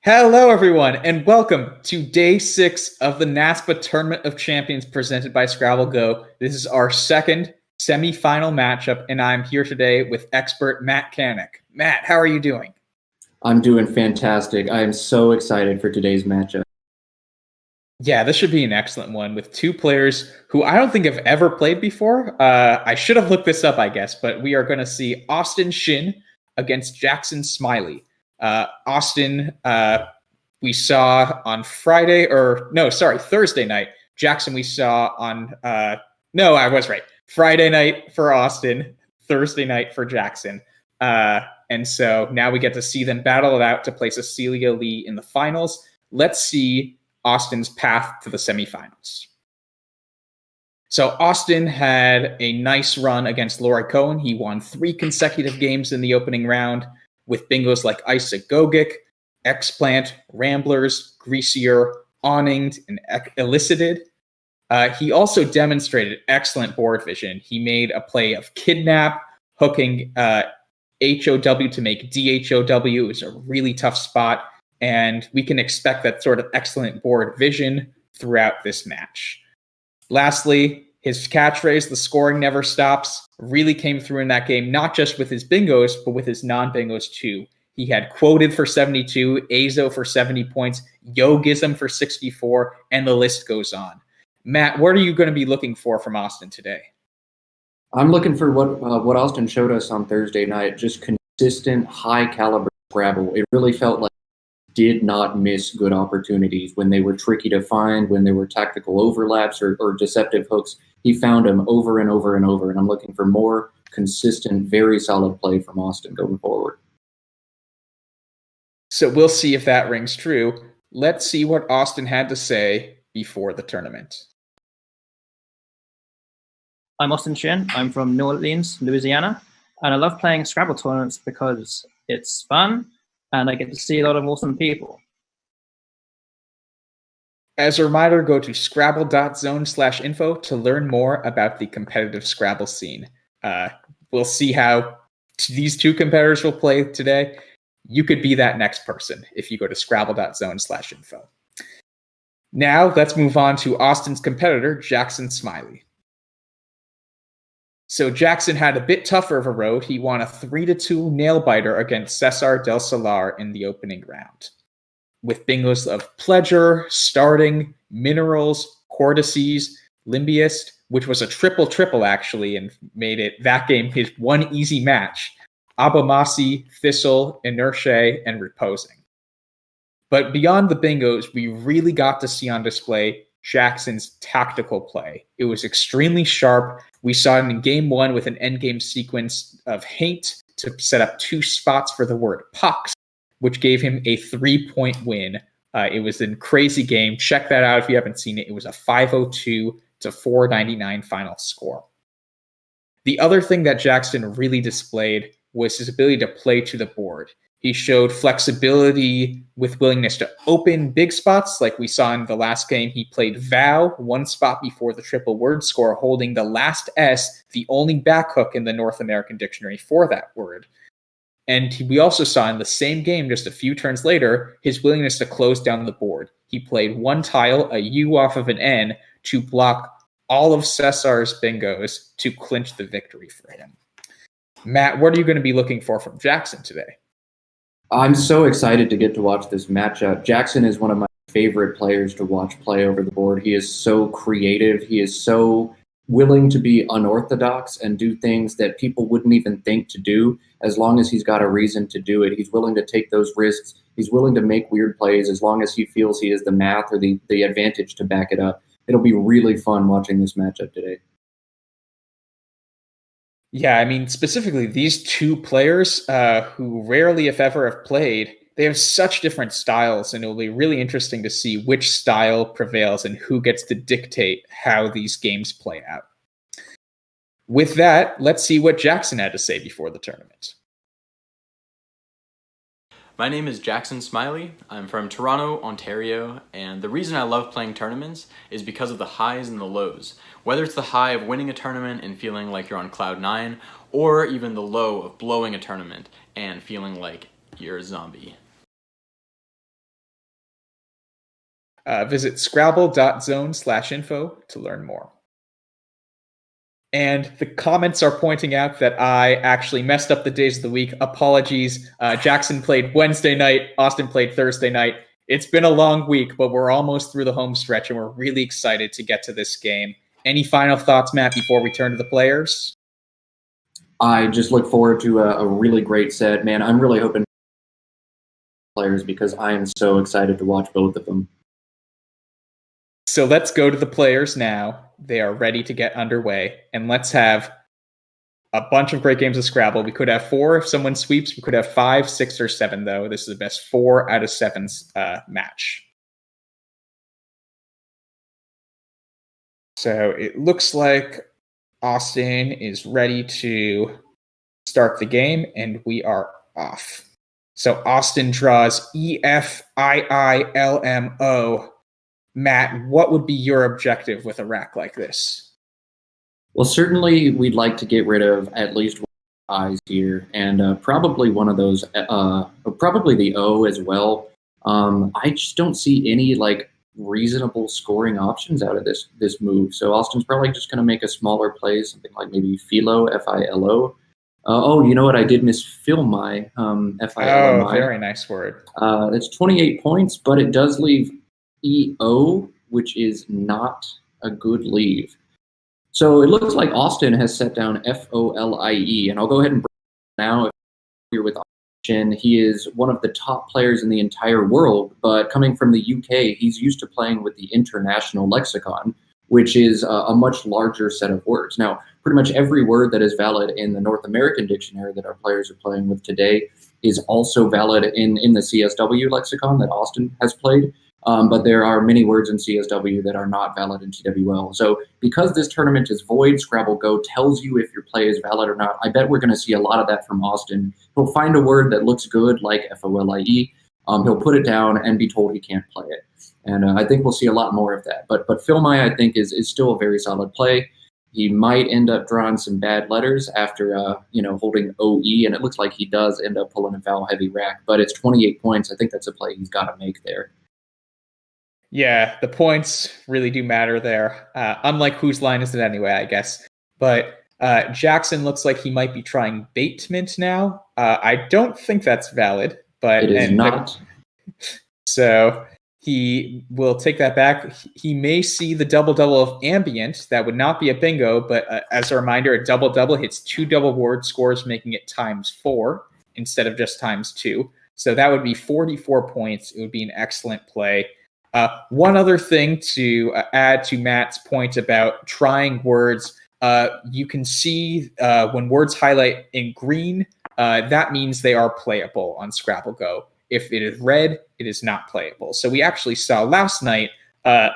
Hello, everyone, and welcome to Day 6 of the NASPA Tournament of Champions presented by Scrabble GO. This is our second semifinal matchup, and I'm here today with expert Matt Kanik. Matt, how are you doing? I'm doing fantastic. I am so excited for today's matchup. Yeah, this should be an excellent one with two players who I don't think have ever played before. I should have looked this up, I guess, but we are going to see Austin Shin against Jackson Smiley. Austin, we saw on Thursday night. Jackson, we saw on, no, I was right. Friday night for Austin, Thursday night for Jackson. And so now we get to see them battle it out to place Cecilia Lee in the finals. Let's see Austin's path to the semifinals. So Austin had a nice run against Laurie Cohen. He won 3 consecutive games in the opening round with bingos like Isaac Gogic, Explant, Ramblers, Greasier, Awninged, and Elicited. He also demonstrated excellent board vision. He made a play of Kidnap, hooking HOW to make DHOW. It was a really tough spot, and we can expect that sort of excellent board vision throughout this match. Lastly, his catchphrase, "the scoring never stops," really came through in that game, not just with his bingos, but with his non-bingos too. He had Quoted for 72, Azo for 70 points, Yogism for 64, and the list goes on. Matt, what are you going to be looking for from Austin today? I'm looking for what Austin showed us on Thursday night, just consistent, high-caliber Scrabble. It really felt like he did not miss good opportunities when they were tricky to find, when there were tactical overlaps or deceptive hooks. He found them over and over and over, and I'm looking for more consistent, very solid play from Austin going forward. So we'll see if that rings true. Let's see what Austin had to say before the tournament. I'm Austin Shin. I'm from New Orleans, Louisiana, and I love playing Scrabble tournaments because it's fun and I get to see a lot of awesome people. As a reminder, go to scrabble.zone/info to learn more about the competitive Scrabble scene. We'll see how these two competitors will play today. You could be that next person if you go to scrabble.zone/info. Now, let's move on to Austin's competitor, Jackson Smiley. So Jackson had a bit tougher of a road. He won a 3-2 nail-biter against Cesar del Solar in the opening round, with bingos of Pledger, Starting, Minerals, Cortices, Limbiest, which was a triple actually, and made it that game his one easy match, Abomasi, Thistle, Inertia, and Reposing. But beyond the bingos, we really got to see on display Jackson's tactical play. It was extremely sharp. We saw it in game 1 with an endgame sequence of Haint to set up 2 spots for the word Pox, which gave him a 3-point win. It was a crazy game. Check that out if you haven't seen it. It was a 502 to 499 final score. The other thing that Jackson really displayed was his ability to play to the board. He showed flexibility with willingness to open big spots, like we saw in the last game. He played Vow 1 spot before the triple word score, holding the last S, the only back hook in the North American dictionary for that word. And we also saw in the same game, just a few turns later, his willingness to close down the board. He played 1 tile, a U off of an N, to block all of Cesar's bingos to clinch the victory for him. Matt, what are you going to be looking for from Jackson today? I'm so excited to get to watch this matchup. Jackson is one of my favorite players to watch play over the board. He is so creative. He is so willing to be unorthodox and do things that people wouldn't even think to do, as long as he's got a reason to do it. He's willing to take those risks. He's willing to make weird plays as long as he feels he has the math or the advantage to back it up. It'll be really fun watching this matchup today. Yeah, I mean, specifically these two players who rarely, if ever, have played, they have such different styles, and it will be really interesting to see which style prevails and who gets to dictate how these games play out. With that, let's see what Jackson had to say before the tournament. My name is Jackson Smiley. I'm from Toronto, Ontario, and the reason I love playing tournaments is because of the highs and the lows. Whether it's the high of winning a tournament and feeling like you're on cloud 9, or even the low of blowing a tournament and feeling like you're a zombie. Visit scrabble.zone/info to learn more. And the comments are pointing out that I actually messed up the days of the week. Apologies. Jackson played Wednesday night. Austin played Thursday night. It's been a long week, but we're almost through the home stretch, and we're really excited to get to this game. Any final thoughts, Matt, before we turn to the players? I just look forward to a really great set. Man, I'm really hoping players because I am so excited to watch both of them. So let's go to the players now. They are ready to get underway, and let's have a bunch of great games of Scrabble. We could have 4 if someone sweeps. We could have 5, 6, or 7, though. This is the best 4 out of 7 match. So it looks like Austin is ready to start the game, and we are off. So Austin draws EFIILMO. Matt, what would be your objective with a rack like this? Well, certainly we'd like to get rid of at least one of the I's here, and probably one of those, probably the O as well. I just don't see any reasonable scoring options out of this move. So Austin's probably just going to make a smaller play, something like maybe Philo, F-I-L-O. Oh, you know what? I did miss Philmi, F-I-L-M-I. Oh, very nice word. It's 28 points, but it does leave EO, which is not a good leave. So it looks like Austin has set down FOLIE, and I'll go ahead and break it now. If you're with Austin, he is one of the top players in the entire world, but coming from the UK, he's used to playing with the international lexicon, which is a much larger set of words. Now, pretty much every word that is valid in the North American dictionary that our players are playing with today is also valid in the CSW lexicon that Austin has played. But there are many words in CSW that are not valid in TWL. So because this tournament is void, Scrabble GO tells you if your play is valid or not. I bet we're going to see a lot of that from Austin. He'll find a word that looks good, like FOLIE. He'll put it down and be told he can't play it. And I think we'll see a lot more of that. But Philmi, I think, is still a very solid play. He might end up drawing some bad letters after holding OE, and it looks like he does end up pulling a vowel-heavy rack. But it's 28 points. I think that's a play he's got to make there. Yeah, the points really do matter there. Unlike whose line is it anyway, I guess. But Jackson looks like he might be trying Batemint now. I don't think that's valid, but it is not. So he will take that back. He may see the double-double of ambient. That would not be a bingo, but as a reminder, a double-double hits 2 double word scores, making it ×4 instead of just ×2. So that would be 44 points. It would be an excellent play. One other thing to add to Matt's point about trying words, you can see when words highlight in green, that means they are playable on Scrabble GO. If it is red, it is not playable. So we actually saw last night a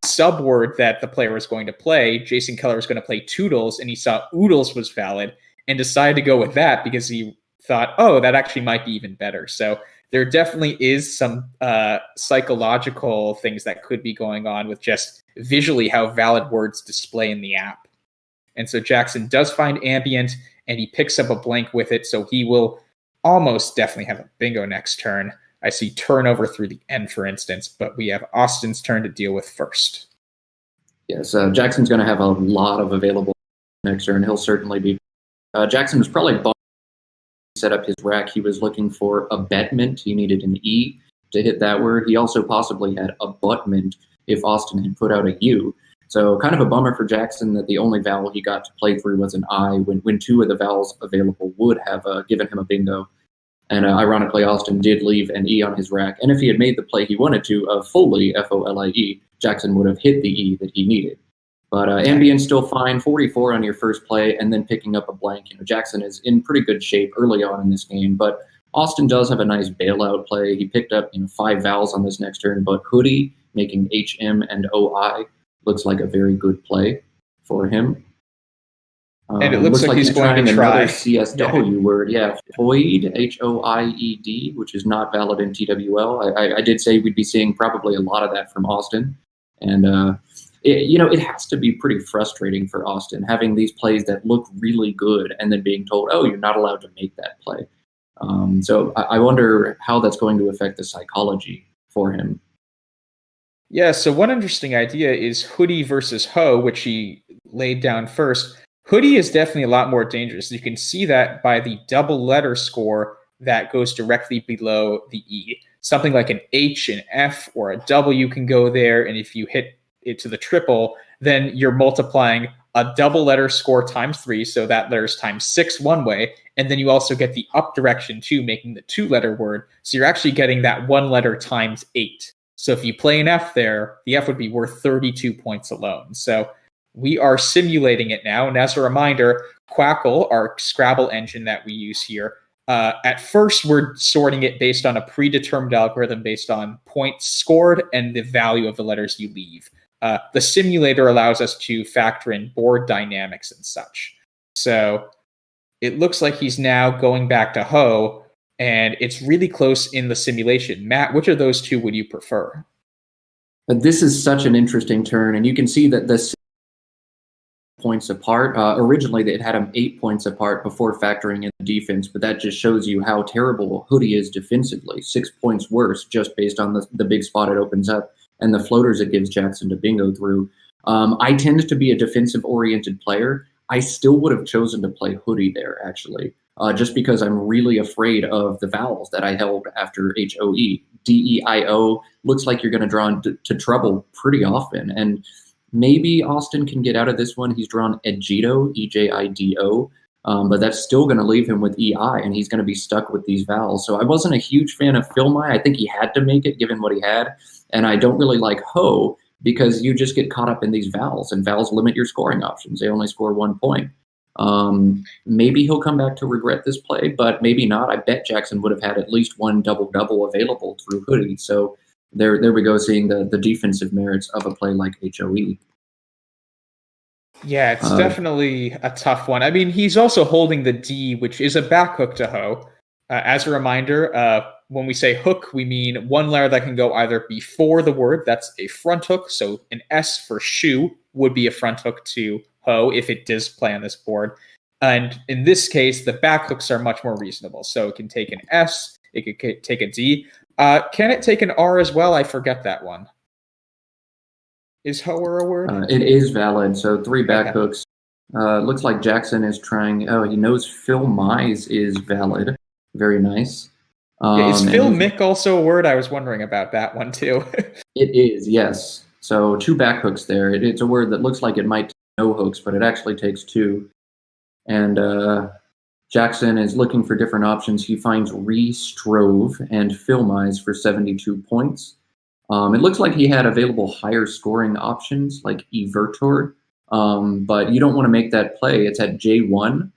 subword that the player was going to play. Jason Keller was going to play Toodles, and he saw Oodles was valid and decided to go with that because he thought, oh, that actually might be even better. So there definitely is some psychological things that could be going on with just visually how valid words display in the app. And so Jackson does find ambient, and he picks up a blank with it, so he will almost definitely have a bingo next turn. I see turnover through the end, for instance, but we have Austin's turn to deal with first. Yes, Jackson's going to have a lot of available next turn. He'll certainly be. Jackson was probably bummed set up his rack. He was looking for abetment. He needed an E to hit that word. He also possibly had abutment if Austin had put out a U. So kind of a bummer for Jackson that the only vowel he got to play through was an I when 2 of the vowels available would have given him a bingo. And ironically, Austin did leave an E on his rack. And if he had made the play he wanted to, fully, F-O-L-I-E, Jackson would have hit the E that he needed. But ambient's still fine, 44 on your first play, and then picking up a blank. Jackson is in pretty good shape early on in this game, but Austin does have a nice bailout play. He picked up 5 vowels on this next turn, but hoodie, making HM and OI, looks like a very good play for him. And it looks like he's going to try another CSW word. Yeah, Hoid, H-O-I-E-D, which is not valid in TWL. I did say we'd be seeing probably a lot of that from Austin. And it has to be pretty frustrating for Austin having these plays that look really good and then being told, oh, you're not allowed to make that play. So I wonder how that's going to affect the psychology for him. Yeah, so one interesting idea is hoodie versus hoe, which he laid down first. Hoodie is definitely a lot more dangerous. You can see that by the double letter score that goes directly below the E. Something like an H, an F, or a W can go there, and if you hit it to the triple, then you're multiplying a double letter score times 3, so that letter's times 6 one way, and then you also get the up direction too, making the 2-letter word. So you're actually getting that 1 letter times 8. So if you play an F there, the F would be worth 32 points alone. So we are simulating it now. And as a reminder, Quackle, our Scrabble engine that we use here, at first we're sorting it based on a predetermined algorithm based on points scored and the value of the letters you leave. The simulator allows us to factor in board dynamics and such. So it looks like he's now going back to hoe, and it's really close in the simulation. Matt, which of those two would you prefer? This is such an interesting turn, and you can see that the points apart. Originally, it had them 8 points apart before factoring in the defense, but that just shows you how terrible hoodie is defensively. 6 points worse just based on the big spot it opens up and the floaters it gives Jackson to bingo through. I tend to be a defensive-oriented player. I still would have chosen to play hoodie there, actually. Just because I'm really afraid of the vowels that I held after HOE. DEIO looks like you're going to draw into trouble pretty often. And maybe Austin can get out of this one. He's drawn Ejido, EJIDO, but that's still going to leave him with EI, and he's going to be stuck with these vowels. So I wasn't a huge fan of Philmy. I think he had to make it given what he had. And I don't really like Ho because you just get caught up in these vowels, and vowels limit your scoring options. They only score 1 point. Maybe he'll come back to regret this play, but maybe not. I bet Jackson would have had at least one double-double available through hoodie. So there we go, seeing the defensive merits of a play like HOE. Yeah, it's definitely a tough one. I mean, he's also holding the D, which is a back hook to hoe. As a reminder, when we say hook, we mean one letter that can go either before the word, that's a front hook. So an S for shoe would be a front hook to hoe if it does play on this board. And in this case, the back hooks are much more reasonable. So it can take an S, it could take a D. Can it take an R as well? I forget that one. Is hoer a word? It is valid. So 3 back hooks. Looks like Jackson is trying. Oh, he knows Phil Mize is valid. Very nice. Is Phil Mick also a word? I was wondering about that one too. It is, yes. So 2 back hooks there. It's a word that looks like it might take no hooks, but it actually takes 2. And Jackson is looking for different options. He finds Re-Strove and Phil Mize for 72 points. It looks like he had available higher scoring options like Evertor, but you don't want to make that play. It's at J1.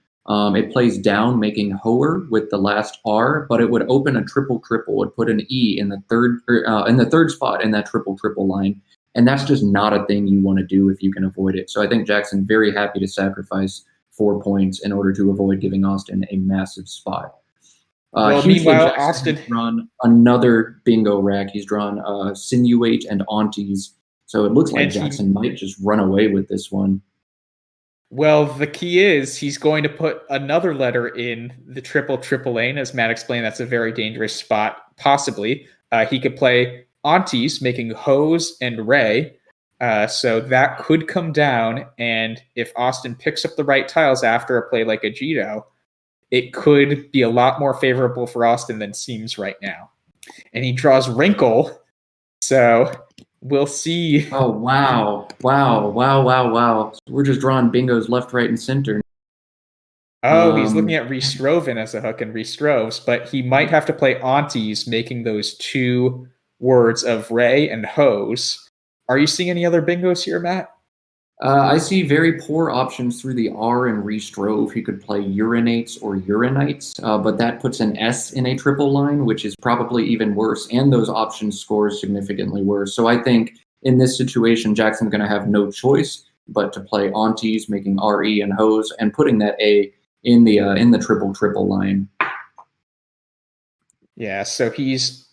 It plays down, making hoer with the last R, but it would open a triple. Would put an E in the third spot in that triple line, and that's just not a thing you want to do if you can avoid it. So I think Jackson very happy to sacrifice 4 points in order to avoid giving Austin a massive spot. Meanwhile, Austin has drawn another bingo rack. He's drawn Sinuate and Aunties. So it looks like Jackson might just run away with this one. Well, the key is he's going to put another letter in the triple lane. As Matt explained, that's a very dangerous spot, possibly. He could play Aunties, making Hose and Ray. So that could come down, and if Austin picks up the right tiles after a play like a Jito, it could be a lot more favorable for Austin than seems right now. And he draws Wrinkle, so we'll see. Oh, wow. So we're just drawing bingos left, right, and center. Oh, he's looking at Restroven as a hook and Restroves, but he might have to play Aunties, making those 2 words of Ray and Hose. Are you seeing any other bingos here, Matt? I see very poor options through the R and Restrove. He could play Urinates or Urinites, but that puts an S in a triple line, which is probably even worse, and those options score significantly worse. So I think in this situation, Jackson's going to have no choice but to play Aunties, making RE and Hose, and putting that A in the triple line. Yeah, so he's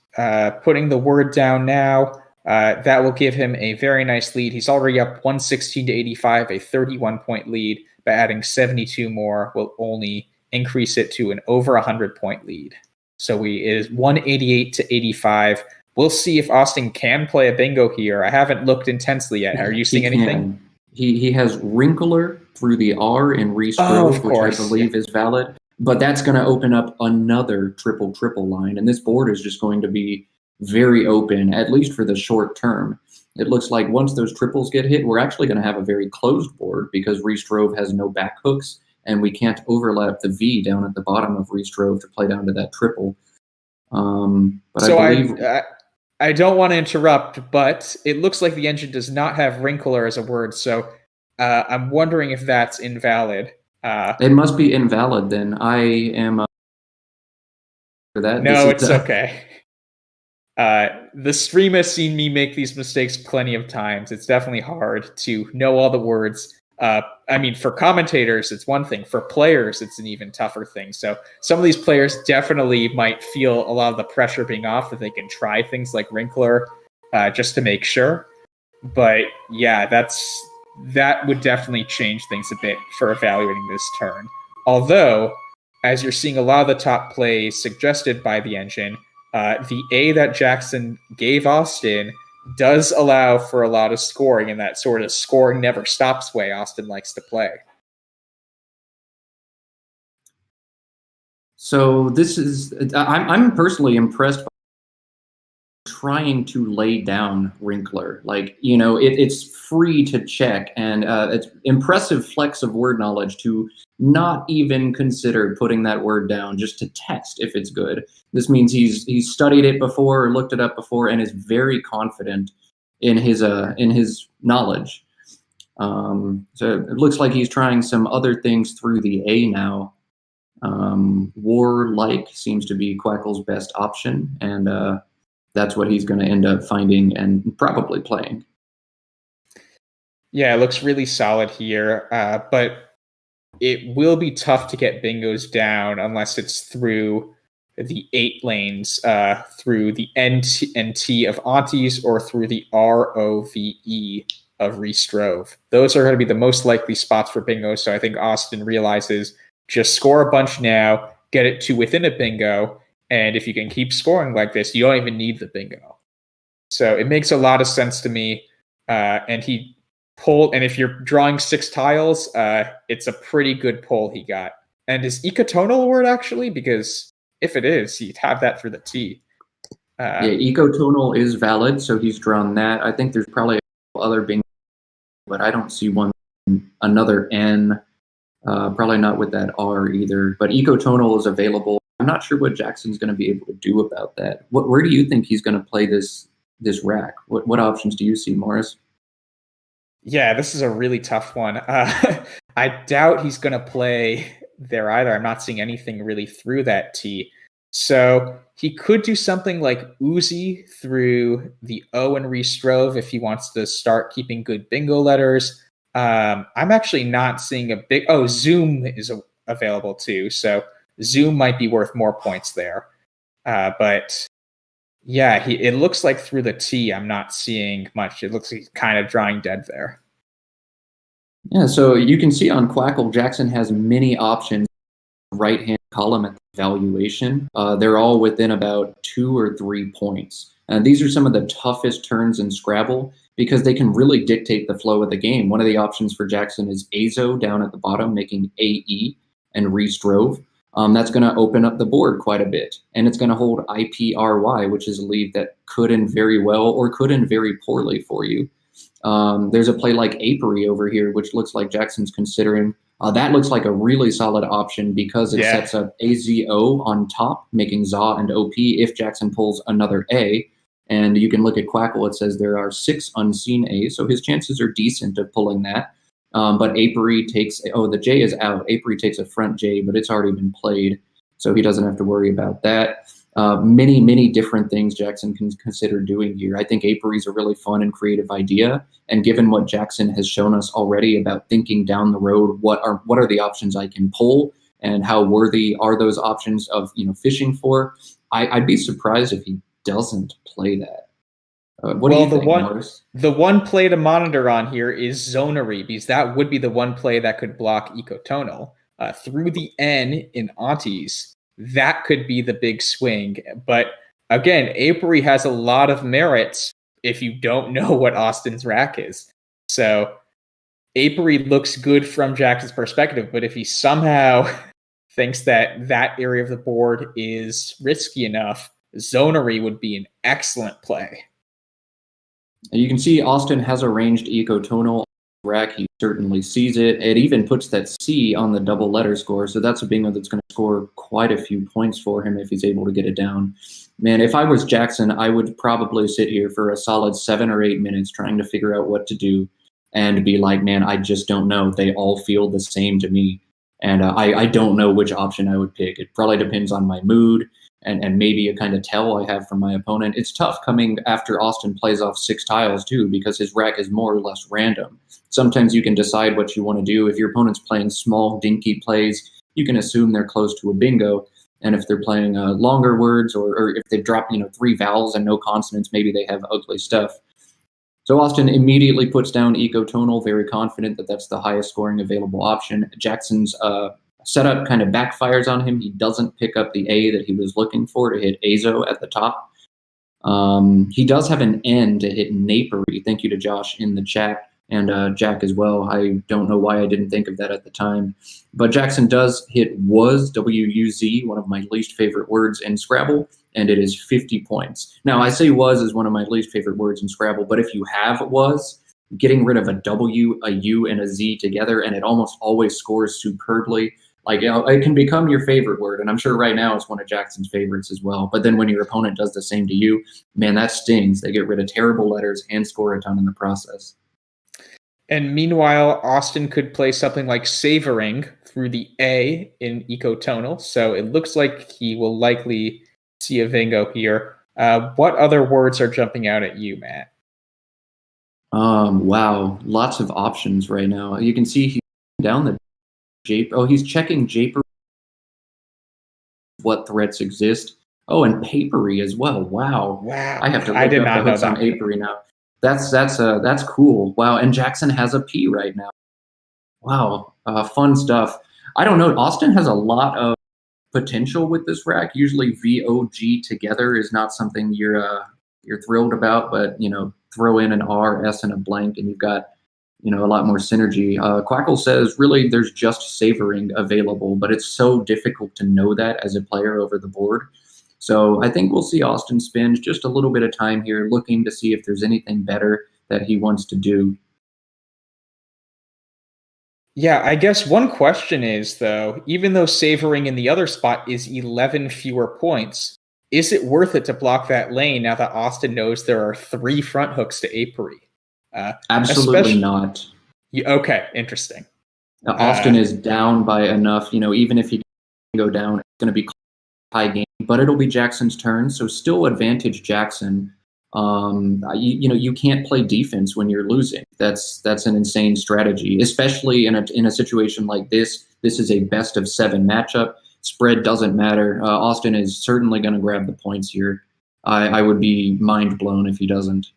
putting the word down now. That will give him a very nice lead. He's already up 116 to 85, a 31-point lead. By adding 72 more will only increase it to an over 100-point lead. So it is 188 to 85. we'll see if Austin can play a bingo here. I haven't looked intensely yet. Are you seeing anything? He has Wrinkler through the R in Restrove, of course. which I believe is valid. But that's going to open up another triple line. And this board is just going to be very open, at least for the short term. It looks like once those triples get hit, we're actually going to have a very closed board because Restrove has no back hooks, and we can't overlap the V down at the bottom of Restrove to play down to that triple. But so I believe... I don't want to interrupt, but it looks like the engine does not have Wrinkler as a word, so I'm wondering if that's invalid. It must be invalid then. I am for that. No, it's okay. The stream has seen me make these mistakes plenty of times. It's definitely hard to know all the words. I mean, for commentators, it's one thing. For players, it's an even tougher thing. So some of these players definitely might feel a lot of the pressure being off that they can try things like Wrinkler just to make sure. But yeah, that would definitely change things a bit for evaluating this turn. Although, as you're seeing a lot of the top plays suggested by the engine, the A that Jackson gave Austin does allow for a lot of scoring in that sort of scoring never stops way Austin likes to play. So this is, I'm personally impressed by trying to lay down Wrinkler. Like, you know, it's free to check, and it's impressive flex of word knowledge to not even consider putting that word down just to test if it's good. This means he's studied it before or looked it up before and is very confident in his knowledge. So it looks like he's trying some other things through the A now. Warlike seems to be Quackle's best option, and that's what he's going to end up finding and probably playing. Yeah, it looks really solid here, but it will be tough to get bingos down unless it's through the 8 lanes, through the N and T of Aunties or through the ROVE of Restrove. Those are going to be the most likely spots for bingos, so I think Austin realizes just score a bunch now, get it to within a bingo, and if you can keep scoring like this, you don't even need the bingo. So it makes a lot of sense to me, and he pulled, and if you're drawing 6 tiles, it's a pretty good pull he got. And is ecotonal a word, actually? Because if it is, you'd have that for the T. Yeah, ecotonal is valid, so he's drawn that. I think there's probably other bingo, but I don't see another N, probably not with that R either. But ecotonal is available. I'm not sure what Jackson's going to be able to do about that. Where do you think he's going to play this rack? What options do you see, Morris? Yeah, this is a really tough one. I doubt he's going to play there either. I'm not seeing anything really through that T. So he could do something like Uzi through the O and Restrove if he wants to start keeping good bingo letters. I'm actually not seeing a big... Oh, Zoom is available too. So Zoom might be worth more points there. But yeah, it looks like through the T, I'm not seeing much. It looks like he's kind of drawing dead there. Yeah, so you can see on Quackle, Jackson has many options right-hand column at the valuation. They're all within about 2 or 3 points. And these are some of the toughest turns in Scrabble because they can really dictate the flow of the game. One of the options for Jackson is Azo down at the bottom, making AE and Restrove. That's going to open up the board quite a bit. And it's going to hold IPRY, which is a lead that could end very well or could end very poorly for you. There's a play like Apiary over here, which looks like Jackson's considering. That looks like a really solid option because it sets up AZO on top, making ZA and OP if Jackson pulls another A. And you can look at Quackle, it says there are 6 unseen A's, so his chances are decent of pulling that. But Apiary takes, the J is out. Apiary takes a front J, but it's already been played, so he doesn't have to worry about that. Many different things Jackson can consider doing here. I think Apiary is a really fun and creative idea, and given what Jackson has shown us already about thinking down the road, what are the options I can pull, and how worthy are those options of fishing for? I'd be surprised if he doesn't play that. What do you think, Morris? The one play to monitor on here is Zonery, because that would be the one play that could block ecotonal. Through the N in Aunties, that could be the big swing. But again, Apiary has a lot of merits if you don't know what Austin's rack is. So Apiary looks good from Jackson's perspective, but if he somehow thinks that that area of the board is risky enough, zonery would be an excellent play. You can see Austin has a ranged ecotonal rack. He certainly sees it. It even puts that C on the double letter score, so that's a bingo that's going to score quite a few points for him if he's able to get it down. Man, if I was Jackson, I would probably sit here for a solid 7 or 8 minutes trying to figure out what to do and be like, man, I just don't know. They all feel the same to me, and I don't know which option I would pick. It probably depends on my mood and maybe a kind of tell I have from my opponent. It's tough coming after Austin plays off 6 tiles too, because his rack is more or less random. Sometimes you can decide what you want to do. If your opponent's playing small, dinky plays, you can assume they're close to a bingo. And if they're playing longer words, or if they drop 3 vowels and no consonants, maybe they have ugly stuff. So Austin immediately puts down ecotonal, very confident that that's the highest scoring available option. Jackson's setup kind of backfires on him. He doesn't pick up the A that he was looking for to hit Azo at the top. He does have an N to hit Napery. Thank you to Josh in the chat, and Jack as well. I don't know why I didn't think of that at the time. But Jackson does hit Was, W-U-Z, one of my least favorite words in Scrabble, and it is 50 points. Now, I say Was is one of my least favorite words in Scrabble, but if you have Was, getting rid of a W, a U, and a Z together, and it almost always scores superbly. Like, it can become your favorite word, and I'm sure right now it's one of Jackson's favorites as well. But then when your opponent does the same to you, man, that stings. They get rid of terrible letters and score a ton in the process. And meanwhile, Austin could play something like savoring through the A in ecotonal, so it looks like he will likely see a bingo here. What other words are jumping out at you, Matt? Wow, lots of options right now. You can see he's down the he's checking Japer, what threats exist. Oh, and papery as well. Wow. I have to look up the hooks on apiary now. That's cool. Wow. And Jackson has a P right now. Wow. Fun stuff. I don't know. Austin has a lot of potential with this rack. Usually VOG together is not something you're thrilled about, but throw in an R, S, and a blank, and you've got a lot more synergy. Quackle says, really, there's just savoring available, but it's so difficult to know that as a player over the board. So I think we'll see Austin spend just a little bit of time here looking to see if there's anything better that he wants to do. Yeah, I guess one question is, though, even though savoring in the other spot is 11 fewer points, is it worth it to block that lane now that Austin knows there are 3 front hooks to apiary? Absolutely not. Okay, interesting. Austin is down by enough. Even if he can go down, it's going to be high game, but it'll be Jackson's turn. So still advantage Jackson. You can't play defense when you're losing. That's an insane strategy, especially in a situation like this. This is a best of 7 matchup. Spread doesn't matter. Austin is certainly going to grab the points here. I would be mind blown if he doesn't.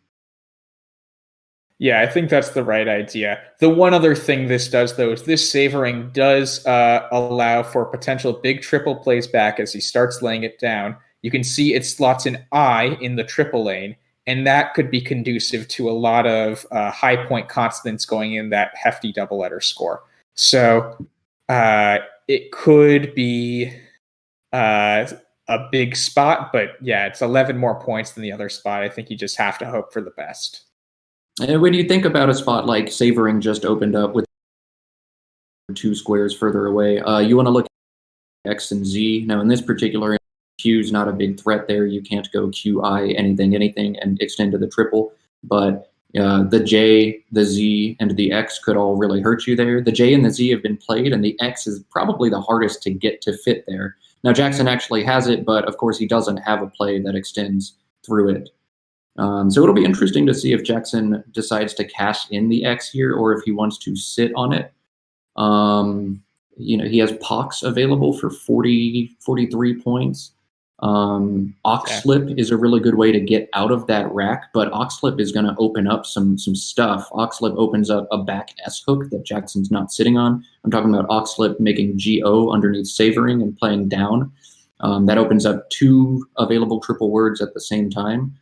Yeah, I think that's the right idea. The one other thing this does, though, is this savoring does allow for potential big triple plays back as he starts laying it down. You can see it slots an I in the triple lane, and that could be conducive to a lot of high point consonants going in that hefty double letter score. So it could be a big spot, but yeah, it's 11 more points than the other spot. I think you just have to hope for the best. And when you think about a spot like savoring just opened up with 2 squares further away, you want to look at X and Z. Now, in this particular, Q is not a big threat there. You can't go QI, anything, and extend to the triple. But the J, the Z, and the X could all really hurt you there. The J and the Z have been played, and the X is probably the hardest to get to fit there. Now, Jackson actually has it, but of course he doesn't have a play that extends through it. So it'll be interesting to see if Jackson decides to cash in the X here or if he wants to sit on it. He has Pox available for 43 points. Oxlip is a really good way to get out of that rack, but Oxlip is going to open up some stuff. Oxlip opens up a back S hook that Jackson's not sitting on. I'm talking about Oxlip making GO underneath savoring and playing down. That opens up 2 available triple words at the same time.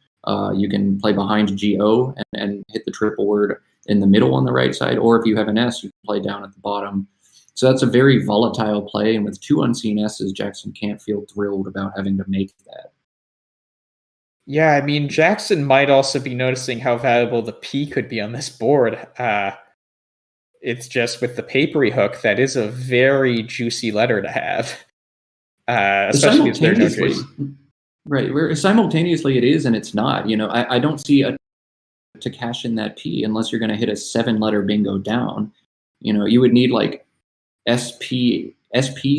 You can play behind GO and hit the triple word in the middle on the right side, or if you have an S, you can play down at the bottom. So that's a very volatile play, and with 2 unseen S's, Jackson can't feel thrilled about having to make that. Yeah, I mean, Jackson might also be noticing how valuable the P could be on this board. It's just with the papery hook, that is a very juicy letter to have, especially if there's no juice. Right, where simultaneously it is and it's not. I don't see to cash in that P unless you're going to hit a 7-letter bingo down. You would need like SP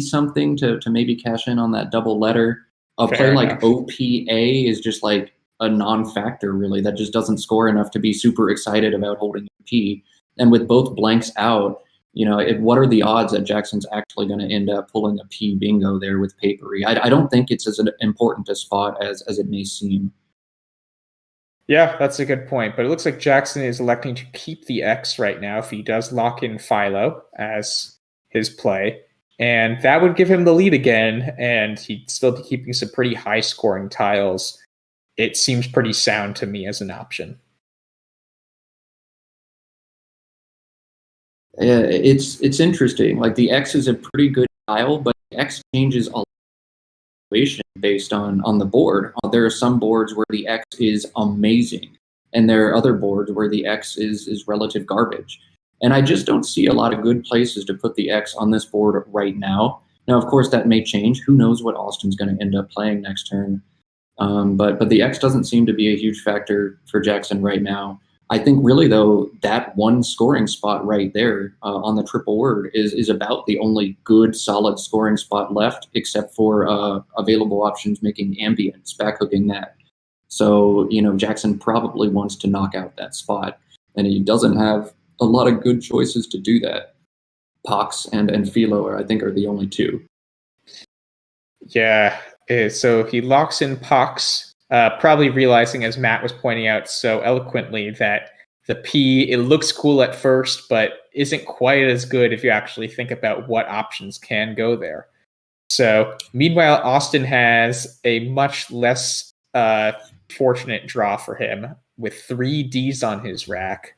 something to maybe cash in on that double letter. A play like OPA is just like a non-factor, really. That just doesn't score enough to be super excited about holding a P. And with both blanks out, what are the odds that Jackson's actually going to end up pulling a P bingo there with papery? I don't think it's as important a spot as it may seem. Yeah, that's a good point. But it looks like Jackson is electing to keep the X right now if he does lock in Philo as his play. And that would give him the lead again, and he'd still be keeping some pretty high-scoring tiles. It seems pretty sound to me as an option. It's interesting. Like, the X is a pretty good tile, but the X changes a lot based on the board. There are some boards where the X is amazing, and there are other boards where the X is relative garbage. And I just don't see a lot of good places to put the X on this board right now. Now, of course, that may change. Who knows what Austin's going to end up playing next turn? But the X doesn't seem to be a huge factor for Jackson right now. I think really, though, that one scoring spot right there on the triple word is about the only good, solid scoring spot left, except for available options making ambience, backhooking that. So, Jackson probably wants to knock out that spot, and he doesn't have a lot of good choices to do that. Pox and Philo, I think, are the only 2. Yeah, so he locks in Pox, probably realizing, as Matt was pointing out so eloquently, that the P, it looks cool at first, but isn't quite as good if you actually think about what options can go there. So, meanwhile, Austin has a much less fortunate draw for him with 3 Ds on his rack.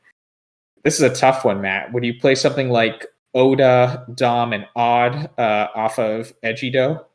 This is a tough one, Matt. Would you play something like Oda, Dom, and Odd off of Ejido?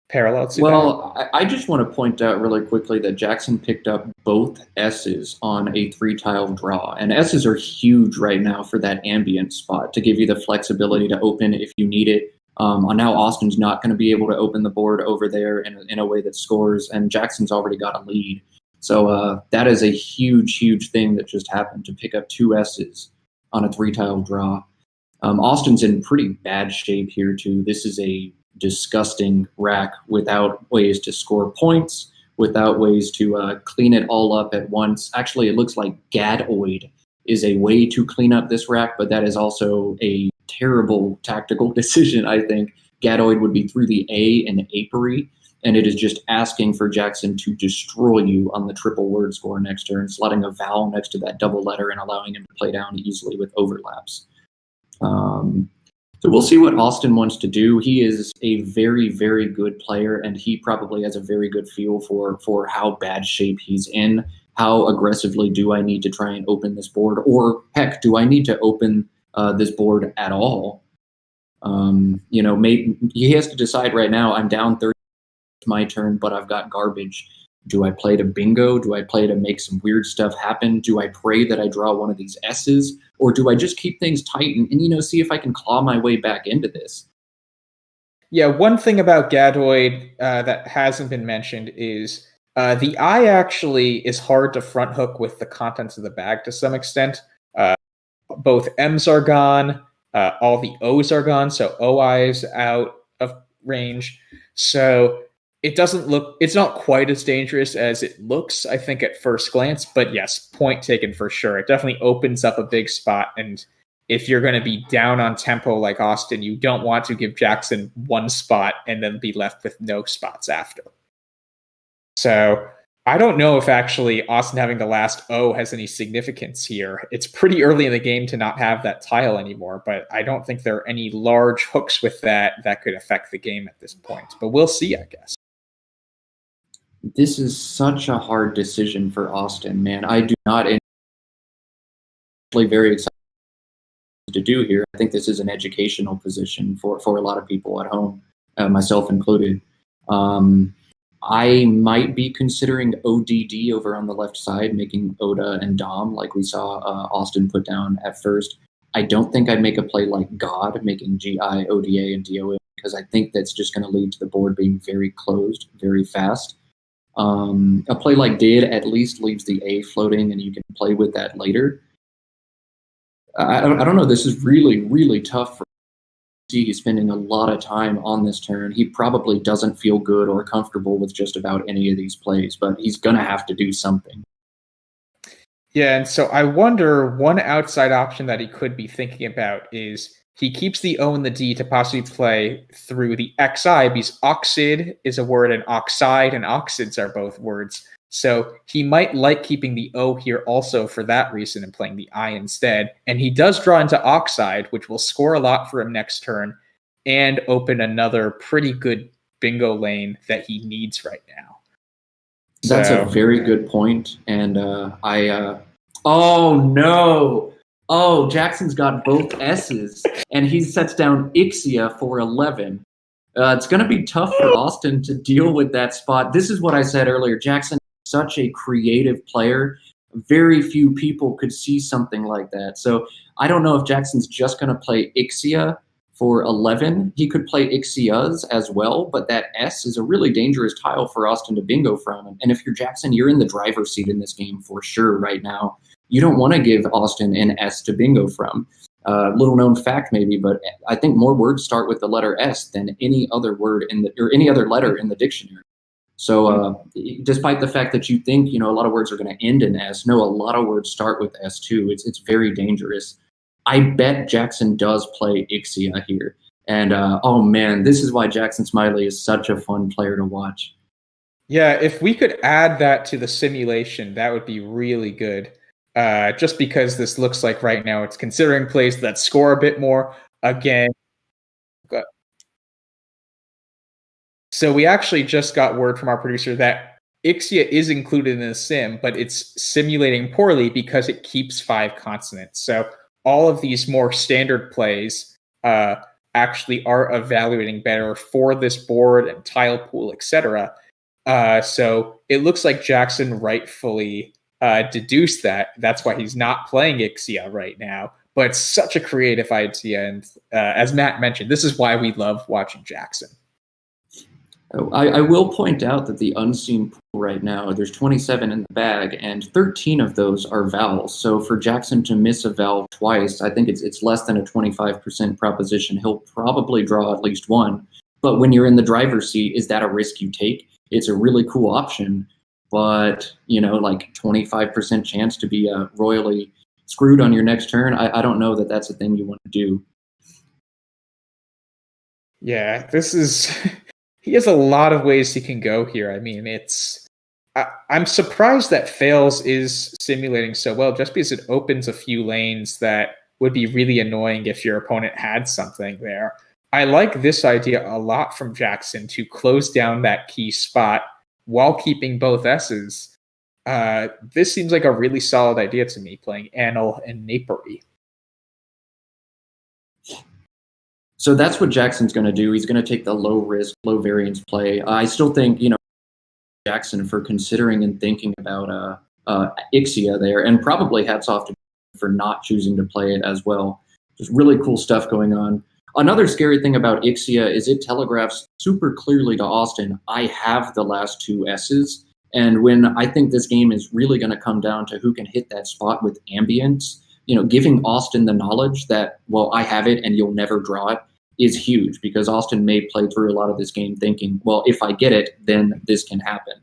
Parallel to that? I just want to point out really quickly that Jackson picked up both S's on a 3-tile draw. And S's are huge right now for that ambient spot to give you the flexibility to open if you need it. Now Austin's not going to be able to open the board over there in a way that scores, and Jackson's already got a lead. So that is a huge, huge thing that just happened, to pick up 2 S's on a 3-tile draw. Austin's in pretty bad shape here, too. This is a disgusting rack without ways to score points, without ways to clean it all up at once. Actually, it looks like Gadoid is a way to clean up this rack, but that is also a terrible tactical decision, I think. Gadoid would be through the A and apery, and it is just asking for Jackson to destroy you on the triple word score next turn, slotting a vowel next to that double letter and allowing him to play down easily with overlaps. So we'll see what Austin wants to do. He is a very, very good player, and he probably has a very good feel for how bad shape he's in. How aggressively do I need to try and open this board? Or, heck, do I need to open this board at all? Maybe he has to decide right now. I'm down 30. It's my turn, but I've got garbage. Do I play to bingo? Do I play to make some weird stuff happen? Do I pray that I draw one of these S's? Or do I just keep things tight and see if I can claw my way back into this? Yeah, one thing about Gadoid that hasn't been mentioned is the I actually is hard to front hook with the contents of the bag to some extent. Both M's are gone, all the O's are gone, so OI is out of range. So it's not quite as dangerous as it looks, I think, at first glance, but yes, point taken for sure. It definitely opens up a big spot, and if you're going to be down on tempo like Austin, you don't want to give Jackson one spot and then be left with no spots after. So I don't know if actually Austin having the last O has any significance here. It's pretty early in the game to not have that tile anymore, but I don't think there are any large hooks with that could affect the game at this point. But we'll see, I guess. This is such a hard decision for Austin, man. I do not actually very excited to do here. I think this is an educational position for a lot of people at home, myself included. I might be considering ODD over on the left side, making Oda and Dom like we saw Austin put down at first. I don't think I'd make a play like God, making GI, ODA, and DOA, because I think that's just going to lead to the board being very closed very fast. A play like Did at least leaves the A floating, and you can play with that later. I don't know. This is really, really tough for he's spending a lot of time on this turn. He probably doesn't feel good or comfortable with just about any of these plays, but he's going to have to do something. Yeah, and so I wonder, one outside option that he could be thinking about is he keeps the O and the D to possibly play through the XI, because oxid is a word and oxide and oxids are both words. So he might like keeping the O here also for that reason and playing the I instead. And he does draw into oxide, which will score a lot for him next turn and open another pretty good bingo lane that he needs right now. That's a very good point. And oh no. Oh, Jackson's got both S's and he sets down Ixia for 11. It's going to be tough for Austin to deal with that spot. This is what I said earlier. Jackson is such a creative player. Very few people could see something like that. So I don't know if Jackson's just going to play Ixia for 11. He could play Ixias as well, but that S is a really dangerous tile for Austin to bingo from. And if you're Jackson, you're in the driver's seat in this game for sure right now. You don't want to give Austin an S to bingo from. Little known fact maybe, but I think more words start with the letter S than any other word or any other letter in the dictionary. So despite the fact that you think, a lot of words are going to end in S, no, a lot of words start with S too. It's very dangerous. I bet Jackson does play Ixia here. And oh man, this is why Jackson Smiley is such a fun player to watch. Yeah, if we could add that to the simulation, that would be really good. Just because this looks like right now it's considering plays that score a bit more. Again, so we actually just got word from our producer that Ixia is included in the sim, but it's simulating poorly because it keeps 5 consonants. So all of these more standard plays actually are evaluating better for this board and tile pool, etc. So it looks like Jackson rightfully deduced that. That's why he's not playing Ixia right now. But it's such a creative idea. And as Matt mentioned, this is why we love watching Jackson. I will point out that the unseen pool right now, there's 27 in the bag, and 13 of those are vowels. So for Jackson to miss a vowel twice, I think it's less than a 25% proposition. He'll probably draw at least one. But when you're in the driver's seat, is that a risk you take? It's a really cool option. But, like 25% chance to be royally screwed on your next turn, I don't know that that's a thing you want to do. Yeah, this is... He has a lot of ways he can go here. I mean, I'm surprised that Fails is simulating so well, just because it opens a few lanes that would be really annoying if your opponent had something there. I like this idea a lot from Jackson to close down that key spot while keeping both S's. This seems like a really solid idea to me, playing Annal and Napery. So that's what Jackson's going to do. He's going to take the low risk, low variance play. I still think, Jackson for considering and thinking about Ixia there, and probably hats off to him for not choosing to play it as well. There's really cool stuff going on. Another scary thing about Ixia is it telegraphs super clearly to Austin, I have the last 2 S's. And when I think this game is really going to come down to who can hit that spot with ambience, giving Austin the knowledge that, well, I have it and you'll never draw it is huge, because Austin may play through a lot of this game thinking, well, if I get it, then this can happen.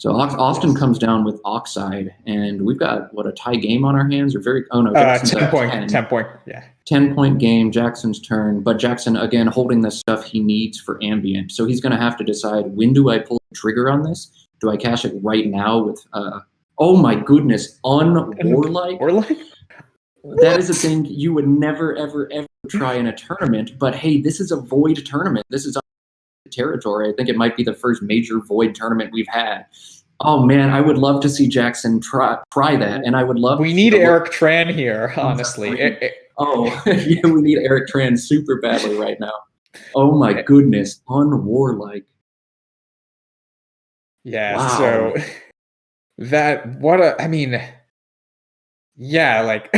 So Austin comes down with Oxide, and we've got a tie game on our hands. Or Jackson's 10 up point, 10. 10-point, yeah. 10-point game, Jackson's turn, but Jackson, again, holding the stuff he needs for ambient. So he's going to have to decide, when do I pull the trigger on this? Do I cash it right now with, oh my goodness, Unwarlike? Warlike? That is a thing you would never, ever, ever try in a tournament. But hey, this is a void tournament. This is territory. I think it might be the first major void tournament we've had. Oh man, I would love to see Jackson try that, and I would love. We need Eric Tran here, honestly. Yeah, we need Eric Tran super badly right now. Oh my goodness, Unwarlike. Yeah, wow. So yeah, like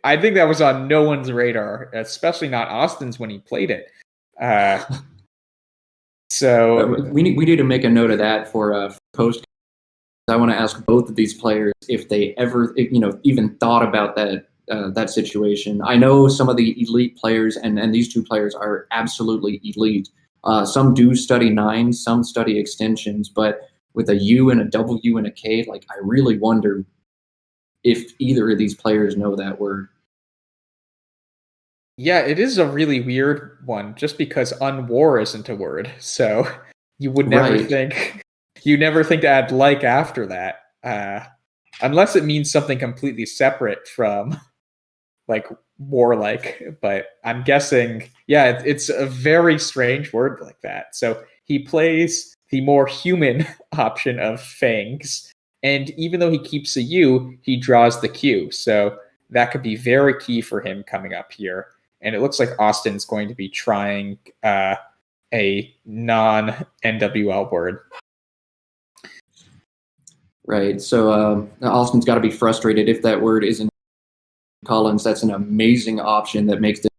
I think that was on no one's radar, especially not Austin's when he played it. So we need to make a note of that for post. I want to ask both of these players if they ever, even thought about that situation. I know some of the elite players, and these two players are absolutely elite. Some do study nines, some study extensions, but with a U and a W and a K, like I really wonder if either of these players know that word. Yeah, it is a really weird one, just because unwar isn't a word, so you would never think. You never think to add like after that, unless it means something completely separate from like warlike. But I'm guessing, yeah, it's a very strange word like that. So he plays the more human option of fangs, and even though he keeps a U, he draws the Q. So that could be very key for him coming up here. And it looks like Austin's going to be trying a non-NWL word. Right. So Austin's got to be frustrated if that word isn't Collins. That's an amazing option that makes it.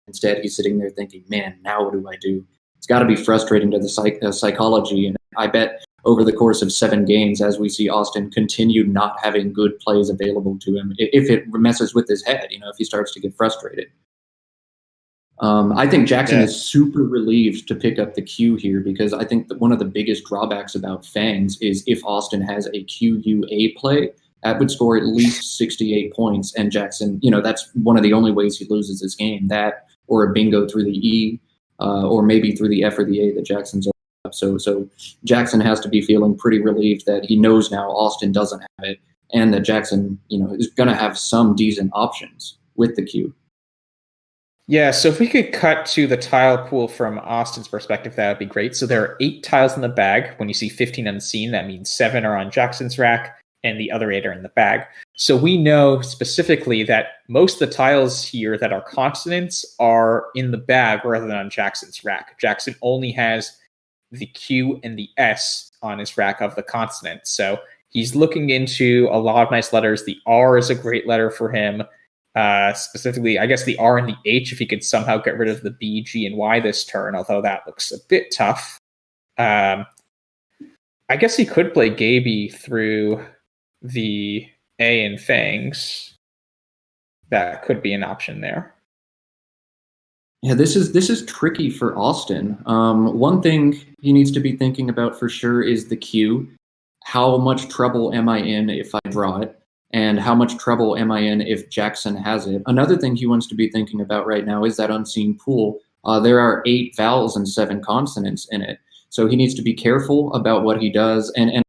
Instead, he's sitting there thinking, man, now what do I do? It's got to be frustrating to the psychology. And I bet over the course of 7 games, as we see Austin continue not having good plays available to him, if it messes with his head, if he starts to get frustrated. I think Jackson is super relieved to pick up the Q here, because I think that one of the biggest drawbacks about Fangs is if Austin has a QUA play, that would score at least 68 points. And Jackson, that's one of the only ways he loses this game, that or a bingo through the E, or maybe through the F or the A that Jackson's up. So Jackson has to be feeling pretty relieved that he knows now Austin doesn't have it, and that Jackson, is going to have some decent options with the Q. Yeah, so if we could cut to the tile pool from Austin's perspective, that would be great. So there are 8 tiles in the bag. When you see 15 unseen, that means 7 are on Jackson's rack, and the other 8 are in the bag. So we know specifically that most of the tiles here that are consonants are in the bag rather than on Jackson's rack. Jackson only has the Q and the S on his rack of the consonants. So he's looking into a lot of nice letters. The R is a great letter for him. Specifically, I guess the R and the H, if he could somehow get rid of the B, G, and Y this turn, although that looks a bit tough. I guess he could play Gaby through the A and Fangs. That could be an option there. Yeah, this is tricky for Austin. One thing he needs to be thinking about for sure is the Q. How much trouble am I in if I draw it? And how much trouble am I in if Jackson has it? Another thing he wants to be thinking about right now is that unseen pool. There are 8 vowels and 7 consonants in it. So he needs to be careful about what he does, and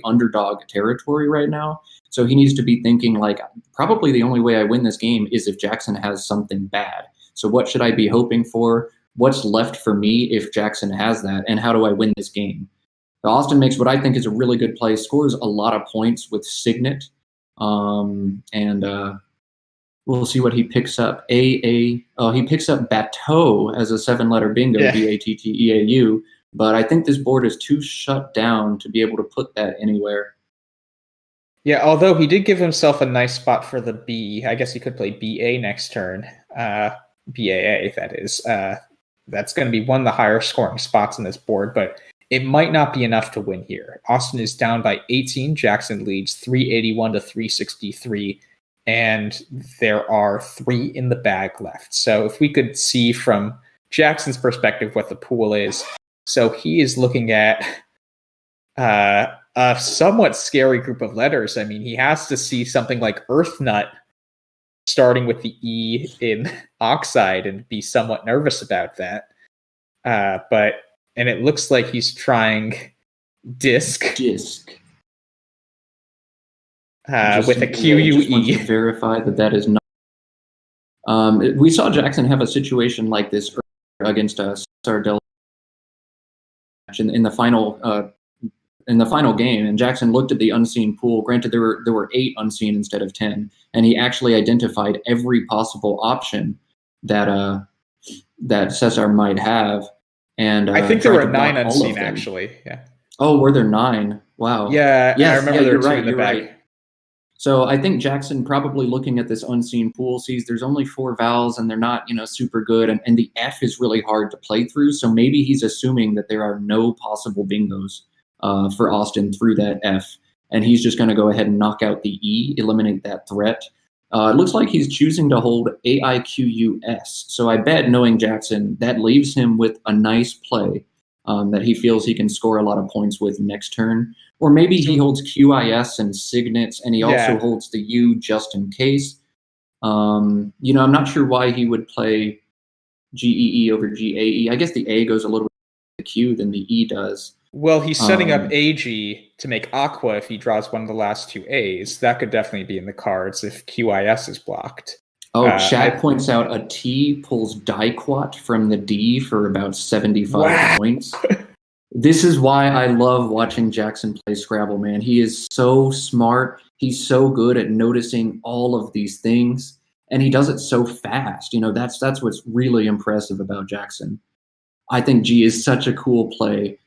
underdog territory right now. So he needs to be thinking like, probably the only way I win this game is if Jackson has something bad. So what should I be hoping for? What's left for me if Jackson has that? And how do I win this game? Austin makes what I think is a really good play, scores a lot of points with Signet, and we'll see what he picks up. He picks up Bateau as a 7-letter bingo, BATTEAU, but I think this board is too shut down to be able to put that anywhere. Yeah, although he did give himself a nice spot for the B. I guess he could play BA next turn. BAA, that is. That's going to be one of the higher scoring spots in this board, but it might not be enough to win here. Austin is down by 18. Jackson leads 381 to 363, and there are 3 in the bag left. So if we could see from Jackson's perspective what the pool is. So he is looking at a somewhat scary group of letters. I mean, he has to see something like Earth Nut starting with the E in Oxide and be somewhat nervous about that. And it looks like he's trying Disc. With a QUE. Just wants to verify that is not. We saw Jackson have a situation like this against Dolly in the final game, and Jackson looked at the unseen pool. Granted, there were 8 unseen instead of 10, and he actually identified every possible option that Cesar might have. And I think there were 9 unseen actually. Yeah. Oh, were there 9? Wow. Yeah. Yes, I remember there were 2 in the bag. Right. So I think Jackson, probably looking at this unseen pool, sees there's only 4 vowels and they're not, super good. And the F is really hard to play through. So maybe he's assuming that there are no possible bingos for Austin through that F. And he's just going to go ahead and knock out the E, eliminate that threat. It looks like he's choosing to hold AIQUS. So I bet, knowing Jackson, that leaves him with a nice play that he feels he can score a lot of points with next turn. Or maybe he holds QIS and signets, and he also holds the U just in case. I'm not sure why he would play GEE over GAE. I guess the A goes a little bit to the Q than the E does. Well, he's setting up AG to make Aqua if he draws one of the last 2 A's. That could definitely be in the cards if QIS is blocked. Chad points out a T pulls Diquat from the D for about 75 points. This is why I love watching Jackson play Scrabble, man. He is so smart. He's so good at noticing all of these things, and he does it so fast. That's what's really impressive about Jackson. I think G is such a cool play.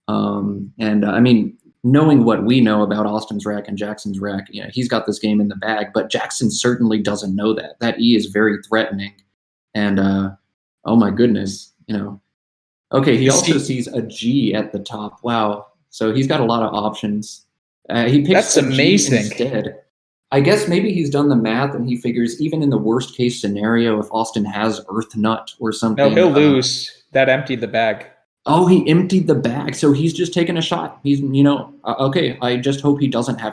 I mean, knowing what we know about Austin's rack and Jackson's rack, he's got this game in the bag, but Jackson certainly doesn't know that. That E is very threatening. And, oh my goodness, Okay, he also sees a G at the top. Wow. So he's got a lot of options. He picks That's amazing. G instead. I guess maybe he's done the math and he figures even in the worst case scenario, if Austin has Earth Nut or something. No, he'll lose. That emptied the bag. Oh, he emptied the bag. So he's just taking a shot. He's, okay, I just hope he doesn't have.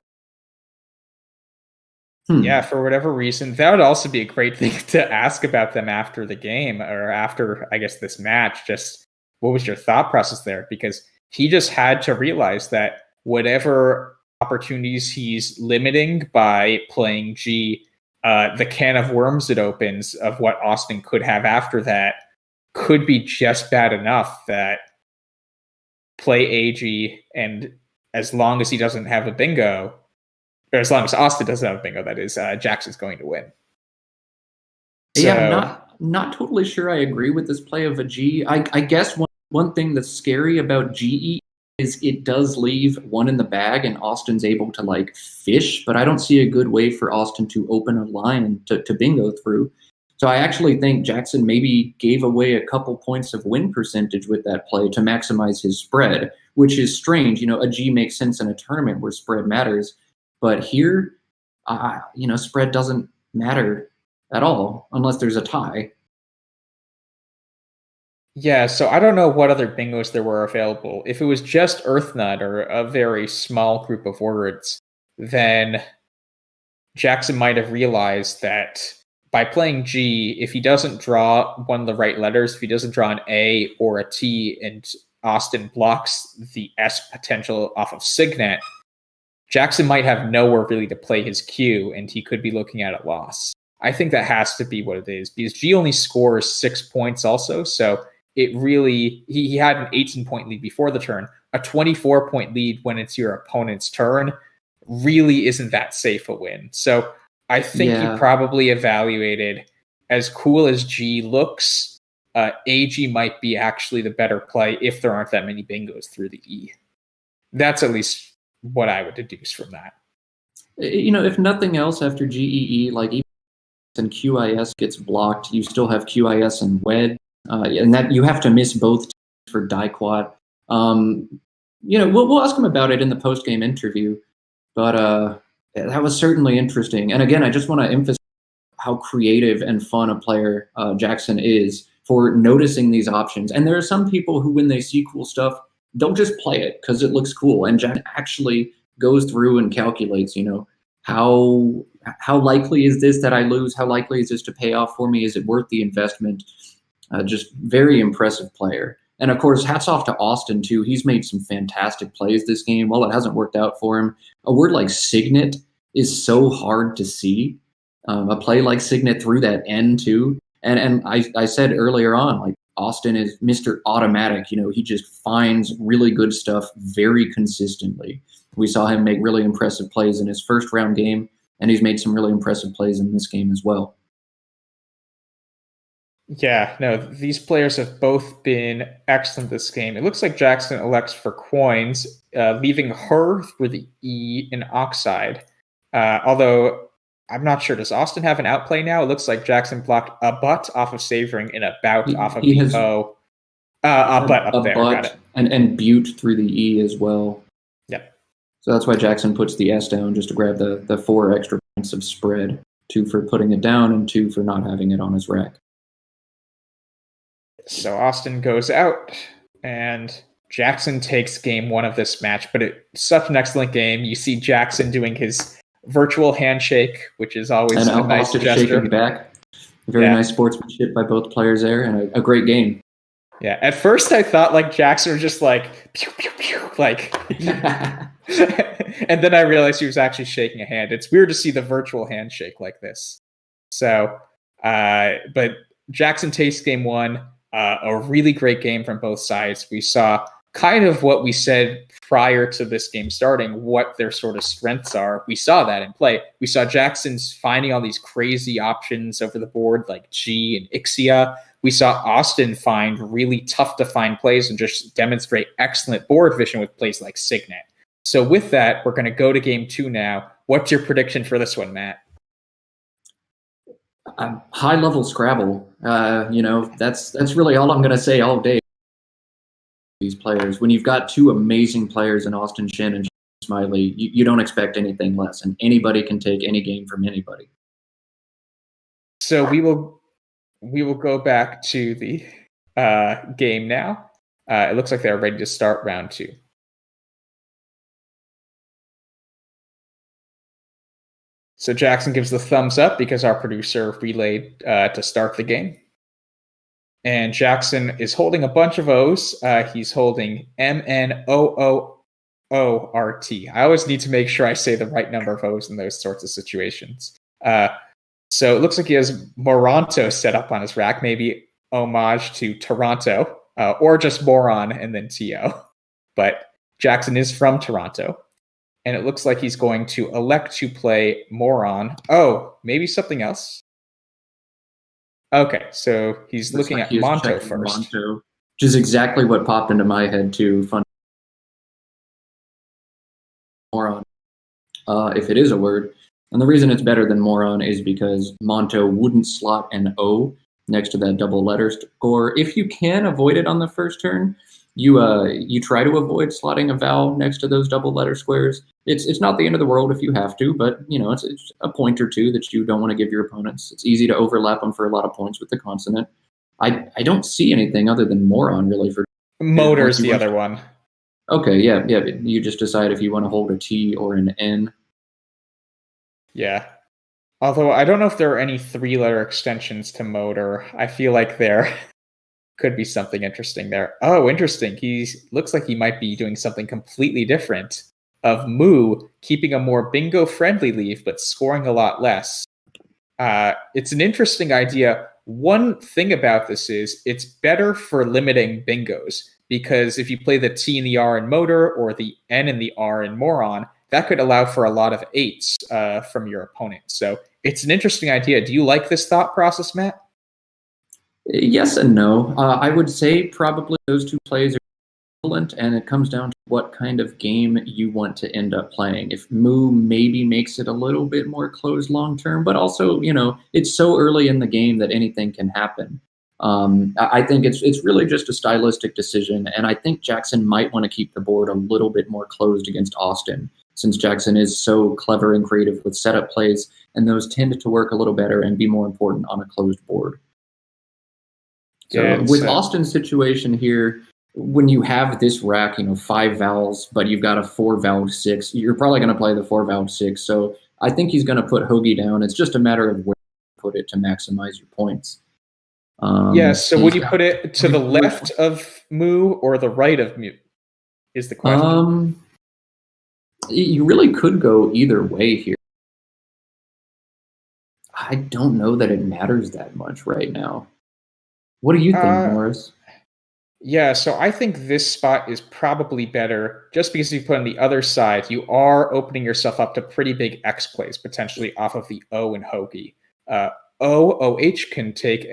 Yeah, for whatever reason. That would also be a great thing to ask about them after the game or after, I guess, this match. Just what was your thought process there? Because he just had to realize that whatever opportunities he's limiting by playing G, the can of worms it opens of what Austin could have after that could be just bad enough that play AG, and as long as he doesn't have a bingo, or as long as Austin doesn't have a bingo, that is, Jackson's going to win. Yeah, I'm not totally sure I agree with this play of a G. I guess one thing that's scary about GE is it does leave 1 in the bag and Austin's able to fish, but I don't see a good way for Austin to open a line to bingo through. So I actually think Jackson maybe gave away a couple points of win percentage with that play to maximize his spread, which is strange. A G makes sense in a tournament where spread matters. But here, spread doesn't matter at all unless there's a tie. Yeah, so I don't know what other bingos there were available. If it was just Earth Nut or a very small group of words, then Jackson might have realized that by playing G, if he doesn't draw one of the right letters, if he doesn't draw an A or a T and Austin blocks the S potential off of Signet, Jackson might have nowhere really to play his Q, and he could be looking at a loss. I think that has to be what it is, because G only scores 6 points also, so it really, he had an 18-point lead before the turn. A 24-point lead when it's your opponent's turn really isn't that safe a win. So I think he probably evaluated, as cool as G looks, AG might be actually the better play if there aren't that many bingos through the E. That's at least what I would deduce from that. If nothing else, after GEE, even and QIS gets blocked, you still have QIS and WED, and that you have to miss both for Diquat. We'll ask him about it in the post-game interview, but that was certainly interesting. And again, I just want to emphasize how creative and fun a player Jackson is for noticing these options. And there are some people who, when they see cool stuff, don't just play it because it looks cool. And Jackson actually goes through and calculates, how likely is this that I lose? How likely is this to pay off for me? Is it worth the investment? Just very impressive player. And of course, hats off to Austin too. He's made some fantastic plays this game. While it hasn't worked out for him, a word like signet is so hard to see. A play like signet through that N too. And I said earlier on, like, Austin is Mr. Automatic. He just finds really good stuff very consistently. We saw him make really impressive plays in his first round game, and he's made some really impressive plays in this game as well. Yeah, no, these players have both been excellent this game. It looks like Jackson elects for coins, leaving her through the E in Oxide. Although I'm not sure. Does Austin have an outplay now? It looks like Jackson blocked a butt off of Savoring and a bout off of the O. A butt up there. Got it. And butte through the E as well. Yep. So that's why Jackson puts the S down, just to grab the 4 extra points of spread. 2 for putting it down and 2 for not having it on his rack. So Austin goes out, and Jackson takes game 1 of this match, but it's such an excellent game. You see Jackson doing his virtual handshake, which is always a nice gesture. Shaking back. Very nice sportsmanship by both players there, and a great game. Yeah, at first I thought like Jackson was just like pew pew pew, like, and then I realized he was actually shaking a hand. It's weird to see the virtual handshake like this. So, but Jackson takes game 1. A really great game from both sides. We saw kind of what we said prior to this game starting, what their sort of strengths are. We saw that in play. We saw Jackson's finding all these crazy options over the board like G and Ixia. We saw Austin find really tough to find plays and just demonstrate excellent board vision with plays like Signet. So with that, we're going to go to game 2 now. What's your prediction for this one, Matt? High level Scrabble. That's really all I'm going to say all day. These players, when you've got 2 amazing players in Austin Shin and Smiley, you don't expect anything less, and anybody can take any game from anybody. So we will go back to the game now. It looks like they're ready to start round 2. So Jackson gives the thumbs up because our producer relayed to start the game. And Jackson is holding a bunch of O's. He's holding MNOOORT. I always need to make sure I say the right number of O's in those sorts of situations. So it looks like he has Moronto set up on his rack, maybe homage to Toronto, or just Moron and then TO. But Jackson is from Toronto. And it looks like he's going to elect to play Moron. Oh, maybe something else? Okay, so he's looking at Monto first. Monto, which is exactly what popped into my head too. Fun Moron, if it is a word. And the reason it's better than Moron is because Monto wouldn't slot an O next to that double letter score. If you can avoid it on the first turn, you try to avoid slotting a vowel next to those double letter squares. It's not the end of the world if you have to, but it's a point or 2 that you don't want to give your opponents. It's easy to overlap them for a lot of points with the consonant. I don't see anything other than Moron really for Motor's the other one. Okay, yeah. You just decide if you want to hold a T or an N. Yeah. Although I don't know if there are any 3-letter extensions to motor. I feel like there could be something interesting there. Oh, interesting. He looks like he might be doing something completely different. Of Moo, keeping a more bingo-friendly leaf, but scoring a lot less. It's an interesting idea. One thing about this is it's better for limiting bingos, because if you play the T and the R in motor or the N and the R in moron, that could allow for a lot of 8s from your opponent. So it's an interesting idea. Do you like this thought process, Matt? Yes and no. I would say probably those 2 plays are equivalent, and it comes down to what kind of game you want to end up playing. If Moo maybe makes it a little bit more closed long term, but also, it's so early in the game that anything can happen. I think it's really just a stylistic decision, and I think Jackson might want to keep the board a little bit more closed against Austin, since Jackson is so clever and creative with setup plays, and those tend to work a little better and be more important on a closed board. So with Austin's situation here, when you have this rack, 5 vowels, but you've got a 4 vowel 6, you're probably going to play the 4 vowel 6. So I think he's going to put hoagie down. It's just a matter of where you put it to maximize your points. So would you put it to the left of Moo or the right of Moo is the question. You really could go either way here. I don't know that it matters that much right now. What do you think, Morris? Yeah, so I think this spot is probably better just because you put on the other side, you are opening yourself up to pretty big X plays, potentially off of the O and hoagie. OH can take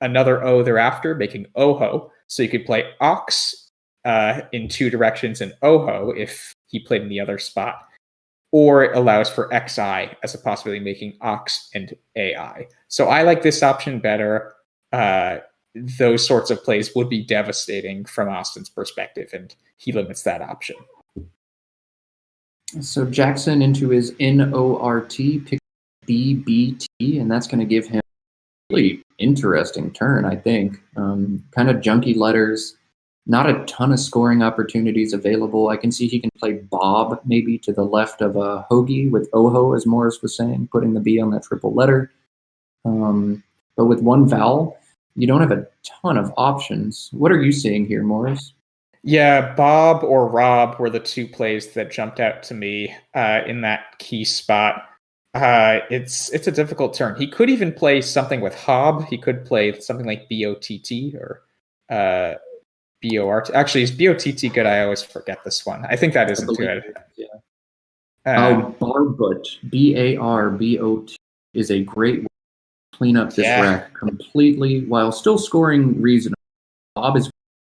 another O thereafter, making Oho. So you could play Ox in 2 directions and Oho if he played in the other spot. Or it allows for XI as a possibility, making Ox and AI. So I like this option better. Those sorts of plays would be devastating from Austin's perspective, and he limits that option. So Jackson into his NORT picks BBT, and that's going to give him a really interesting turn, I think. Kind of junky letters, not a ton of scoring opportunities available. I can see he can play Bob maybe to the left of a hoagie with Oho, as Morris was saying, putting the B on that triple letter. But with 1 vowel, you don't have a ton of options. What are you seeing here, Morris? Yeah, Bob or Rob were the 2 plays that jumped out to me in that key spot. It's a difficult turn. He could even play something with Hob. He could play something like BOTT or BORT. Actually, is BOTT good? I always forget this one. I think that isn't good. Yeah. Barbot, BARBOT, is a great way to clean up this rack completely while still scoring reasonably. Bob is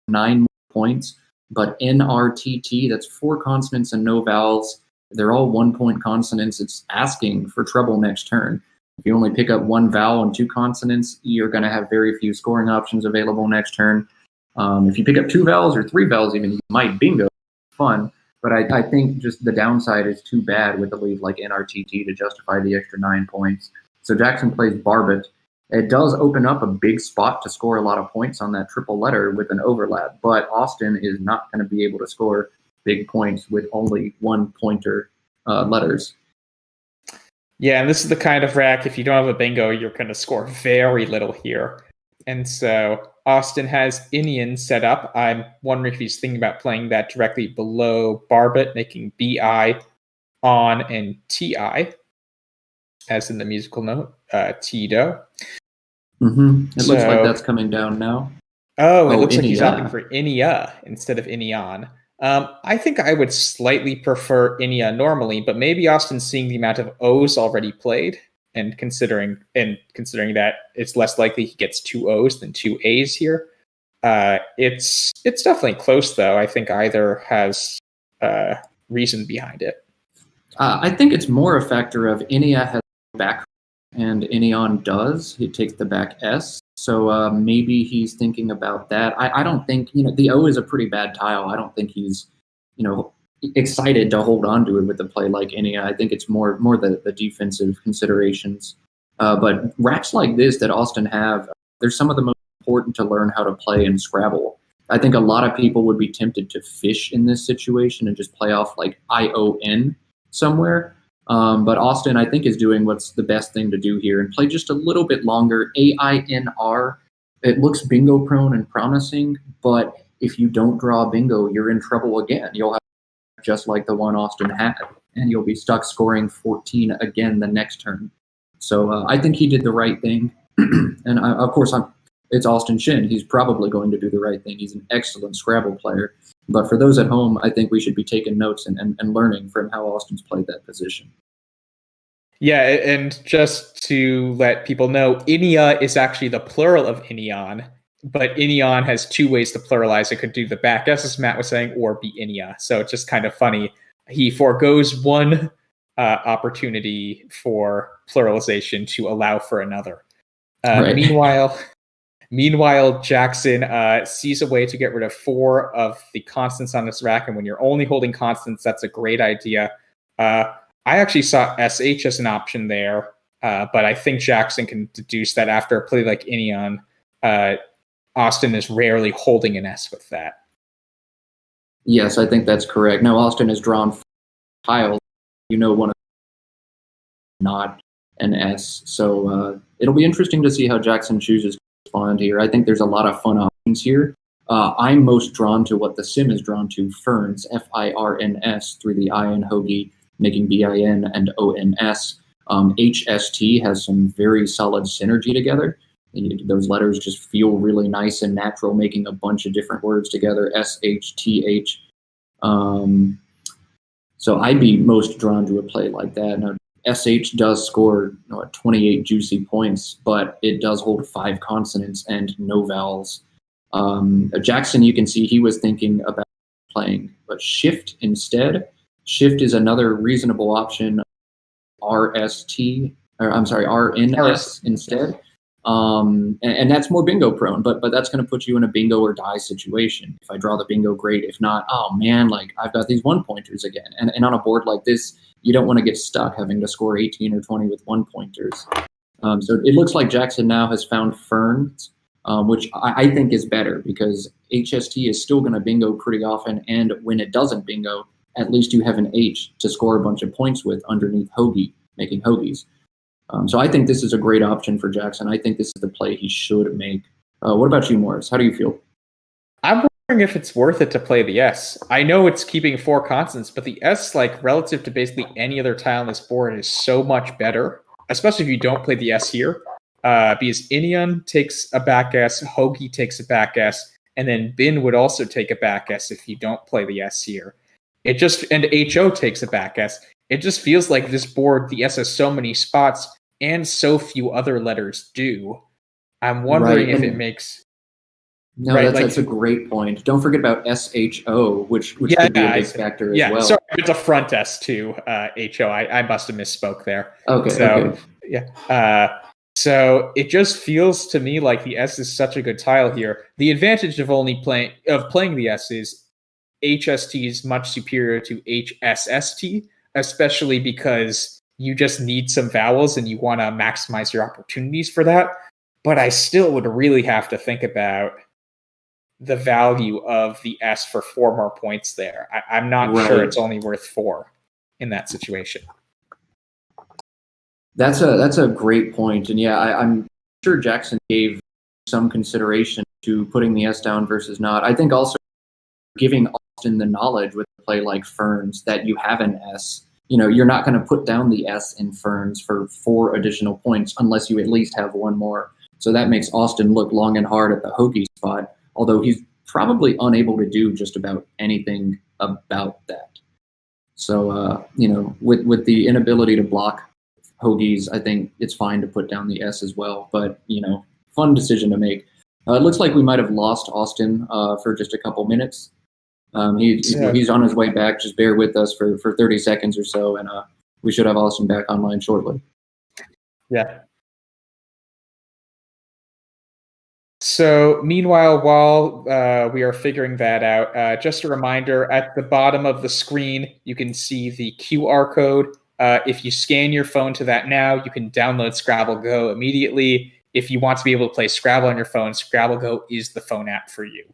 9 points, but NRTT, that's 4 consonants and no vowels. They're all 1-point consonants. It's asking for trouble next turn. If you only pick up 1 vowel and 2 consonants, you're going to have very few scoring options available next turn. If you pick up 2 vowels or 3 vowels, even, you might bingo. Fun. But I think just the downside is too bad with a lead like NRTT to justify the extra 9 points. So Jackson plays Barbot. It does open up a big spot to score a lot of points on that triple letter with an overlap, but Austin is not going to be able to score big points with only 1-pointer letters. Yeah, and this is the kind of rack, if you don't have a bingo, you're going to score very little here. And so Austin has Inian set up. I'm wondering if he's thinking about playing that directly below Barbot, making BI on and TI, as in the musical note, Tito. It looks like that's coming down now. It looks like he's opting for Inia instead of Inian. I think I would slightly prefer Inia normally, but maybe Austin's seeing the amount of O's already played and considering that it's less likely he gets 2 O's than 2 A's here. It's definitely close, though. I think either has reason behind it. I think it's more a factor of Inia has back and Inian does. He takes the back S. So maybe he's thinking about that. I don't think, the O is a pretty bad tile. I don't think he's, excited to hold on to it with a play like Inia. I think it's more the defensive considerations. But racks like this that Austin have, they're some of the most important to learn how to play in Scrabble. I think a lot of people would be tempted to fish in this situation and just play off like ION somewhere. But Austin, I think, is doing what's the best thing to do here and play just a little bit longer. AINR, it looks bingo prone and promising, but if you don't draw bingo, you're in trouble again. You'll have just like the one Austin had, and you'll be stuck scoring 14 again the next turn. So I think he did the right thing. And of course, it's Austin Shin. He's probably going to do the right thing. He's an excellent Scrabble player. But for those at home, I think we should be taking notes and learning from how Austin's played that position. Yeah, and just to let people know, Inia is actually the plural of Inian, but Inian has 2 ways to pluralize. It could do the back S, as Matt was saying, or be Inia. So it's just kind of funny. He forgoes one opportunity for pluralization to allow for another. Right. Meanwhile, Jackson sees a way to get rid of 4 of the constants on this rack, and when you're only holding constants, that's a great idea. I actually saw SH as an option there, but I think Jackson can deduce that after a play like Inian, Austin is rarely holding an S with that. Yes, I think that's correct. Now, Austin has drawn tiles. One of them not an S. So it'll be interesting to see how Jackson chooses to respond here. I think there's a lot of fun options here. I'm most drawn to what the sim is drawn to, ferns, Firns, through the I in hoagie, making BIN and ONS. HST has some very solid synergy together. Those letters just feel really nice and natural, making a bunch of different words together, SHTH. So I'd be most drawn to a play like that. Now, SH does score 28 juicy points, but it does hold 5 consonants and no vowels. Jackson, you can see he was thinking about playing a shift instead. Shift is another reasonable option. RNS instead. And that's more bingo prone, but that's going to put you in a bingo or die situation. If I draw the bingo, great. If not, oh man, like I've got these 1-pointers again. And on a board like this, you don't want to get stuck having to score 18 or 20 with 1-pointers. So it looks like Jackson now has found ferns, which I think is better because HST is still going to bingo pretty often. And when it doesn't bingo, at least you have an H to score a bunch of points with underneath hoagie, making hoagies. So I think this is a great option for Jackson. I think this is the play he should make. What about you, Morris? How do you feel? I'm wondering if it's worth it to play the S. I know it's keeping 4 consonants, but the S, like relative to basically any other tile on this board, is so much better, especially if you don't play the S here. Because Inyan takes a back S, hoagie takes a back S, and then Bin would also take a back S if you don't play the S here. And HO takes a back S. It just feels like this board, the S has so many spots, and so few other letters do. I'm wondering if it makes... No, that's a great point. Don't forget about SHO, which could be a big factor as well. Sorry, it's a front S too, HO. I must have misspoke there. Okay. Yeah. So it just feels to me like the S is such a good tile here. The advantage of playing the S is HST is much superior to HSST, especially because you just need some vowels and you want to maximize your opportunities for that. But I still would really have to think about the value of the S for 4 more points there. I'm not sure it's only worth 4 in that situation. That's a great point. And yeah, I'm sure Jackson gave some consideration to putting the S down versus not. I think also giving Austin the knowledge with a play like Ferns that you have an S. You're not going to put down the S in Ferns for 4 additional points unless you at least have 1 more. So that makes Austin look long and hard at the hoagie spot, although he's probably unable to do just about anything about that. So, with the inability to block hoagies, I think it's fine to put down the S as well. But, fun decision to make. It looks like we might have lost Austin for just a couple minutes. He's on his way back. Just bear with us for 30 seconds or so, and we should have Austin back online shortly. Yeah. So meanwhile, while we are figuring that out, just a reminder, at the bottom of the screen, you can see the QR code. If you scan your phone to that now, you can download Scrabble GO immediately. If you want to be able to play Scrabble on your phone, Scrabble GO is the phone app for you.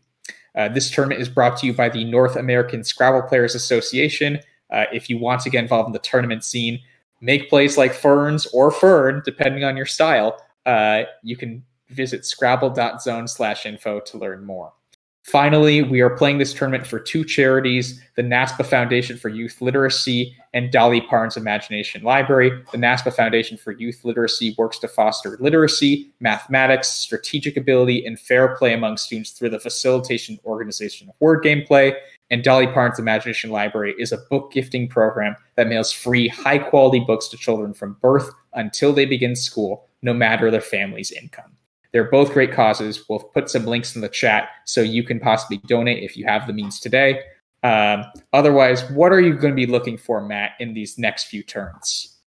This tournament is brought to you by the North American Scrabble Players Association. If you want to get involved in the tournament scene, make plays like Ferns or Fern, depending on your style, you can visit scrabble.zone/info to learn more. Finally, we are playing this tournament for 2 charities, the NASPA Foundation for Youth Literacy and Dolly Parton's Imagination Library. The NASPA Foundation for Youth Literacy works to foster literacy, mathematics, strategic ability, and fair play among students through the facilitation organization of word gameplay. And Dolly Parton's Imagination Library is a book gifting program that mails free, high-quality books to children from birth until they begin school, no matter their family's income. They're both great causes. We'll put some links in the chat so you can possibly donate if you have the means today. Otherwise, what are you going to be looking for, Matt, in these next few turns?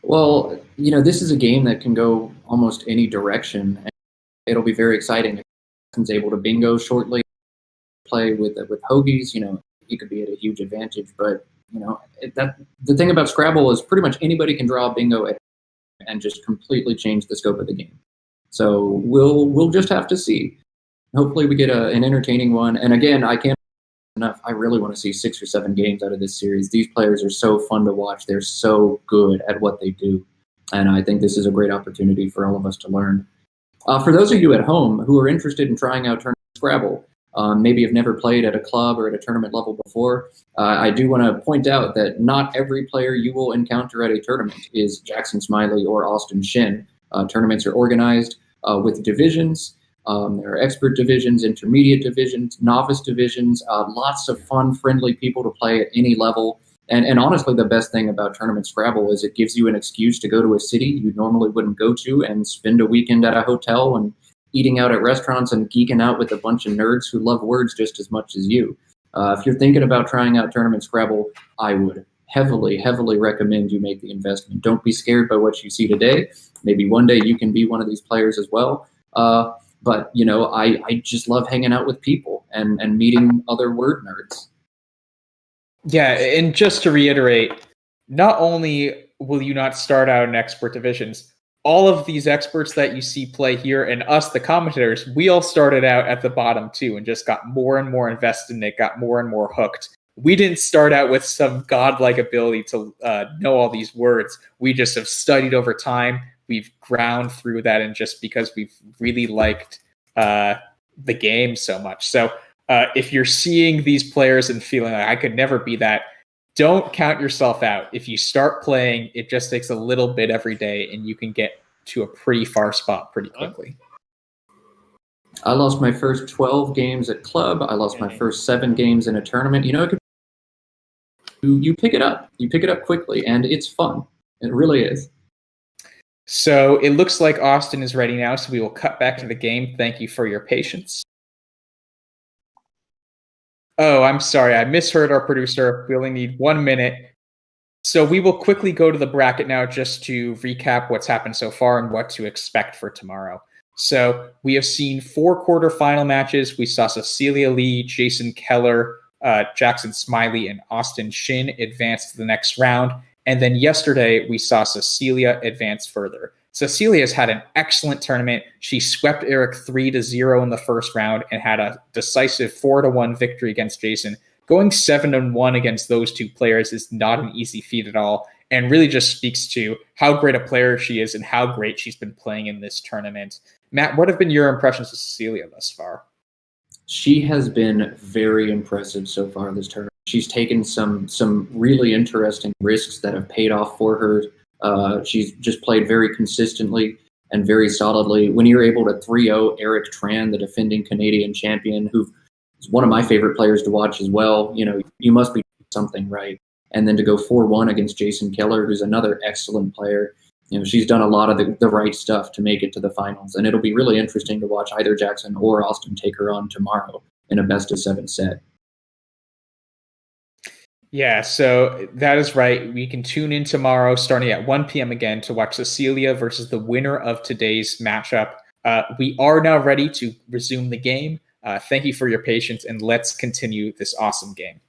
Well, this is a game that can go almost any direction. It'll be very exciting. If he's able to bingo shortly, play with hoagies, he could be at a huge advantage. But, the thing about Scrabble is pretty much anybody can draw a bingo and just completely change the scope of the game. So we'll just have to see. Hopefully we get an entertaining one. And again, I can't enough. I really want to see 6 or 7 games out of this series. These players are so fun to watch. They're so good at what they do. And I think this is a great opportunity for all of us to learn. For those of you at home who are interested in trying out Tournament Scrabble, maybe have never played at a club or at a tournament level before, I do want to point out that not every player you will encounter at a tournament is Jackson Smiley or Austin Shin. Tournaments are organized with divisions. There are expert divisions, intermediate divisions, novice divisions, lots of fun, friendly people to play at any level. And honestly, the best thing about Tournament Scrabble is it gives you an excuse to go to a city you normally wouldn't go to and spend a weekend at a hotel and eating out at restaurants and geeking out with a bunch of nerds who love words just as much as you. If you're thinking about trying out Tournament Scrabble, I would heavily, heavily recommend you make the investment. Don't be scared by what you see today. Maybe one day you can be one of these players as well. But, you know, I just love hanging out with people and meeting other word nerds. Yeah, and just to reiterate, not only will you not start out in expert divisions, all of these experts that you see play here and us, the commentators, we all started out at the bottom too and just got more and more invested in it, got more and more hooked. We didn't start out with some godlike ability to know all these words. We just have studied over time. We've ground through that, and just because we've really liked the game so much. So if you're seeing these players and feeling like I could never be that, don't count yourself out. If you start playing, it just takes a little bit every day, and you can get to a pretty far spot pretty quickly. I lost my first 12 games at club. I lost my first 7 games in a tournament. You know, you pick it up. You pick it up quickly, and it's fun. It really is. So it looks like Austin is ready now, so we will cut back to the game. Thank you for your patience. Oh, I'm sorry. I misheard our producer. We only need 1 minute. So we will quickly go to the bracket now just to recap what's happened so far and what to expect for tomorrow. So we have seen 4 quarterfinal matches. We saw Cecilia Lee, Jason Keller, Jackson Smiley, and Austin Shin advance to the next round. And then yesterday, we saw Cecilia advance further. Cecilia has had an excellent tournament. She swept Eric 3-0 in the first round and had a decisive 4-1 victory against Jason. Going 7-1 against those two players is not an easy feat at all, and really just speaks to how great a player she is and how great she's been playing in this tournament. Matt, what have been your impressions of Cecilia thus far? She has been very impressive so far this tournament. She's taken some really interesting risks that have paid off for her. She's just played very consistently and very solidly. When you're able to 3-0 Eric Tran, the defending Canadian champion, who is one of my favorite players to watch as well, you know, you must be doing something right. And then to go 4-1 against Jason Keller, who's another excellent player. You know, she's done a lot of the right stuff to make it to the finals. And it'll be really interesting to watch either Jackson or Austin take her on tomorrow in a best-of-7 set. Yeah, so that is right. We can tune in tomorrow starting at 1 p.m. again to watch Cecilia versus the winner of today's matchup. We are now ready to resume the game. Thank you for your patience, and let's continue this awesome game.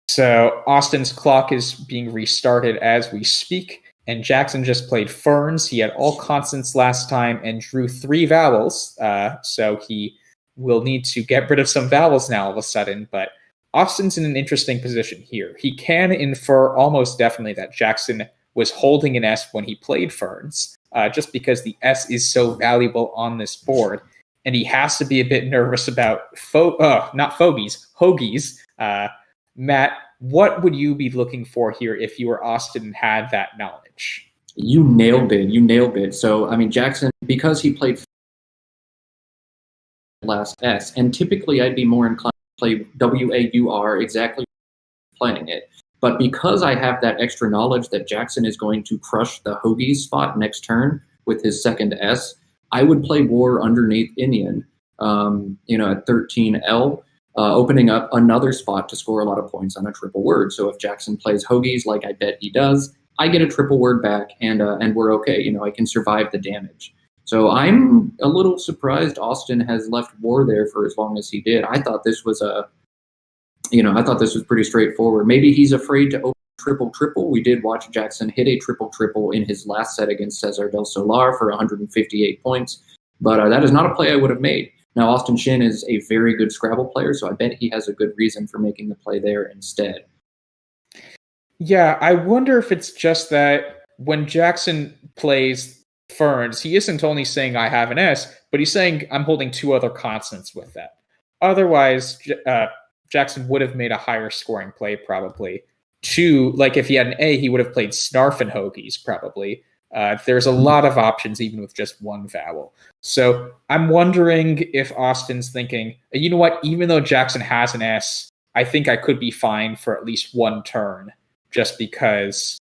So Austin's clock is being restarted as we speak, and Jackson just played Ferns. He had all consonants last time and drew 3 vowels, so he will need to get rid of some vowels now all of a sudden, but Austin's in an interesting position here. He can infer almost definitely that Jackson was holding an S when he played Ferns, just because the S is so valuable on this board. And he has to be a bit nervous about hoagies. Matt, what would you be looking for here if you were Austin and had that knowledge? You nailed it. So, I mean, Jackson, because he played last S, and typically I'd be more inclined play WAUR exactly playing it. But because I have that extra knowledge that Jackson is going to crush the hoagies spot next turn with his second S, I would play War underneath Indian, at 13L, opening up another spot to score a lot of points on a triple word. So if Jackson plays hoagies like I bet he does, I get a triple word back and we're okay. You know, I can survive the damage. So I'm a little surprised Austin has left War there for as long as he did. I thought this was pretty straightforward. Maybe he's afraid to open triple-triple. We did watch Jackson hit a triple-triple in his last set against Cesar del Solar for 158 points, but that is not a play I would have made. Now, Austin Shin is a very good Scrabble player, so I bet he has a good reason for making the play there instead. Yeah, I wonder if it's just that when Jackson plays Ferns, he isn't only saying I have an S, but he's saying I'm holding two other consonants with that. Otherwise, Jackson would have made a higher scoring play probably. Like if he had an A, he would have played Snarf and Hoagies probably. There's a lot of options even with just one vowel. So I'm wondering if Austin's thinking, you know what, even though Jackson has an S, I think I could be fine for at least one turn just because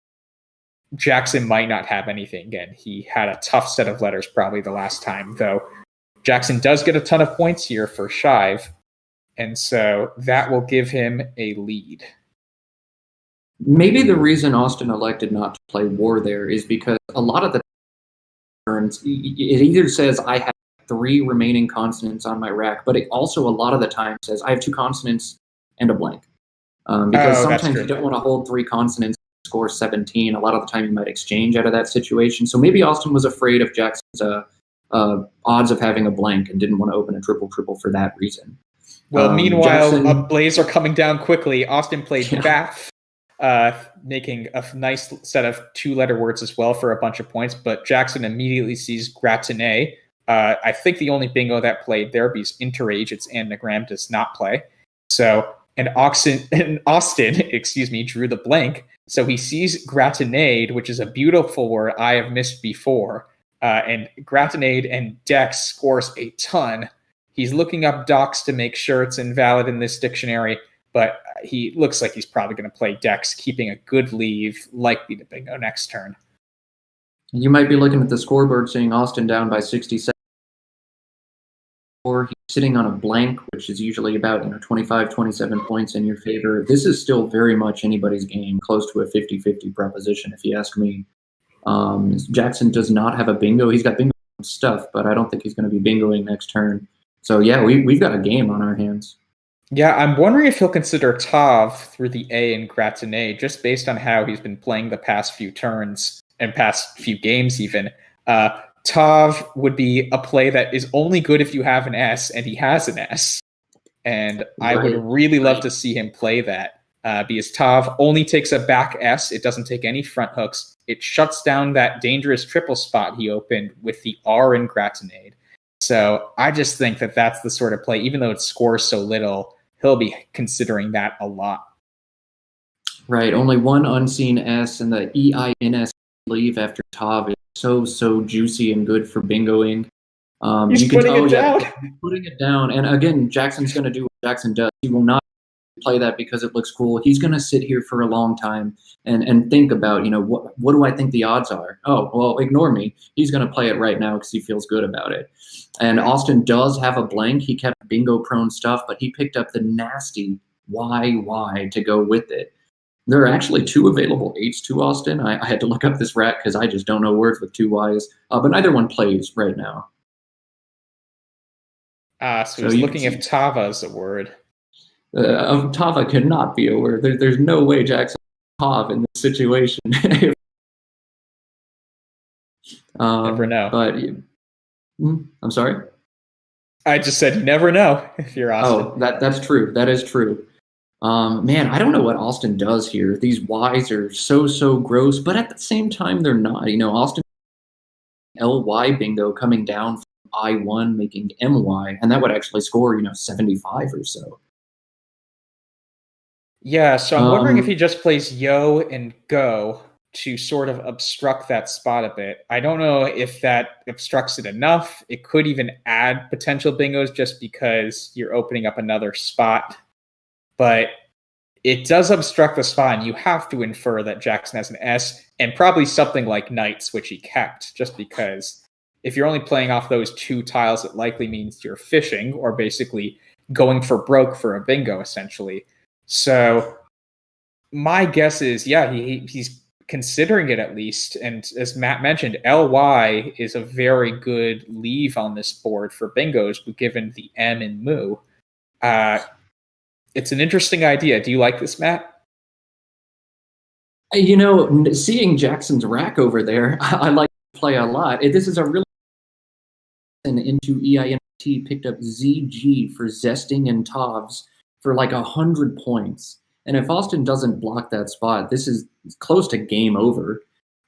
Jackson might not have anything. Again, he had a tough set of letters probably the last time, though Jackson does get a ton of points here for Shive, and so that will give him a lead. Maybe the reason Austin elected not to play War there is because a lot of the turns, it either says I have 3 remaining consonants on my rack, but it also a lot of the time says I have 2 consonants and a blank. Because sometimes you don't want to hold 3 consonants and score 17. A lot of the time you might exchange out of that situation. So maybe Austin was afraid of Jackson's odds of having a blank and didn't want to open a triple-triple for that reason. Well, meanwhile, Blaze are coming down quickly. Austin played Bath, making a nice set of 2-letter words as well for a bunch of points, but Jackson immediately sees gratiné. I think the only bingo that played there, because interage, its anagram, does not play. So, and Austin, drew the blank. So he sees gratinade, which is a beautiful word I have missed before. And gratinade and dex scores a ton. He's looking up docs to make sure it's invalid in this dictionary, but he looks like he's probably going to play dex, keeping a good lead, likely to bingo next turn. You might be looking at the scoreboard seeing Austin down by 67. Or he's sitting on a blank, which is usually about 25, 27 points in your favor. This is still very much anybody's game, close to a 50-50 proposition, if you ask me. Jackson does not have a bingo. He's got bingo stuff, but I don't think he's going to be bingoing next turn. So, yeah, we've got a game on our hands. Yeah, I'm wondering if he'll consider Tav through the A in gratiné, just based on how he's been playing the past few turns and past few games even. Tav would be a play that is only good if you have an S, and he has an S. And I would really love to see him play that, because Tav only takes a back S. It doesn't take any front hooks. It shuts down that dangerous triple spot he opened with the R in gratinade. So I just think that that's the sort of play, even though it scores so little, he'll be considering that a lot. Right. Only one unseen S, and the EINS leave after Tav is so juicy and good for bingoing. He's putting it down. He's putting it down. And again, Jackson's going to do what Jackson does. He will not play that because it looks cool. He's going to sit here for a long time and think about, what do I think the odds are? Oh, well, ignore me. He's going to play it right now because he feels good about it. And Austin does have a blank. He kept bingo-prone stuff, but he picked up the nasty Y to go with it. There are actually 2 available 8s to Austin. I had to look up this rack because I just don't know words with 2 Ys, but neither one plays right now. So he's looking if Tava is a word. Tava cannot be a word. There's no way Jackson Tav in this situation. Never know. But I'm sorry? I just said you never know if you're Austin. Oh, that's true. That is true. Man, I don't know what Austin does here. These Ys are so gross, but at the same time, they're not. Austin LY bingo coming down from I1 making MY, and that would actually score, 75 or so. Yeah, so I'm wondering if he just plays Yo and Go to sort of obstruct that spot a bit. I don't know if that obstructs it enough. It could even add potential bingos just because you're opening up another spot. But it does obstruct the spot, and you have to infer that Jackson has an S, and probably something like Knights, which he kept, just because if you're only playing off those 2 tiles, it likely means you're fishing, or basically going for broke for a bingo, essentially. So my guess is, yeah, he's considering it at least, and as Matt mentioned, LY is a very good leave on this board for bingos, given the M in Moo. It's an interesting idea. Do you like this, Matt? Seeing Jackson's rack over there, I like to play a lot. This is a really into EINT picked up ZG for zesting and Tovs for like 100 points. And if Austin doesn't block that spot, this is close to game over.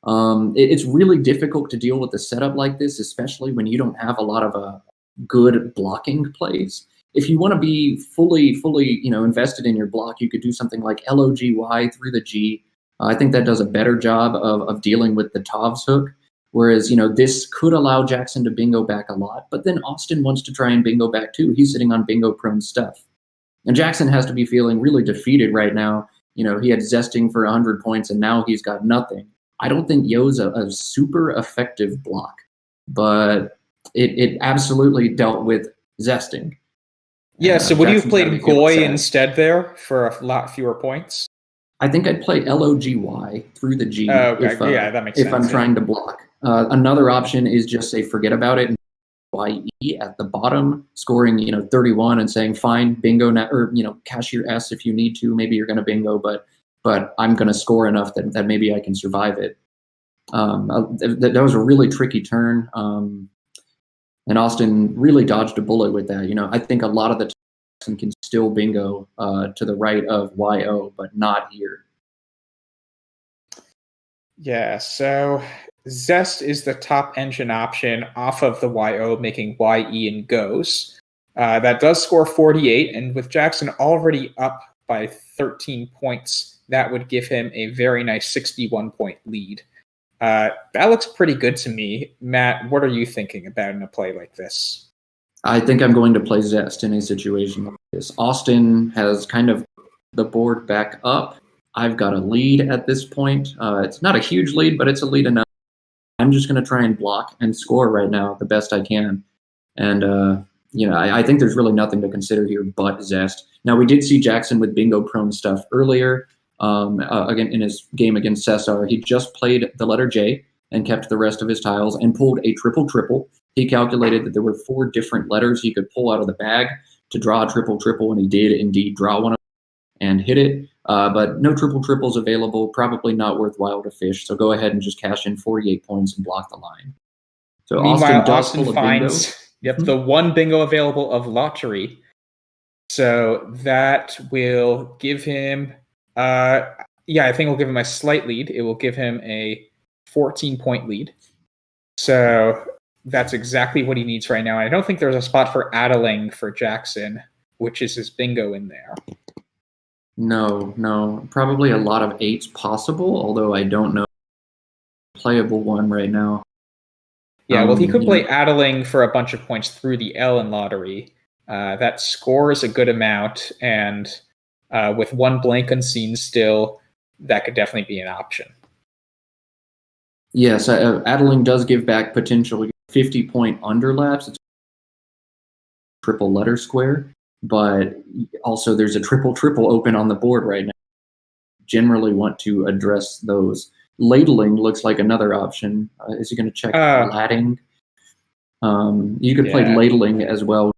It's really difficult to deal with a setup like this, especially when you don't have a lot of good blocking plays. If you want to be fully, invested in your block, you could do something like LOGY through the G. I think that does a better job of dealing with the Tovs hook. Whereas, this could allow Jackson to bingo back a lot, but then Austin wants to try and bingo back too. He's sitting on bingo prone stuff. And Jackson has to be feeling really defeated right now. He had zesting for 100 points and now he's got nothing. I don't think Yo's a super effective block, but it absolutely dealt with zesting. Yeah, so would you have played Goy instead there for a lot fewer points? I think I'd play LOGY through the G that makes sense. If I'm trying to block. Another option is just say forget about it and YE at the bottom, scoring 31 and saying fine, bingo now, or cash your S if you need to. Maybe you're going to bingo, but I'm going to score enough that maybe I can survive it. That was a really tricky turn, and Austin really dodged a bullet with that. I think a lot of the time can still bingo to the right of YO, but not here. Yeah, so Zest is the top engine option off of the YO, making YE and goes. That does score 48, and with Jackson already up by 13 points, that would give him a very nice 61-point lead. That looks pretty good to me. Matt, what are you thinking about in a play like this? I think I'm going to play Zest in a situation like this. Austin has kind of the board back up. I've got a lead at this point. It's not a huge lead, but it's a lead enough. I'm just going to try and block and score right now the best I can. And, I think there's really nothing to consider here but Zest. Now, we did see Jackson with bingo prone stuff earlier. Again, in his game against Cesar, he just played the letter J and kept the rest of his tiles and pulled a triple-triple. He calculated that there were 4 different letters he could pull out of the bag to draw a triple-triple, and he did indeed draw one of them and hit it. But no triple-triples available, probably not worthwhile to fish. So go ahead and just cash in 48 points and block the line. So meanwhile, Austin finds the one bingo available of lottery. So that will give him, I think it'll give him a slight lead. It will give him a 14-point lead. So that's exactly what he needs right now. I don't think there's a spot for Adeling for Jackson, which is his bingo in there. No. Probably a lot of 8s possible, although I don't know playable one right now. Yeah, well, he could play Adeling for a bunch of points through the L in lottery. That scores a good amount, and with one blank unseen still, that could definitely be an option. Yes, Adeling does give back potentially 50-point underlaps. It's a triple letter square, but also there's a triple-triple open on the board right now. Generally want to address those. Ladling looks like another option. Is he going to check latting? You could play ladling as well.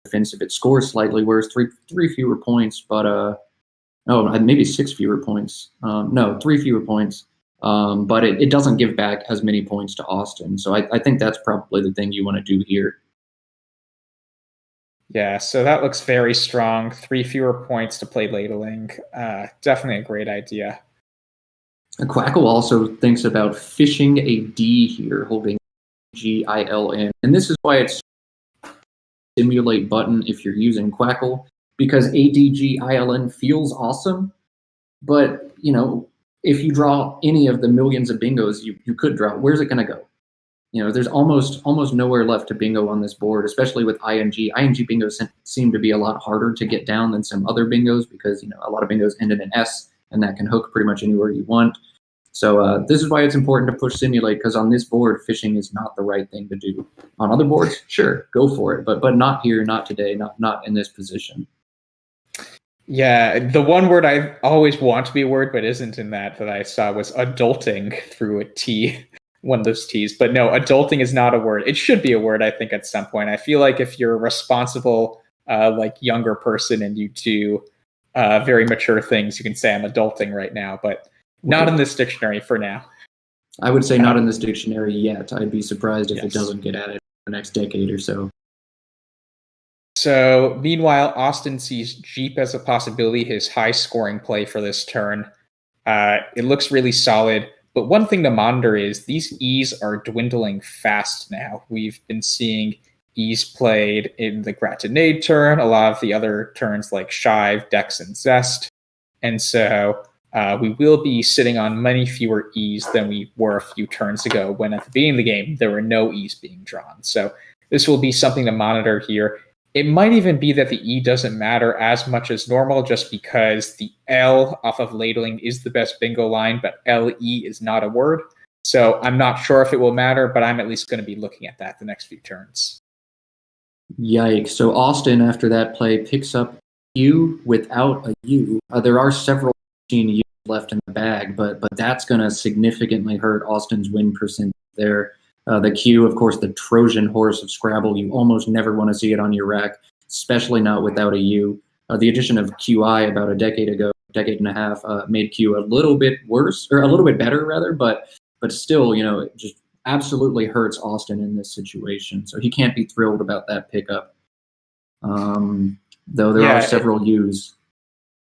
Defensive, it scores slightly, whereas three fewer points, but maybe 6 fewer points. 3 fewer points. But it doesn't give back as many points to Austin. So I think that's probably the thing you want to do here. Yeah, so that looks very strong. 3 fewer points to play ladling. Definitely a great idea. Quackle also thinks about fishing a D here, holding GILN. And this is why it's simulate button if you're using Quackle, because ADGILN feels awesome. But, if you draw any of the millions of bingos you could draw, where's it going to go? There's almost nowhere left to bingo on this board, especially with ING. ING bingos seem to be a lot harder to get down than some other bingos because, a lot of bingos end in an S, and that can hook pretty much anywhere you want. So this is why it's important to push simulate, because on this board, fishing is not the right thing to do. On other boards, sure, go for it, but not here, not today, not in this position. Yeah, the one word I always want to be a word, but isn't in that I saw was adulting through a T, one of those T's. But no, adulting is not a word. It should be a word, I think, at some point. I feel like if you're a responsible, younger person and you do very mature things, you can say I'm adulting right now. But Not in this dictionary for now. I would say not in this dictionary yet. I'd be surprised if Yes. it doesn't get added in the next decade or so. So, meanwhile, Austin sees Jeep as a possibility, his high-scoring play for this turn. It looks really solid. But one thing to monitor is these E's are dwindling fast now. We've been seeing E's played in the Gratinade turn, a lot of the other turns like Shive, Dex, and Zest. And so we will be sitting on many fewer E's than we were a few turns ago when at the beginning of the game there were no E's being drawn. So this will be something to monitor here. It might even be that the E doesn't matter as much as normal just because the L off of ladling is the best bingo line, but LE is not a word. So I'm not sure if it will matter, but I'm at least going to be looking at that the next few turns. Yikes. So Austin, after that play, picks up U without a U. There are several U's left in the bag, but that's going to significantly hurt Austin's win percent there. The Q, of course, the Trojan horse of Scrabble. You almost never want to see it on your rack, especially not without a U. The addition of QI about a decade and a half, made Q a little bit worse, or a little bit better, rather, but still, it just absolutely hurts Austin in this situation. So he can't be thrilled about that pickup, though there are several U's.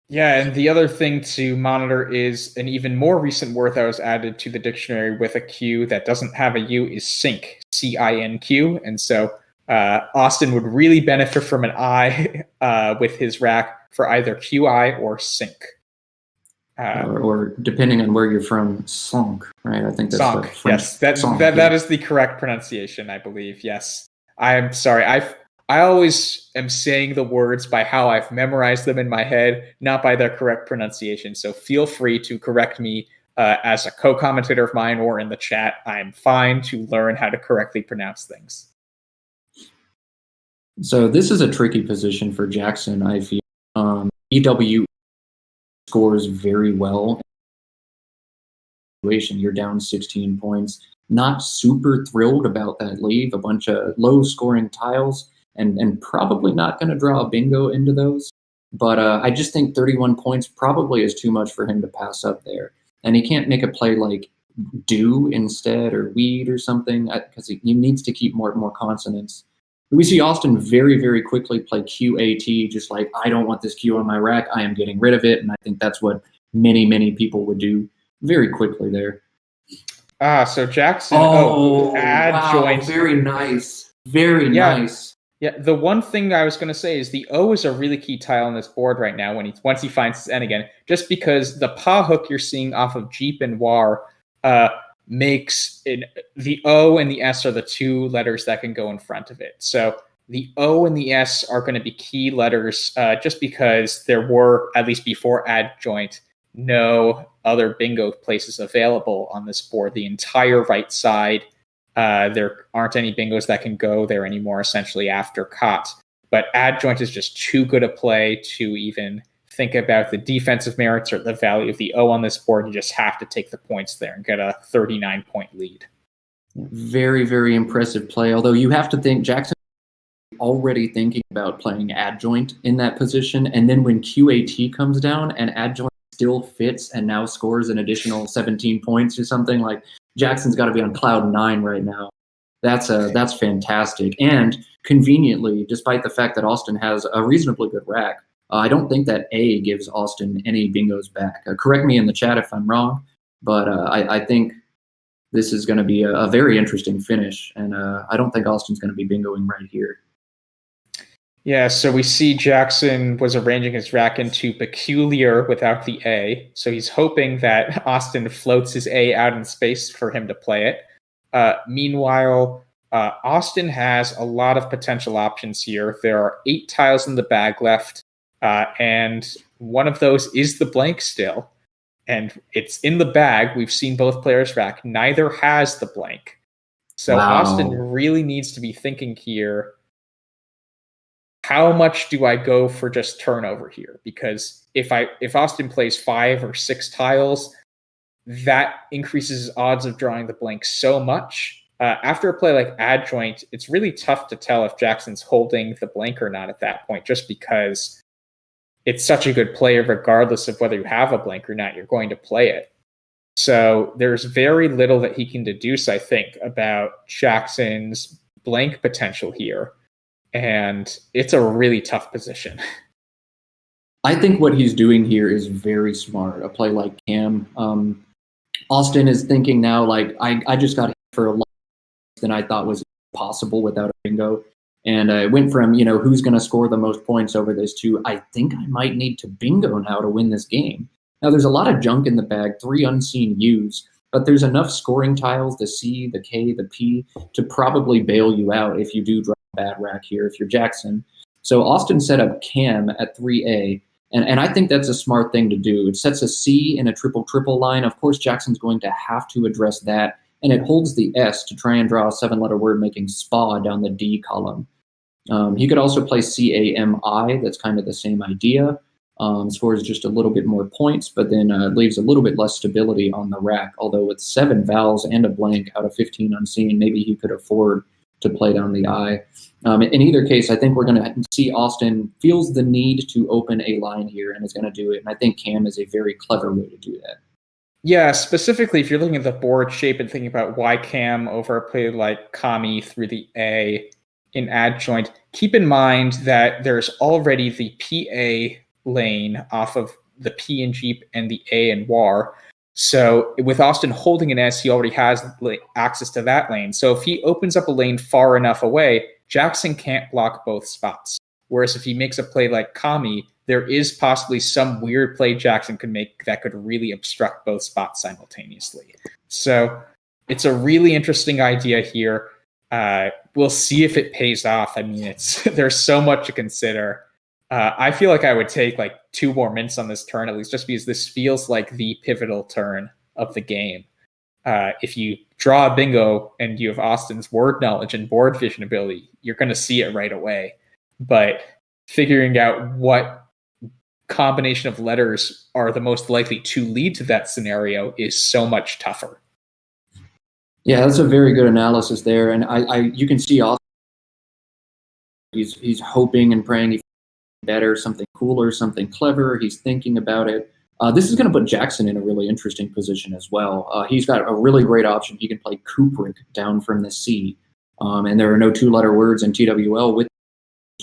Yeah, and the other thing to monitor is an even more recent word that was added to the dictionary with a Q that doesn't have a U is sync, C-I-N-Q. And so Austin would really benefit from an I with his rack for either QI or sync. Or depending on where you're from, sonk, right? I think that's sonk. Yes, that is the correct pronunciation, I believe. Yes. I'm sorry. I always am saying the words by how I've memorized them in my head, not by their correct pronunciation. So feel free to correct me as a co-commentator of mine or in the chat. I'm fine to learn how to correctly pronounce things. So this is a tricky position for Jackson, I feel. EW scores very well. You're down 16 points. Not super thrilled about that leave. A bunch of low-scoring tiles. And probably not going to draw a bingo into those. But I just think 31 points probably is too much for him to pass up there. And he can't make a play like do instead or weed or something because he needs to keep more consonants. We see Austin very, very quickly play QAT, just like, I don't want this Q on my rack. I am getting rid of it. And I think that's what many, many people would do very quickly there. So Jackson. Add wow, joint. Very nice. Very nice. Yeah, the one thing I was going to say is the O is a really key tile on this board right now once he finds his N again, just because the paw hook you're seeing off of Jeep and War makes the O and the S are the two letters that can go in front of it. So the O and the S are going to be key letters just because there were, at least before adjoint, no other bingo places available on this board. The entire right side, there aren't any bingos that can go there anymore, essentially, after cot. But adjoint is just too good a play to even think about the defensive merits or the value of the O on this board. You just have to take the points there and get a 39-point lead. Very, very impressive play. Although you have to think Jackson already thinking about playing adjoint in that position. And then when QAT comes down and adjoint still fits and now scores an additional 17 points or something, like Jackson's got to be on cloud 9 right now. That's fantastic. And conveniently, despite the fact that Austin has a reasonably good rack, I don't think that A gives Austin any bingos back. Correct me in the chat if I'm wrong, but I think this is going to be a very interesting finish, and I don't think Austin's going to be bingoing right here. Yeah, so we see Jackson was arranging his rack into peculiar without the A. So he's hoping that Austin floats his A out in space for him to play it. Meanwhile, Austin has a lot of potential options here. There are 8 tiles in the bag left, and one of those is the blank still. And it's in the bag. We've seen both players rack. Neither has the blank. So wow. Austin really needs to be thinking here, how much do I go for just turnover here? Because if Austin plays 5 or 6 tiles, that increases his odds of drawing the blank so much. After a play like adjoint, it's really tough to tell if Jackson's holding the blank or not at that point, just because it's such a good play, regardless of whether you have a blank or not, you're going to play it. So there's very little that he can deduce, I think, about Jackson's blank potential here. And it's a really tough position. I think what he's doing here is very smart. A play like Cam. Austin is thinking now, like, I just got hit for a lot than I thought was possible without a bingo. And it went from, who's going to score the most points over this to, I think I might need to bingo now to win this game. Now, there's a lot of junk in the bag, 3 unseen U's, but there's enough scoring tiles, the C, the K, the P, to probably bail you out if you do draw a bad rack here, if you're Jackson. So Austin set up Cam at 3A, and I think that's a smart thing to do. It sets a C in a triple-triple line. Of course, Jackson's going to have to address that, and it holds the S to try and draw a 7-letter word making SPA down the D column. He could also play CAMI. That's kind of the same idea. Scores just a little bit more points, but then leaves a little bit less stability on the rack. Although with 7 vowels and a blank out of 15 unseen, maybe he could afford to play down the I. In either case, I think we're going to see Austin feels the need to open a line here and is going to do it. And I think Cam is a very clever way to do that. Yeah, specifically if you're looking at the board shape and thinking about why Cam over a play like Kami through the A in adjoint, keep in mind that there's already the PA lane off of the P and Jeep and the A and War. So with Austin holding an S, he already has access to that lane. So if he opens up a lane far enough away, Jackson can't block both spots. Whereas if he makes a play like Kami, there is possibly some weird play Jackson could make that could really obstruct both spots simultaneously. So it's a really interesting idea here. We'll see if it pays off. I mean, there's so much to consider. I feel like I would take like 2 more minutes on this turn at least, just because this feels like the pivotal turn of the game. If you draw a bingo and you have Austin's word knowledge and board vision ability, you're going to see it right away. But figuring out what combination of letters are the most likely to lead to that scenario is so much tougher. Yeah, that's a very good analysis there, and you can see Austin. He's hoping and praying he better, something cooler, something clever. He's thinking about it. This is going to put Jackson in a really interesting position as well. He's got a really great option. He can play Kubrick down from the C, and there are no 2-letter words in TWL. There's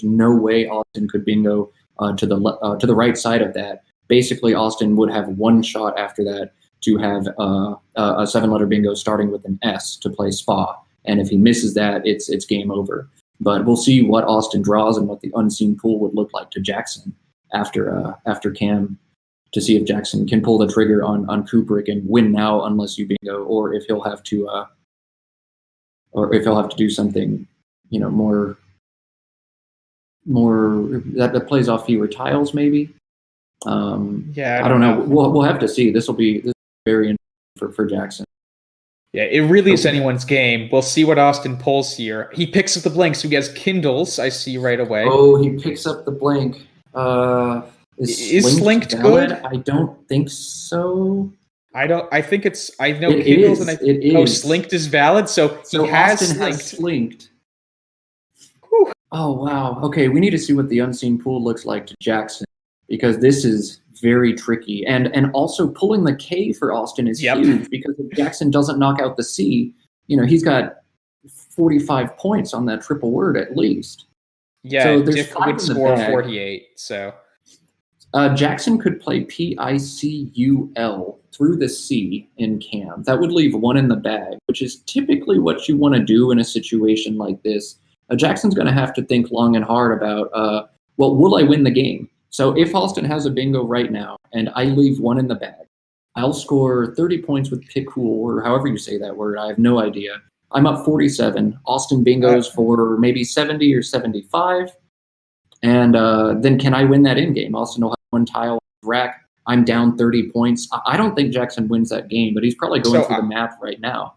no way Austin could bingo to the right side of that. Basically, Austin would have one shot after that to have a 7-letter bingo starting with an S to play SPA, and if he misses that, it's game over. But we'll see what Austin draws and what the unseen pool would look like to Jackson after Cam, to see if Jackson can pull the trigger on Kubrick and win now unless you bingo, or if he'll have to do something, more that plays off fewer tiles maybe. I don't know. We'll have to see. This is very interesting for Jackson. Yeah, it really is anyone's game. We'll see what Austin pulls here. He picks up the blank, so he has Kindles, I see right away. Oh, he picks up the blank. Is Slinked valid? good? I don't think so. I know Kindles, and Slinked is valid, so he has Austin Slinked. has Slinked. Oh, wow. Okay, we need to see what the unseen pool looks like to Jackson, because this is very tricky. And also pulling the K for Austin is huge, because if Jackson doesn't knock out the C, he's got 45 points on that triple word at least. Yeah, so Dick would score 48. So Jackson could play PICUL through the C in Cam. That would leave 1 in the bag, which is typically what you want to do in a situation like this. Jackson's going to have to think long and hard about, will I win the game? So if Austin has a bingo right now and I leave 1 in the bag, I'll score 30 points with Pickul, or however you say that word. I have no idea. I'm up 47. Austin bingos for maybe 70 or 75. And then can I win that in game? Austin will have 1 tile rack. I'm down 30 points. I don't think Jackson wins that game, but he's probably going through the math right now.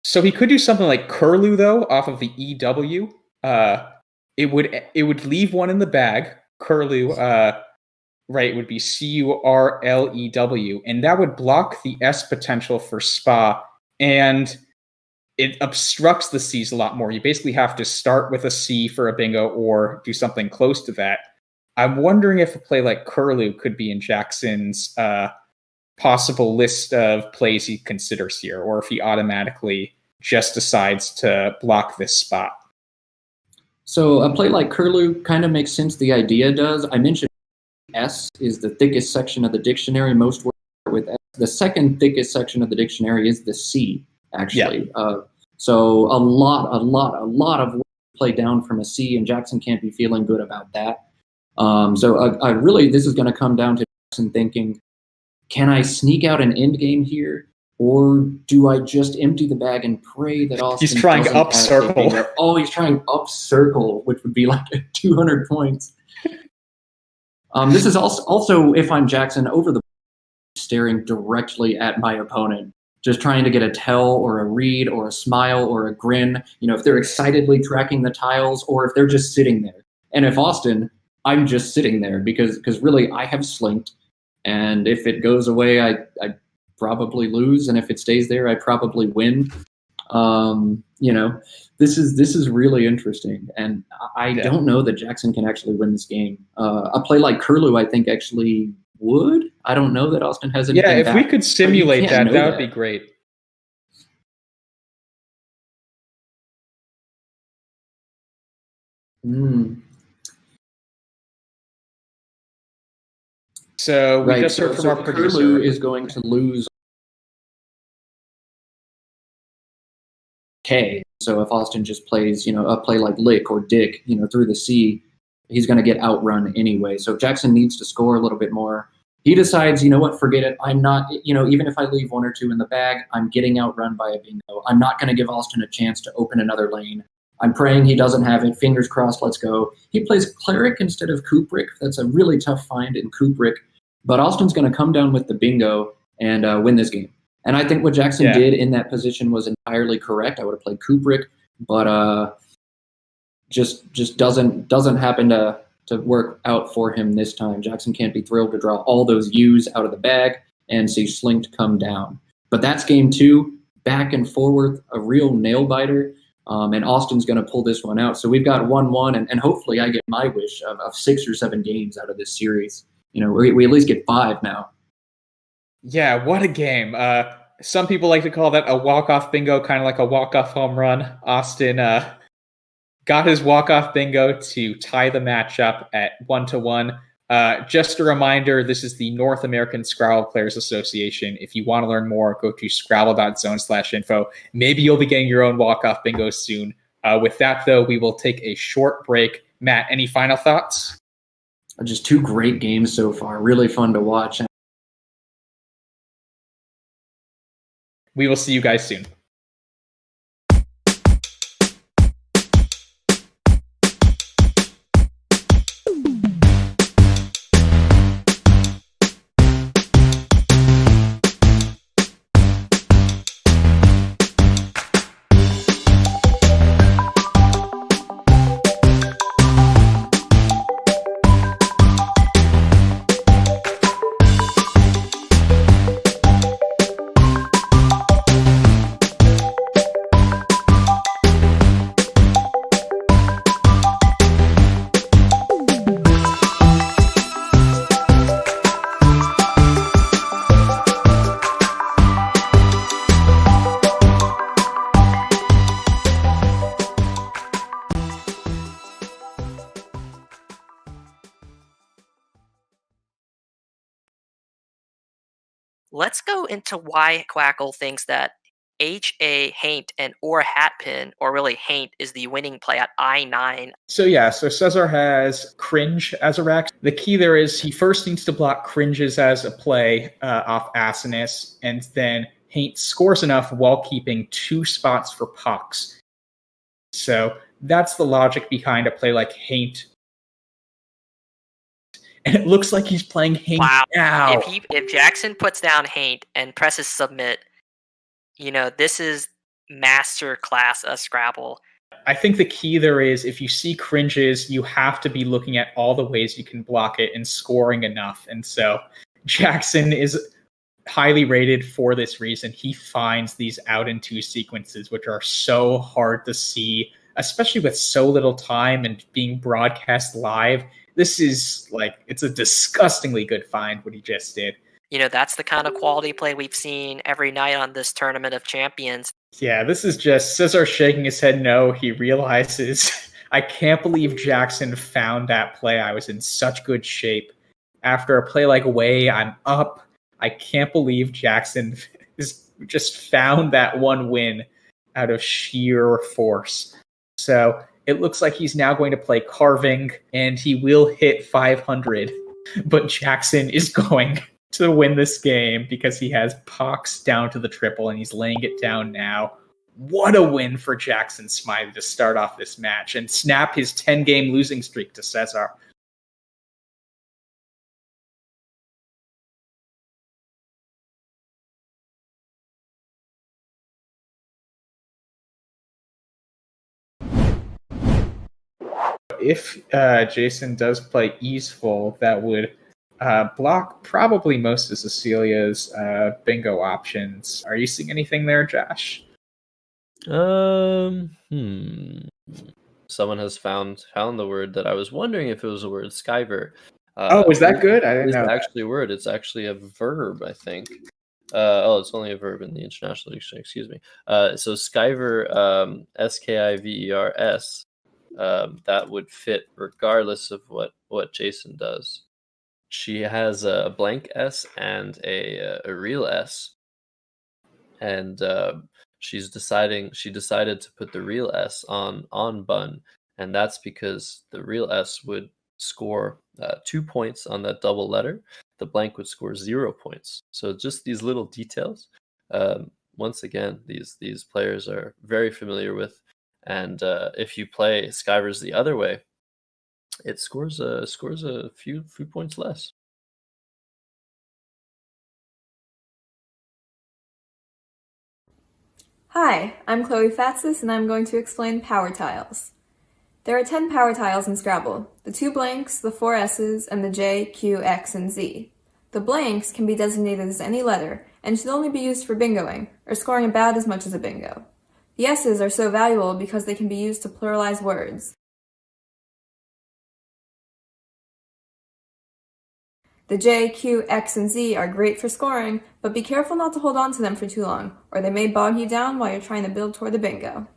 So he could do something like Curlew, though, off of the EW. It would leave 1 in the bag. Curlew, right, would be CURLEW, and that would block the S potential for SPA, and it obstructs the C's a lot more. You basically have to start with a C for a bingo or do something close to that. I'm wondering if a play like Curlew could be in Jackson's possible list of plays he considers here, or if he automatically just decides to block this spot. So a play like curlew kind of makes sense. The idea does. I mentioned S is the thickest section of the dictionary. Most words start with S. The second thickest section of the dictionary is the C, actually. Yeah. So a lot of words play down from a C, and Jackson can't be feeling good about that. So I really, this is going to come down to Jackson thinking, can I sneak out an end game here? Or do I just empty the bag and pray that Austin He's trying up circle. Oh, he's trying up circle, which would be like 200 points. This is also, if I'm Jackson, over the staring directly at my opponent, just trying to get a tell or a read or a smile or a grin, if they're excitedly tracking the tiles or if they're just sitting there. And if Austin, I'm just sitting there because really I have slinked. And if it goes away, I probably lose, and if it stays there, I probably win. This is really interesting, and I don't know that Jackson can actually win this game. A play like curlew, I think, actually would. I don't know that Austin has anything. Yeah, if we could simulate that would be great. So we just heard from our producer. Curlew is going to lose K. So if Austin just plays, a play like lick or dick, through the C, he's going to get outrun anyway. So Jackson needs to score a little bit more. He decides, forget it. I'm not, even if I leave one or two in the bag, I'm getting outrun by a bingo. I'm not going to give Austin a chance to open another lane. I'm praying he doesn't have it. Fingers crossed, let's go. He plays Cleric instead of Kubrick. That's a really tough find in Kubrick. But Austin's going to come down with the bingo and win this game. And I think what Jackson did in that position was entirely correct. I would have played Kubrick, but just doesn't happen to work out for him this time. Jackson can't be thrilled to draw all those U's out of the bag and see Slinked come down. But that's game two, back and forward, a real nail-biter. And Austin's going to pull this one out. So we've got 1-1, and hopefully I get my wish of 6 or 7 games out of this series. We at least get 5 now. Yeah, what a game. Some people like to call that a walk-off bingo, kind of like a walk-off home run. Austin got his walk-off bingo to tie the matchup at 1-1. Just a reminder, this is the North American Scrabble Players Association. If you want to learn more, go to scrabble.zone/info. Maybe you'll be getting your own walk-off bingo soon. With that, though, we will take a short break. Matt, any final thoughts? Just 2 great games so far. Really fun to watch. We will see you guys soon. Let's go into why Quackle thinks that H-A, Haint, and or Hatpin, or really Haint, is the winning play at I-9. So Cesar has Cringe as a rack. The key there is he first needs to block Cringes as a play off Asinus, and then Haint scores enough while keeping 2 spots for Pox. So that's the logic behind a play like Haint. And it looks like he's playing Haint now. If Jackson puts down Haint and presses submit, this is master class of Scrabble. I think the key there is if you see Cringes, you have to be looking at all the ways you can block it and scoring enough. And so Jackson is highly rated for this reason. He finds these out in 2 sequences, which are so hard to see, especially with so little time and being broadcast live. This is it's a disgustingly good find what he just did. That's the kind of quality play we've seen every night on this Tournament of Champions. Yeah, this is just Cesar shaking his head no. He realizes, I can't believe Jackson found that play. I was in such good shape. After a play like Way, I'm up. I can't believe Jackson is just found that one win out of sheer force. So it looks like he's now going to play Carving, and he will hit 500. But Jackson is going to win this game because he has Pox down to the triple, and he's laying it down now. What a win for Jackson Smiley to start off this match and snap his 10-game losing streak to Cesar. If Jason does play Easeful, that would block probably most of Cecilia's bingo options. Are you seeing anything there, Josh? Someone has found the word that I was wondering if it was a word. Skyver. Is that good? I didn't know. It's actually a word. It's actually a verb, I think. It's only a verb in the International Dictionary. Excuse me. So Skyver, Skivers. That would fit regardless of what Jason does. She has a blank S and a real S, and she decided to put the real S on Bun, and that's because the real S would score 2 points on that double letter. The blank would score 0 points. So just these little details. Once again, these players are very familiar with. And if you play Skivers the other way, it scores a few points less. Hi, I'm Chloe Fatsis, and I'm going to explain power tiles. There are 10 power tiles in Scrabble: the 2 blanks, the 4 S's, and the J, Q, X, and Z. The blanks can be designated as any letter and should only be used for bingoing, or scoring about as much as a bingo. The S's are so valuable because they can be used to pluralize words. The J, Q, X, and Z are great for scoring, but be careful not to hold on to them for too long, or they may bog you down while you're trying to build toward the bingo.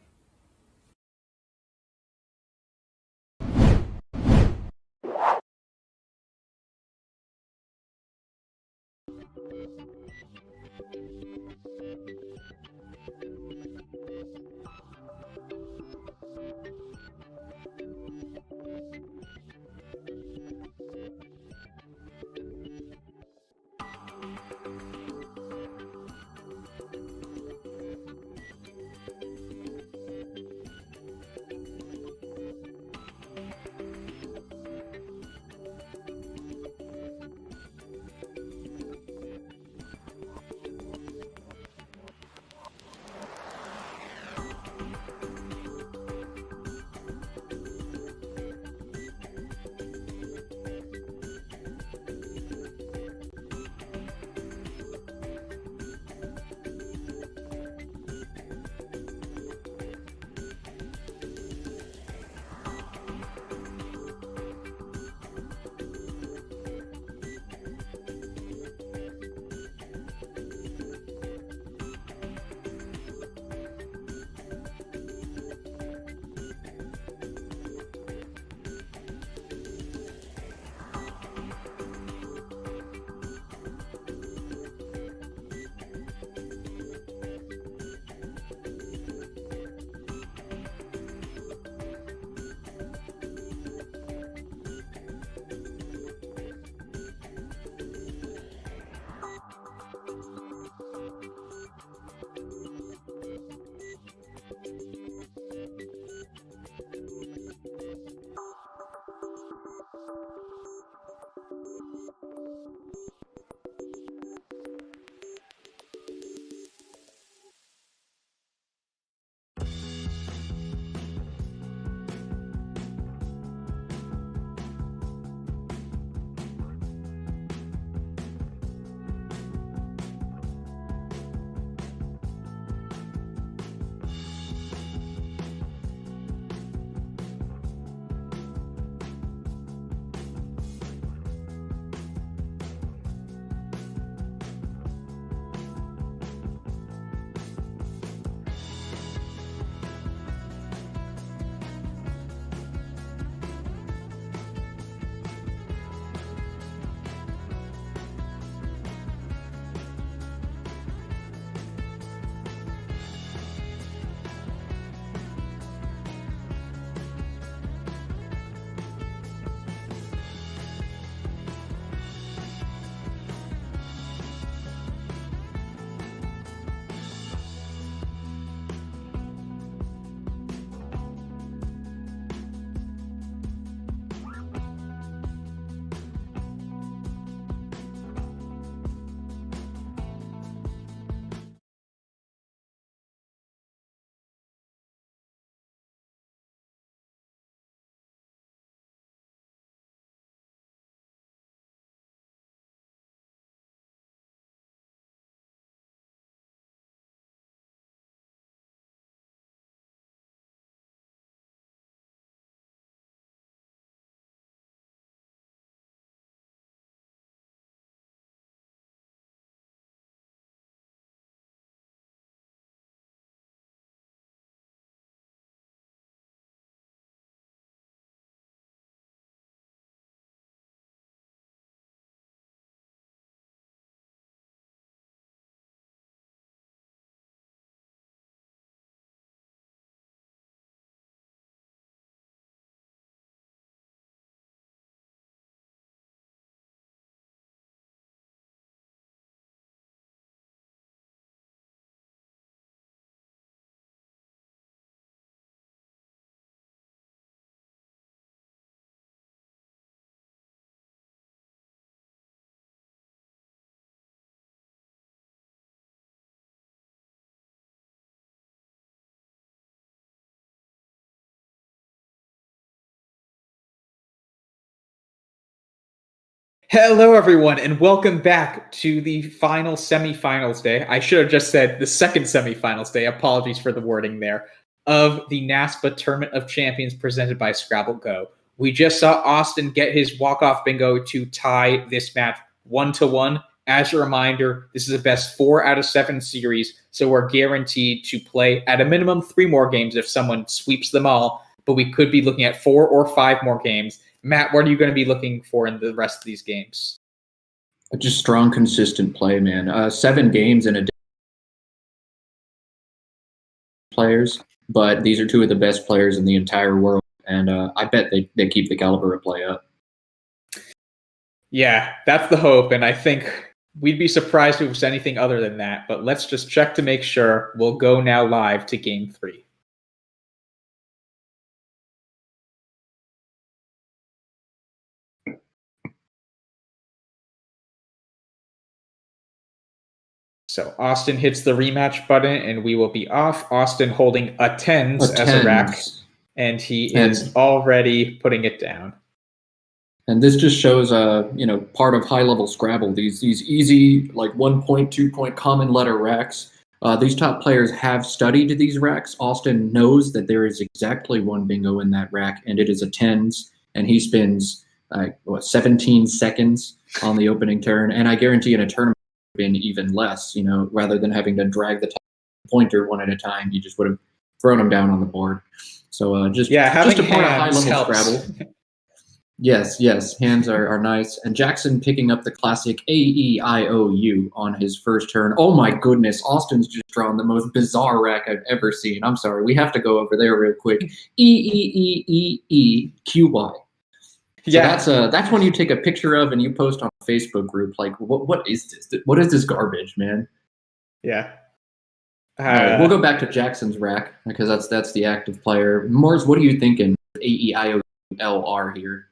Hello, everyone, and welcome back to the final semifinals day. I should have just said the second semifinals day. Apologies for the wording there. Of the NASPA Tournament of Champions presented by Scrabble GO. We just saw Austin get his walk-off bingo to tie this match 1-1. As a reminder, this is a best 4 out of 7 series, so we're guaranteed to play at a minimum 3 more games if someone sweeps them all, but we could be looking at 4 or 5 more games. Matt, what are you going to be looking for in the rest of these games? Just strong, consistent play, man. 7 games in a day. Players, but these are 2 of the best players in the entire world, and I bet they keep the caliber of play up. Yeah, that's the hope, and I think we'd be surprised if it was anything other than that, but let's just check to make sure. We'll go now live to Game 3. So Austin hits the rematch button, and we will be off. Austin holding a tens as a rack, and he is already putting it down. And this just shows, part of high-level Scrabble. These easy, like 1 point, 2 point common letter racks. These top players have studied these racks. Austin knows that there is exactly 1 bingo in that rack, and it is a tens. And he spends 17 seconds on the opening turn. And I guarantee in a tournament, been even less. Rather than having to drag the pointer one at a time, you just would have thrown them down on the board. So just a part of high-level Scrabble. Yes, hands are nice. And Jackson picking up the classic A-E-I-O-U on his first turn. Oh my goodness, Austin's just drawn the most bizarre rack I've ever seen. I'm sorry, we have to go over there real quick. E-E-E-E-E-Q-Y. So that's when you take a picture of and you post on a Facebook group. Like, what is this? What is this garbage, man? Yeah. Right, we'll go back to Jackson's rack because that's the active player. Morris, what are you thinking? A-E-I-O-U-L-R here.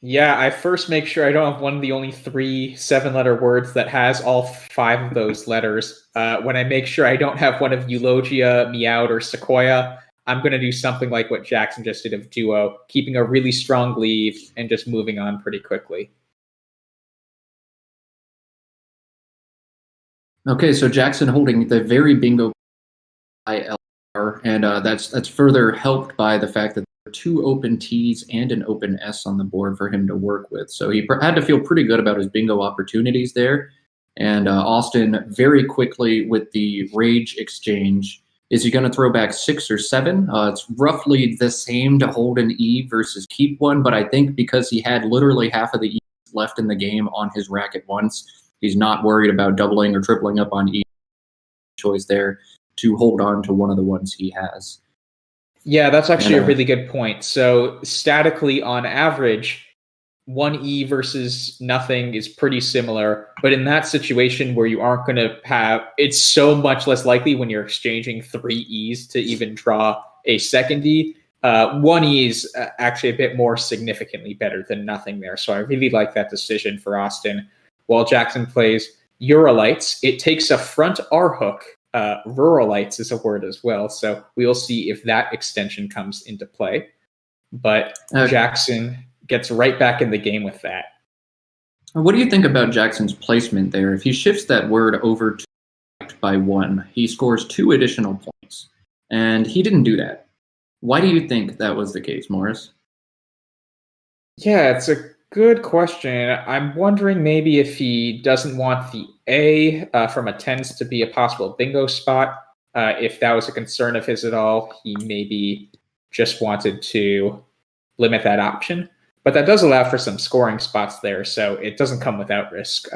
Yeah, I first make sure I don't have one of the only 3 7-letter words that has all 5 of those letters. When I make sure I don't have one of eulogia, meowed, or sequoia, I'm going to do something like what Jackson just did of duo, keeping a really strong lead and just moving on pretty quickly. Okay, so Jackson holding the very bingo ILR, and that's further helped by the fact that there are 2 open T's and an open S on the board for him to work with. So he had to feel pretty good about his bingo opportunities there. And Austin very quickly with the rage exchange. Is he going to throw back 6 or 7? It's roughly the same to hold an E versus keep one, but I think because he had literally half of the E left in the game on his rack at once, he's not worried about doubling or tripling up on E. Choice there to hold on to one of the ones he has. Yeah, that's actually a really good point. So statically, on average, 1 E versus nothing is pretty similar. But in that situation where you aren't going to have, it's so much less likely when you're exchanging 3 E's to even draw a second E. 1 E is actually a bit more significantly better than nothing there. So I really like that decision for Austin. While Jackson plays Uralites, it takes a front R hook. Ruralites is a word as well. So we'll see if that extension comes into play. But Jackson gets right back in the game with that. What do you think about Jackson's placement there? If he shifts that word over to by 1, he scores 2 additional points. And he didn't do that. Why do you think that was the case, Morris? Yeah, it's a good question. I'm wondering maybe if he doesn't want the A from a tens to be a possible bingo spot. If that was a concern of his at all, he maybe just wanted to limit that option. But that does allow for some scoring spots there, so it doesn't come without risk.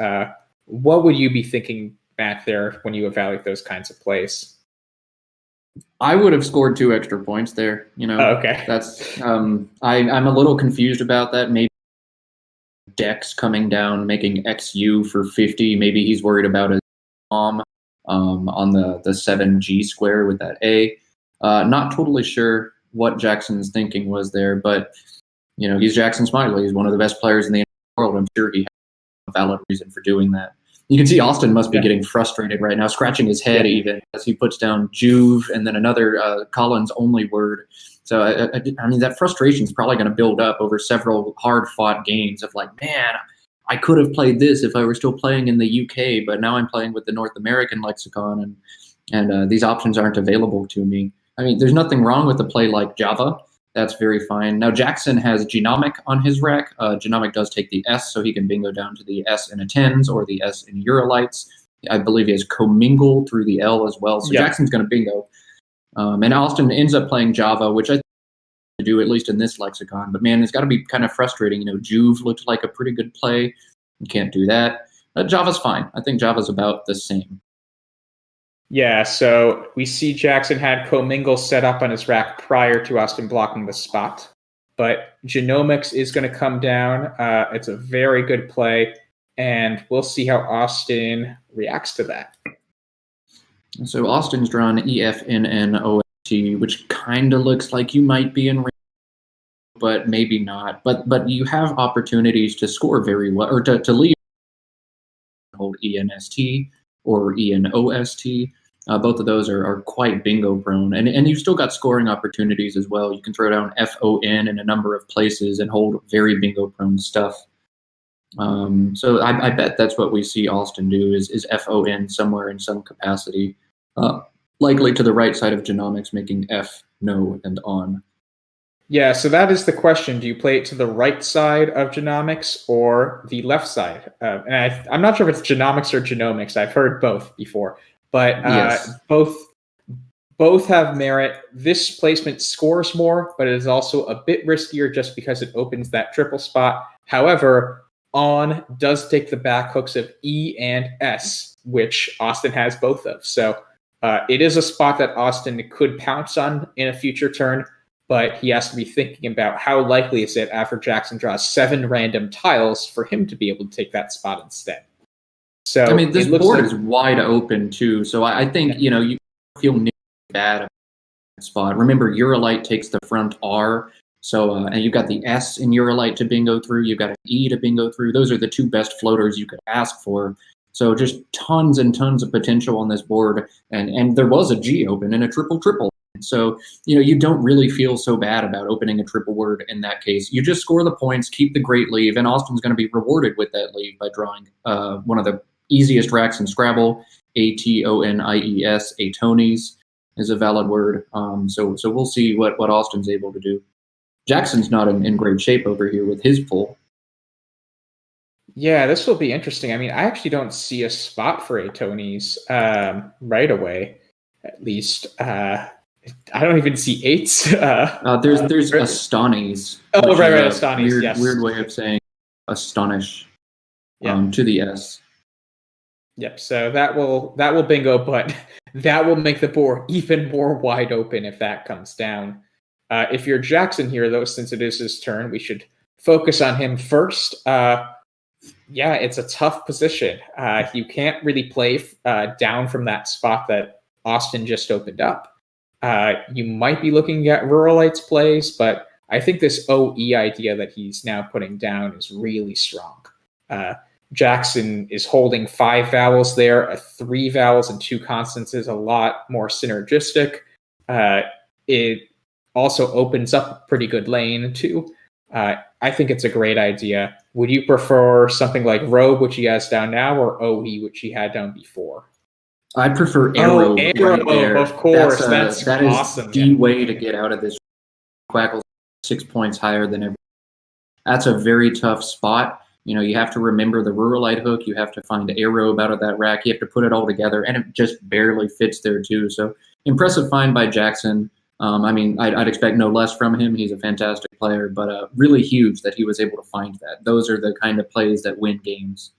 What would you be thinking, Matt, there when you evaluate those kinds of plays? I would have scored 2 extra points there. Okay. That's I'm a little confused about that. Maybe Dex coming down, making XU for 50. Maybe he's worried about his mom on the 7G square with that A. Not totally sure what Jackson's thinking was there, but he's Jackson Smiley. He's one of the best players in the world. I'm sure he has a valid reason for doing that. You can see Austin must be getting frustrated right now, scratching his head even as he puts down Juve and then another Collins only word. So, I mean, that frustration is probably going to build up over several hard-fought games of like, man, I could have played this if I were still playing in the UK, but now I'm playing with the North American lexicon, and these options aren't available to me. I mean, there's nothing wrong with a play like Java. That's very fine. Now, Jackson has genomic on his rack. Genomic does take the S, so he can bingo down to the S in a tens or the S in Eurolites. I believe he has commingle through the L as well. So Jackson's going to bingo. And Austin ends up playing Java, which I think to do, at least in this lexicon. But man, it's got to be kind of frustrating. Juve looked like a pretty good play. You can't do that. Java's fine. I think Java's about the same. Yeah, so we see Jackson had commingle set up on his rack prior to Austin blocking the spot. But genomics is going to come down. It's a very good play, and we'll see how Austin reacts to that. So Austin's drawn EFNNOST, which kind of looks like you might be in range, but maybe not. But you have opportunities to score very well, or to lead. Hold ENST or ENOST. Both of those are quite bingo prone. And you've still got scoring opportunities as well. You can throw down FON in a number of places and hold very bingo prone stuff. So I bet that's what we see Austin do is FON somewhere in some capacity. Likely to the right side of genomics, making F, no, and on. Yeah, so that is the question. Do you play it to the right side of genomics or the left side? And I'm not sure if it's genomics or genomics. I've heard both before. But yes. both have merit. This placement scores more, but it is also a bit riskier just because it opens that triple spot. However, on does take the back hooks of E and S, which Austin has both of. So it is a spot that Austin could pounce on in a future turn, but he has to be thinking about how likely is it after Jackson draws 7 random tiles for him to be able to take that spot instead. So I mean, this board is wide open too. So I think you feel bad about that spot. Remember, Eurolite takes the front R. So and you've got the S in Eurolite to bingo through. You've got an E to bingo through. Those are the 2 best floaters you could ask for. So just tons and tons of potential on this board. And there was a G open and a triple. So you don't really feel so bad about opening a triple word in that case. You just score the points, keep the great leave, and Austin's going to be rewarded with that leave by drawing one of the easiest racks in Scrabble, ATONIES, Atonies is a valid word. So we'll see what Austin's able to do. Jackson's not in great shape over here with his pull. Yeah, this will be interesting. I mean, I actually don't see a spot for Atonies right away, at least. I don't even see 8s. There's Astonies. Oh, right, Astonies, yes. Weird way of saying astonish to the S. Yep, so that will bingo, but that will make the board even more wide open if that comes down. If you're Jackson here, though, since it is his turn, we should focus on him first. It's a tough position. You can't really play down from that spot that Austin just opened up. You might be looking at Ruralites plays, but I think this OE idea that he's now putting down is really strong. Jackson is holding 5 vowels there. 3 vowels and 2 consonants is a lot more synergistic. It also opens up a pretty good lane, too. I think it's a great idea. Would you prefer something like Robe, which he has down now, or OE, which he had down before? I prefer Arrow. Arrow, right of course. That's awesome. The way to get out of this. Quackle's 6 points higher than everyone. That's a very tough spot. You have to remember the Ruralite hook. You have to find Arrow out of that rack. You have to put it all together, and it just barely fits there, too. So impressive find by Jackson. I'd expect no less from him. He's a fantastic player, but really huge that he was able to find that. Those are the kind of plays that win games.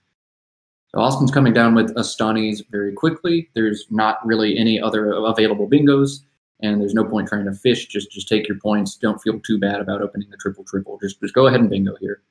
So Austin's coming down with Astonies very quickly. There's not really any other available bingos, and there's no point trying to fish. Just take your points. Don't feel too bad about opening the triple. Just go ahead and bingo here.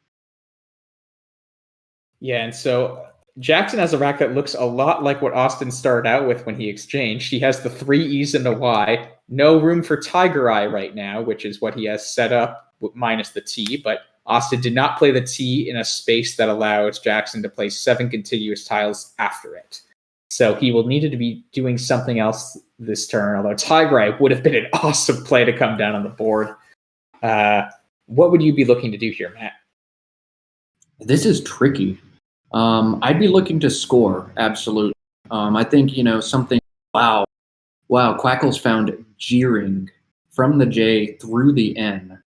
Yeah, and so Jackson has a rack that looks a lot like what Austin started out with when he exchanged. He has the 3 E's and a Y. No room for Tiger Eye right now, which is what he has set up minus the T, but Austin did not play the T in a space that allows Jackson to play 7 contiguous tiles after it. So he will need to be doing something else this turn, although Tiger Eye would have been an awesome play to come down on the board. What would you be looking to do here, Matt? This is tricky. I'd be looking to score, absolutely. I think, something, wow, Quackle's found jeering from the J through the N.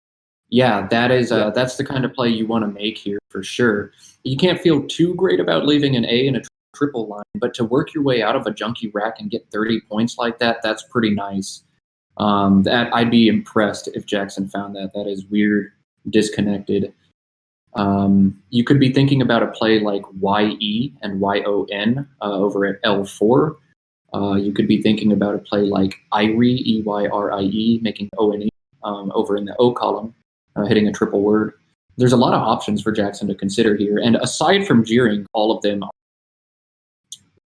Yeah, that's the kind of play you want to make here for sure. You can't feel too great about leaving an A in a triple line, but to work your way out of a junky rack and get 30 points like that, that's pretty nice. That I'd be impressed if Jackson found that. That is weird, disconnected. You could be thinking about a play like YE and YON over at L4. You could be thinking about a play like Eyrie, EYRIE, making O-N-E over in the O column, hitting a triple word. There's a lot of options for Jackson to consider here. And aside from jeering, all of them are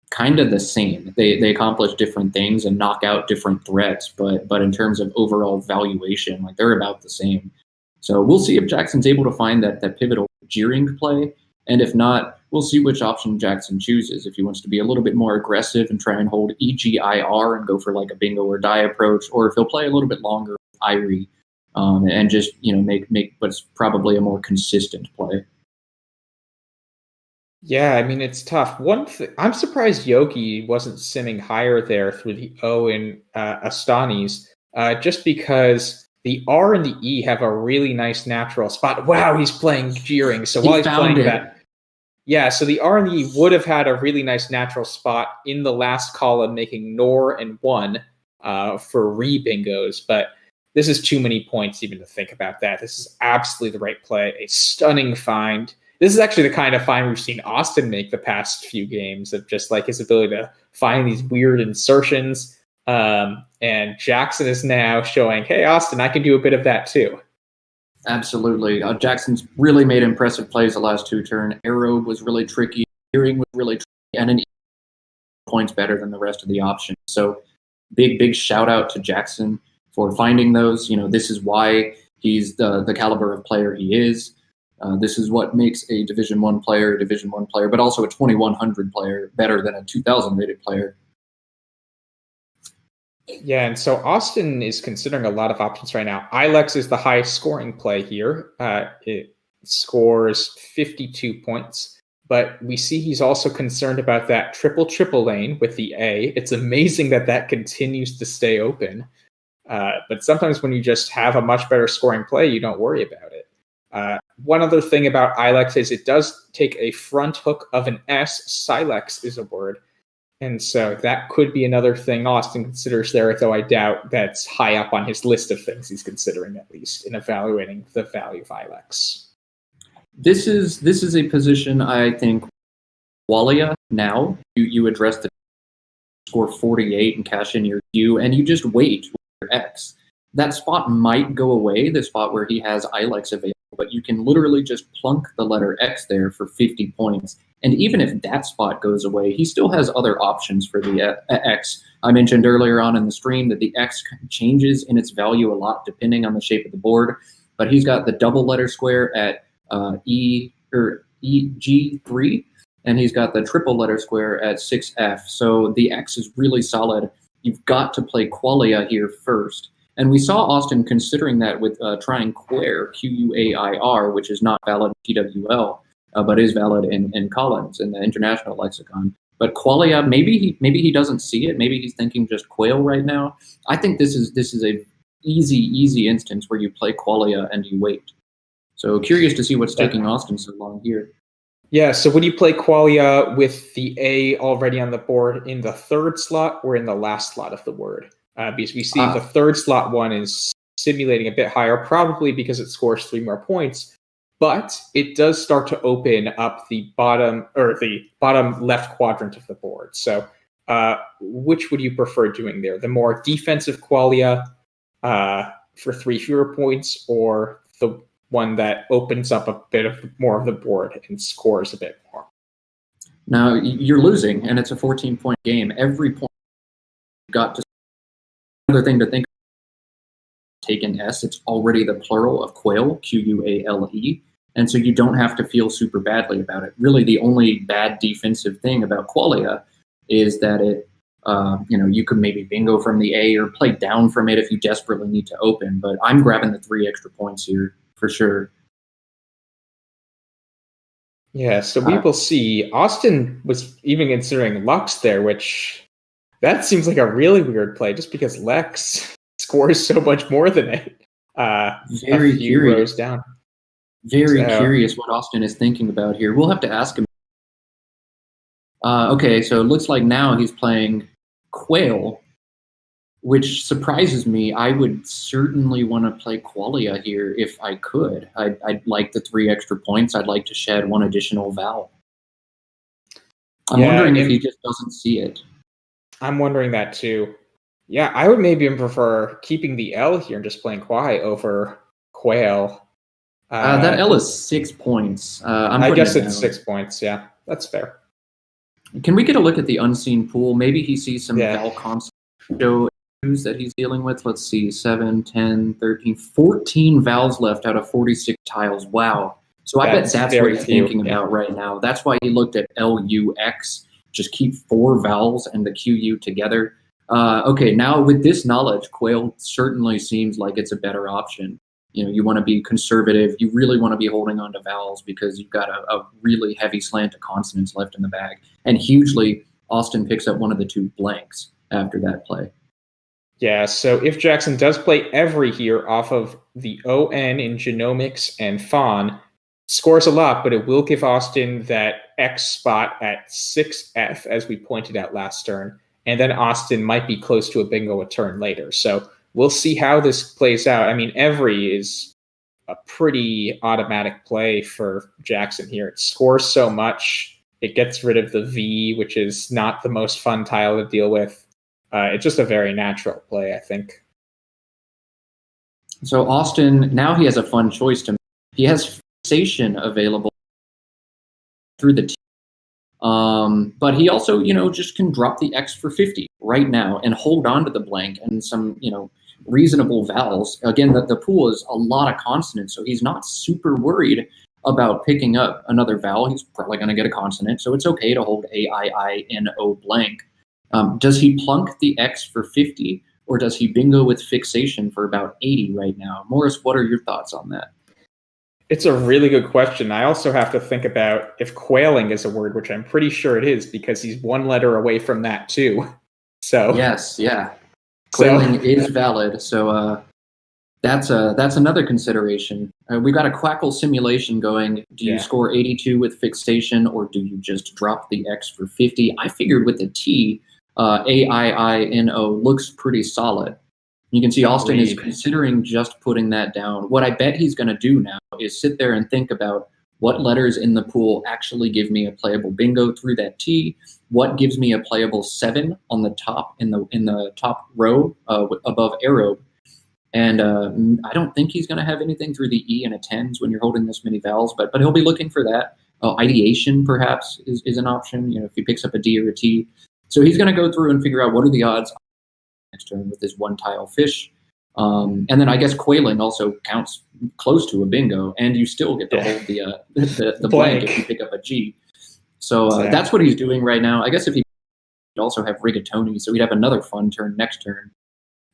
kind of the same. They accomplish different things and knock out different threats, but in terms of overall valuation, like they're about the same. So we'll see if Jackson's able to find that pivotal jeering play. And if not, we'll see which option Jackson chooses. If he wants to be a little bit more aggressive and try and hold EGIR and go for like a bingo or die approach, or if he'll play a little bit longer with Eyrie and just, make what's probably a more consistent play. Yeah, I mean, it's tough. I'm surprised Yogi wasn't simming higher there through the O in Astani's, just because the R and the E have a really nice natural spot. Wow, he's playing jeering. So while he's playing that, yeah, so the R and the E would have had a really nice natural spot in the last column, making Nor and 1 for re-bingos. But this is too many points even to think about that. This is absolutely the right play. A stunning find. This is actually the kind of find we've seen Austin make the past few games, of just like his ability to find these weird insertions. And Jackson is now showing, hey, Austin, I can do a bit of that too. Absolutely. Jackson's really made impressive plays the last two turns. Arrow was really tricky. Hearing was really tricky. And an points better than the rest of the options. So big shout out to Jackson for finding those. This is why he's the caliber of player he is. This is what makes a Division I player, but also a 2100 player better than a 2000 rated player. Yeah, and so Austin is considering a lot of options right now. Ilex is the highest scoring play here. It scores 52 points, but we see he's also concerned about that triple lane with the A. It's amazing that continues to stay open. But sometimes when you just have a much better scoring play, you don't worry about it. One other thing about Ilex is it does take a front hook of an S. Silex is a word. And so that could be another thing Austin considers there, though I doubt that's high up on his list of things he's considering, at least in evaluating the value of Ilex. This is a position I think Qualia now. You address the score 48 and cash in your Q, and you just wait with your X. That spot might go away, the spot where he has Ilex available, but you can literally just plunk the letter X there for 50 points. And even if that spot goes away, he still has other options for the X. I mentioned earlier on in the stream that the X changes in its value a lot depending on the shape of the board, but he's got the double letter square at EG3, and he's got the triple letter square at 6F. So the X is really solid. You've got to play Qualia here first. And we saw Austin considering that with trying Quair, Quair, which is not valid in TWL, but is valid in Collins, in the international lexicon. But Qualia, maybe he doesn't see it. Maybe he's thinking just Quail right now. I think this is a easy instance where you play Qualia and you wait. So curious to see what's taking Austin so long here. Yeah, so would you play Qualia with the A already on the board in the third slot or in the last slot of the word? Because we see the third slot one is simulating a bit higher, probably because it scores 3 more points, but it does start to open up the bottom left quadrant of the board. So which would you prefer doing there? The more defensive Qualia for 3 fewer points, or the one that opens up a bit more of the board and scores a bit more? Now, you're losing, and it's a 14-point game. Every point you've got to. Another thing to think about, take an S, it's already the plural of quail, Quale, and so you don't have to feel super badly about it. Really, the only bad defensive thing about Qualia is that it, you could maybe bingo from the A or play down from it if you desperately need to open, but I'm grabbing the 3 extra points here for sure. Yeah, so we will see. Austin was even considering Lux there, which that seems like a really weird play just because Lex scores so much more than it. Very a few curious. rows down. Very curious what Austin is thinking about here. We'll have to ask him. Okay, so it looks like now he's playing Quail, which surprises me. I would certainly want to play Qualia here if I could. I'd like the 3 extra points. I'd like to shed 1 additional vowel. I'm wondering if he just doesn't see it. I'm wondering that too. Yeah, I would maybe even prefer keeping the L here and just playing Quai over Quail. That L is 6 points. I guess it's 6 points. Yeah, that's fair. Can we get a look at the unseen pool? Maybe he sees some vowel consonant show issues that he's dealing with. Let's see, 7, 10, 13, 14 vowels left out of 46 tiles. Wow. So I bet that's what he's thinking about right now. That's why he looked at LUX. Just keep 4 vowels and the QU together. Okay, now with this knowledge, Quail certainly seems like it's a better option. You know, you want to be conservative. You really want to be holding on to vowels because you've got a really heavy slant of consonants left in the bag. And hugely, Austin picks up one of the 2 blanks after that play. Yeah, so if Jackson does play every here off of the ON in genomics and Fawn, scores a lot, but it will give Austin that X spot at 6F, as we pointed out last turn. And then Austin might be close to a bingo a turn later. So we'll see how this plays out. I mean, every is a pretty automatic play for Jackson here. It scores so much. It gets rid of the V, which is not the most fun tile to deal with. It's just a very natural play, I think. So Austin, now he has a fun choice to make. He has fixation available through the T. But he also, just can drop the X for 50 right now and hold on to the blank and some, reasonable vowels. Again, the pool is a lot of consonants, so he's not super worried about picking up another vowel. He's probably going to get a consonant, so it's okay to hold A-I-I-N-O blank. Does he plunk the X for 50, or does he bingo with fixation for about 80 right now? Morris, what are your thoughts on that? It's a really good question. I also have to think about if quailing is a word, which I'm pretty sure it is, because he's 1 letter away from that too. So yes, yeah, quailing is valid. So that's another consideration. We've got a Quackle simulation going. Do you score 82 with fixation, or do you just drop the X for 50? I figured with the T, A-I-I-N-O looks pretty solid. You can see Austin is considering just putting that down. What I bet he's going to do now is sit there and think about what letters in the pool actually give me a playable bingo through that T, what gives me a playable 7 on the top in the top row above arrow. And I don't think he's going to have anything through the E and a 10s when you're holding this many vowels, but he'll be looking for that. Ideation perhaps is an option, if he picks up a D or a T. So he's going to go through and figure out what are the odds next turn with his 1 tile fish. And then I guess quailing also counts close to a bingo, and you still get to hold the blank if you pick up a G. So that's what he's doing right now. I guess if he could also have rigatoni, so he'd have another fun turn next turn.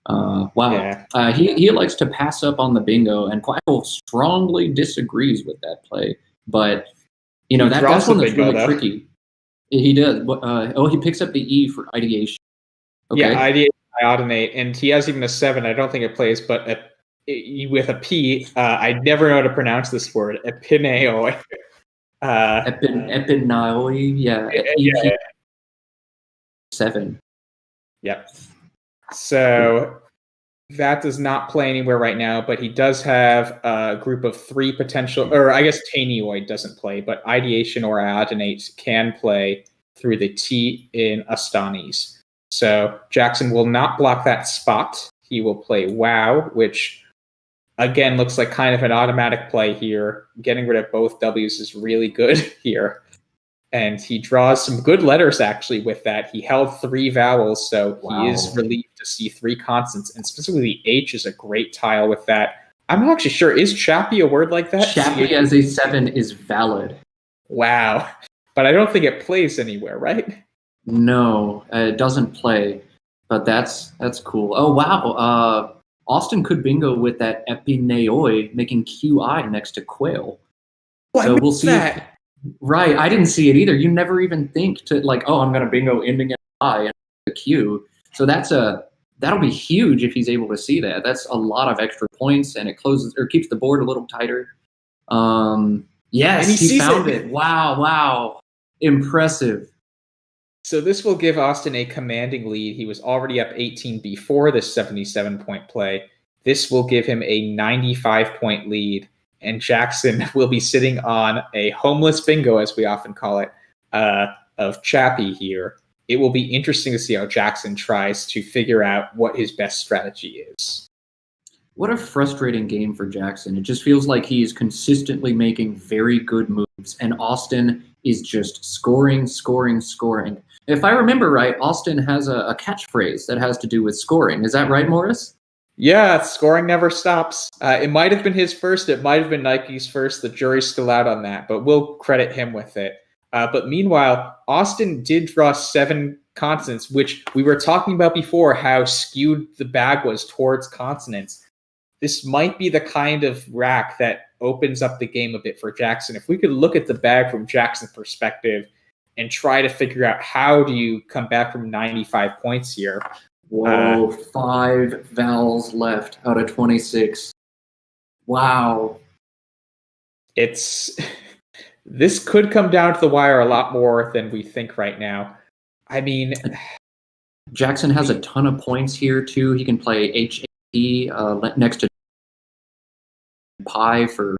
Wow. He likes to pass up on the bingo, and Quackle strongly disagrees with that play. But, that's one that's really tricky. He does. He picks up the E for ideation. Okay. Yeah, ideation, iodinate, and he has even a 7. I don't think it plays, but with a P, I never know how to pronounce this word. Epineo. Epinoi, yeah. 7. Yep. So that does not play anywhere right now, but he does have a group of 3 potential, or I guess Tanioid doesn't play, but ideation or iodinate can play through the T in Astanis. So Jackson will not block that spot. He will play wow, which again looks like kind of an automatic play here. Getting rid of both W's is really good here. And he draws some good letters actually with that. He held 3 vowels, so he is relieved to see 3 consonants. And specifically H is a great tile with that. I'm not actually sure. Is Chappie a word like that? Chappie as a 7 is valid. Wow. But I don't think it plays anywhere, right? No, it doesn't play. But that's cool. Oh, wow. Austin could bingo with that epineoi, making QI next to quail. So we'll see. Right. I didn't see it either. You never even think to like, oh, I'm going to bingo ending in I and the Q. So that'll be huge if he's able to see that. That's a lot of extra points, and it closes or keeps the board a little tighter. Yes, And he sees found it. it. Wow. Impressive. So this will give Austin a commanding lead. He was already up 18 before this 77-point play. This will give him a 95-point lead, and Jackson will be sitting on a homeless bingo, as we often call it, of Chappie here. It will be interesting to see how Jackson tries to figure out what his best strategy is. What a frustrating game for Jackson. It just feels like he is consistently making very good moves, and Austin is just scoring. If I remember right, Austin has a catchphrase that has to do with scoring. Is that right, Morris? Yeah, scoring never stops. It might have been his first. It might have been Nike's first. The jury's still out on that, but we'll credit him with it. But meanwhile, Austin did draw 7 consonants, which we were talking about before, how skewed the bag was towards consonants. This might be the kind of rack that opens up the game a bit for Jackson. If we could look at the bag from Jackson's perspective and try to figure out how do you come back from 95 points here. Whoa, 5 vowels left out of 26. Wow. This could come down to the wire a lot more than we think right now. I mean, Jackson has a ton of points here too. He can play HAP next to Pi for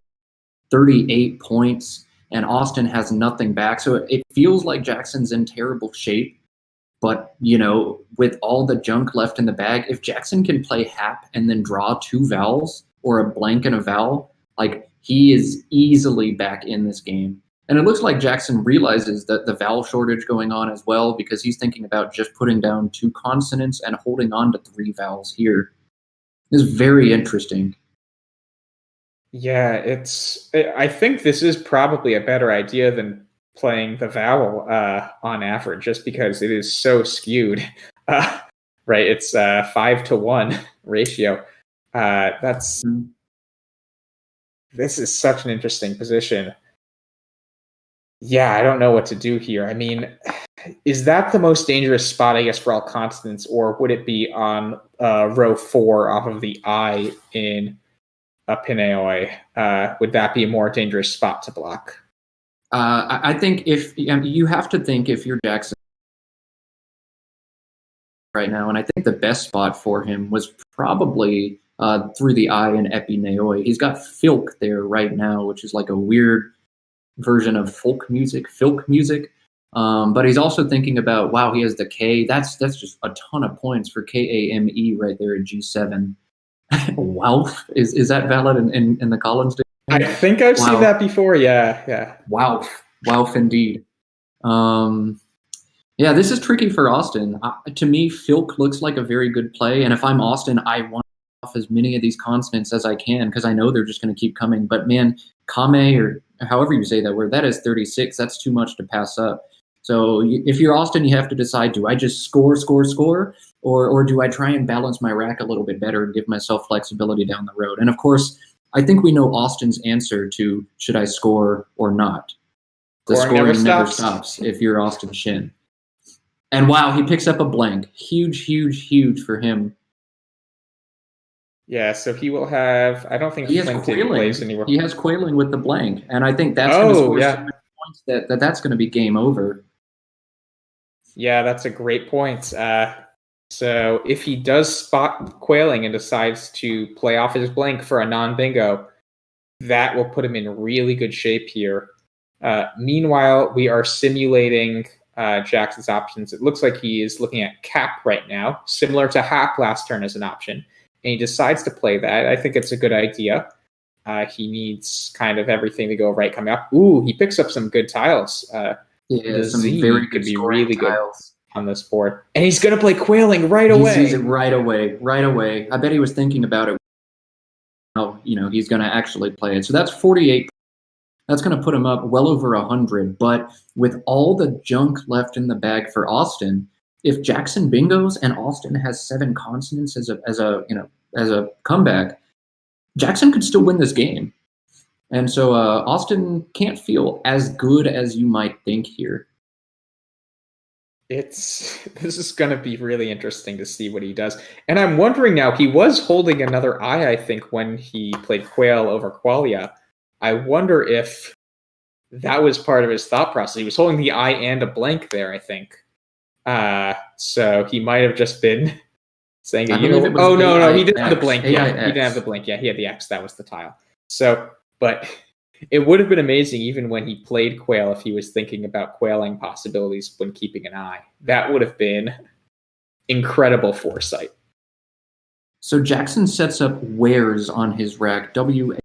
38 points, and Austin has nothing back. So it feels like Jackson's in terrible shape. But, with all the junk left in the bag, if Jackson can play HAP and then draw 2 vowels or a blank and a vowel, like he is easily back in this game. And it looks like Jackson realizes that the vowel shortage going on as well, because he's thinking about just putting down 2 consonants and holding on to 3 vowels here. It's very interesting. Yeah, I think this is probably a better idea than playing the vowel on average, just because it is so skewed. Right, it's 5-to-1 ratio. This is such an interesting position. Yeah, I don't know what to do here. I mean, is that the most dangerous spot, I guess, for all consonants, or would it be on row 4 off of the I in a Pineoi? Would that be a more dangerous spot to block? I think you have to think if you're Jackson right now, and I think the best spot for him was probably through the I in Epi Neoi. He's got filk there right now, which is like a weird version of filk music. But he's also thinking about, wow, he has the K. That's just a ton of points for KAME right there at G7. Wow, is that valid in the Collins? I think I've seen that before. Yeah. Wow, indeed. Yeah, this is tricky for Austin. To me, filk looks like a very good play, and if I'm Austin, I want off as many of these consonants as I can because I know they're just going to keep coming. But man, kame, or however you say that word, that is 36. That's too much to pass up. So if you're Austin, you have to decide: do I just score, or do I try and balance my rack a little bit better and give myself flexibility down the road? And of course, I think we know Austin's answer to should I score or not. The scoring never stops if you're Austin Shin. And wow, he picks up a blank. Huge for him. Yeah, so he will have, I don't think he has plays anywhere. He has Quailing with the blank. And I think that's going to score so many points that's going to be game over. Yeah, that's a great point. So if he does spot Quailing and decides to play off his blank for a non-bingo, that will put him in really good shape here. Meanwhile, we are simulating Jackson's options. It looks like he is looking at cap right now, similar to Hap last turn as an option, and he decides to play that. I think it's a good idea. He needs kind of everything to go right coming up. Ooh, he picks up some good tiles. Yeah, some very good really tiles on this board. And he's going to play Quailing right away. He sees it right away. I bet he was thinking about it. Oh, he's going to actually play it. So that's 48. That's going to put him up well over 100. But with all the junk left in the bag for Austin, if Jackson bingos and Austin has 7 consonants as a comeback, Jackson could still win this game. And so Austin can't feel as good as you might think here. This is going to be really interesting to see what he does. And I'm wondering now, he was holding another eye, I think, when he played Quail over Qualia. I wonder if that was part of his thought process. He was holding the eye and a blank there, I think. So he might have just been saying, I believe it was no, he didn't have the AIX. blank. Yeah, he didn't have the blank. Yeah, he had the X. That was the tile. So, but it would have been amazing even when he played Quail if he was thinking about quailing possibilities when keeping an eye. That would have been incredible foresight. So Jackson sets up wares on his rack, WZ,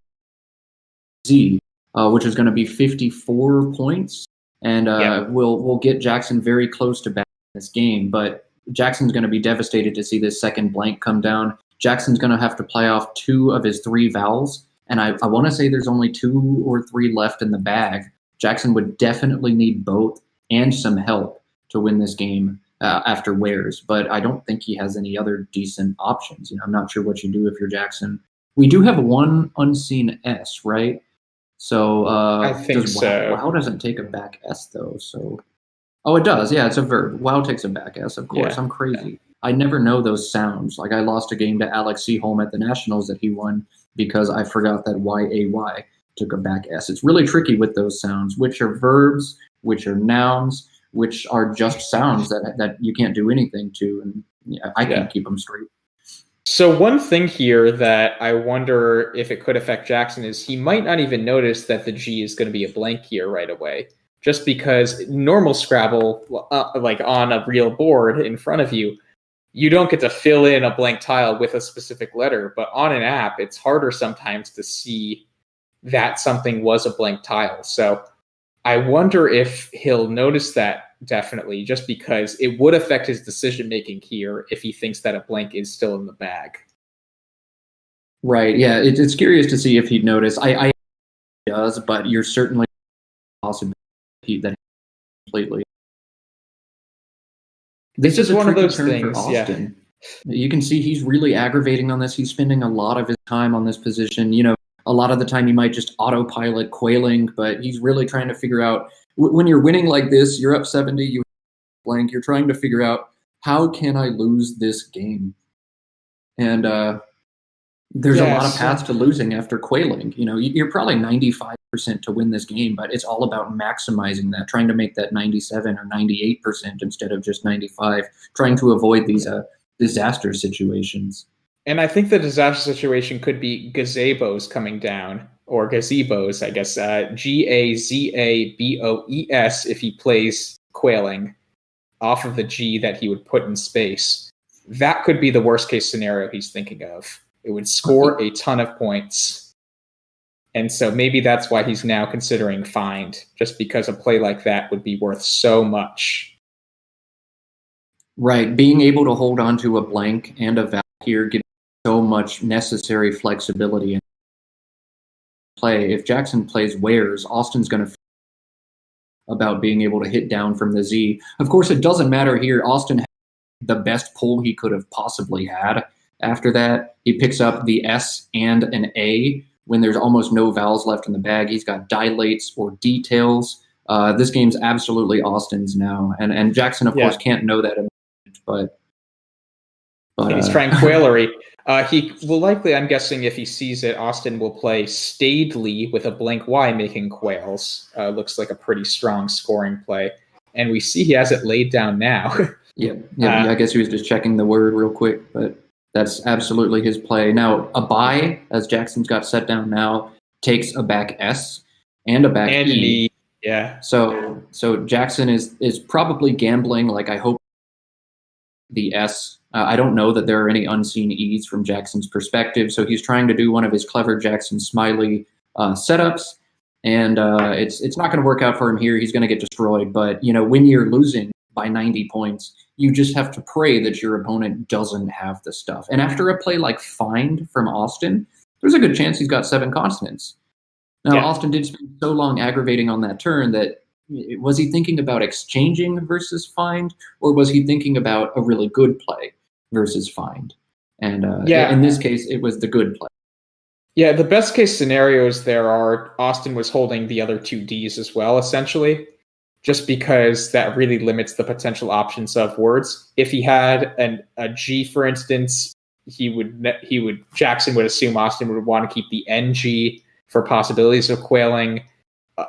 which is going to be 54 points. And we'll get Jackson very close to back in this game. But Jackson's going to be devastated to see this second blank come down. Jackson's going to have to play off 2 of his 3 vowels. And I want to say there's only 2 or 3 left in the bag. Jackson would definitely need both and some help to win this game after wares. But I don't think he has any other decent options. I'm not sure what you do if you're Jackson. We do have 1 unseen S, right? So I think so. Wow doesn't take a back S though. So it does. Yeah, it's a verb. Wow takes a back S. Of course, I'm crazy. Yeah. I never know those sounds. Like I lost a game to Alex Seaholm at the Nationals that he won because I forgot that YAY took a back S. It's really tricky with those sounds, which are verbs, which are nouns, which are just sounds that you can't do anything to. And I can't keep them straight. So one thing here that I wonder if it could affect Jackson is he might not even notice that the G is going to be a blank here right away. Just because normal Scrabble, like on a real board in front of you, you don't get to fill in a blank tile with a specific letter. But on an app, it's harder sometimes to see that something was a blank tile. So I wonder if he'll notice that definitely, just because it would affect his decision-making here if he thinks that a blank is still in the bag. Right, yeah, it's curious to see if he'd notice. I does, but you're certainly possible that completely. This is one of those things, Austin. Yeah. You can see he's really aggravating on this. He's spending a lot of his time on this position. A lot of the time he might just autopilot quailing, but he's really trying to figure out, when you're winning like this, you're up 70, you blank, you're trying to figure out, how can I lose this game? And there's a lot of paths to losing after quailing. You're probably 95% to win this game, but it's all about maximizing that, trying to make that 97 or 98% instead of just 95, trying to avoid these disaster situations. And I think the disaster situation could be gazebos coming down, or gazebos, I guess, Gazaboes if he plays quailing off of the G that he would put in space. That could be the worst case scenario he's thinking of. It would score a ton of points. And so maybe that's why he's now considering find, just because a play like that would be worth so much. Right. Being able to hold on to a blank and a vowel here gives so much necessary flexibility in play. If Jackson plays wares, Austin's going to about being able to hit down from the Z. Of course, it doesn't matter here. Austin had the best pull he could have possibly had. After that, he picks up the S and an A when there's almost no vowels left in the bag. He's got dilates or details. This game's absolutely Austin's now. And Jackson, of course, can't know that, but he's trying quailery. He will likely, I'm guessing, if he sees it, Austin will play Staidly with a blank Y making quails. Looks like a pretty strong scoring play. And we see he has it laid down now. Yeah, I guess he was just checking the word real quick, but that's absolutely his play. Now, a buy, as Jackson's got set down now, takes a back S and a back E. Yeah. So Jackson is probably gambling, like I hope the S. I don't know that there are any unseen E's from Jackson's perspective, so he's trying to do one of his clever Jackson Smiley setups, and it's not going to work out for him here. He's going to get destroyed, but when you're losing by 90 points, you just have to pray that your opponent doesn't have the stuff. And after a play like Find from Austin, there's a good chance he's got 7 consonants. Now, Austin did spend so long aggravating on that turn that was he thinking about exchanging versus Find, or was he thinking about a really good play versus Find? And in this case, it was the good play. Yeah, the best case scenarios there are Austin was holding the other two Ds as well, essentially, just because that really limits the potential options of words. If he had a G, for instance, Jackson would assume Austin would want to keep the NG for possibilities of quailing.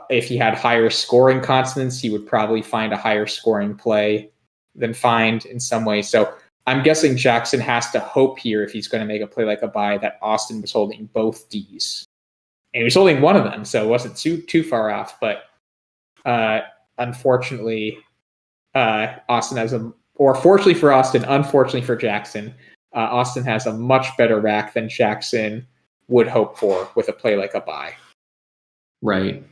If he had higher scoring consonants, he would probably find a higher scoring play than find in some way. So I'm guessing Jackson has to hope here, if he's going to make a play like a bye, that Austin was holding both Ds. And he was holding one of them, so it wasn't too far off. But unfortunately, fortunately for Austin, unfortunately for Jackson, Austin has a much better rack than Jackson would hope for with a play like a bye. Right.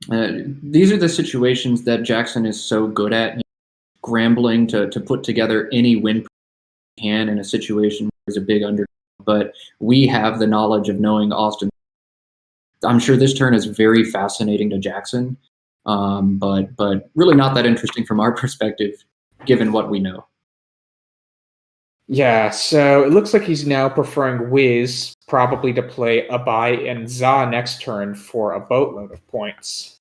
These are the situations that Jackson is so good at, scrambling to put together any win he can in a situation where there's a big underdog. But we have the knowledge of knowing Austin. I'm sure this turn is very fascinating to Jackson, but really not that interesting from our perspective, given what we know. Yeah, so it looks like he's now preferring Wiz probably to play Abai and Za next turn for a boatload of points.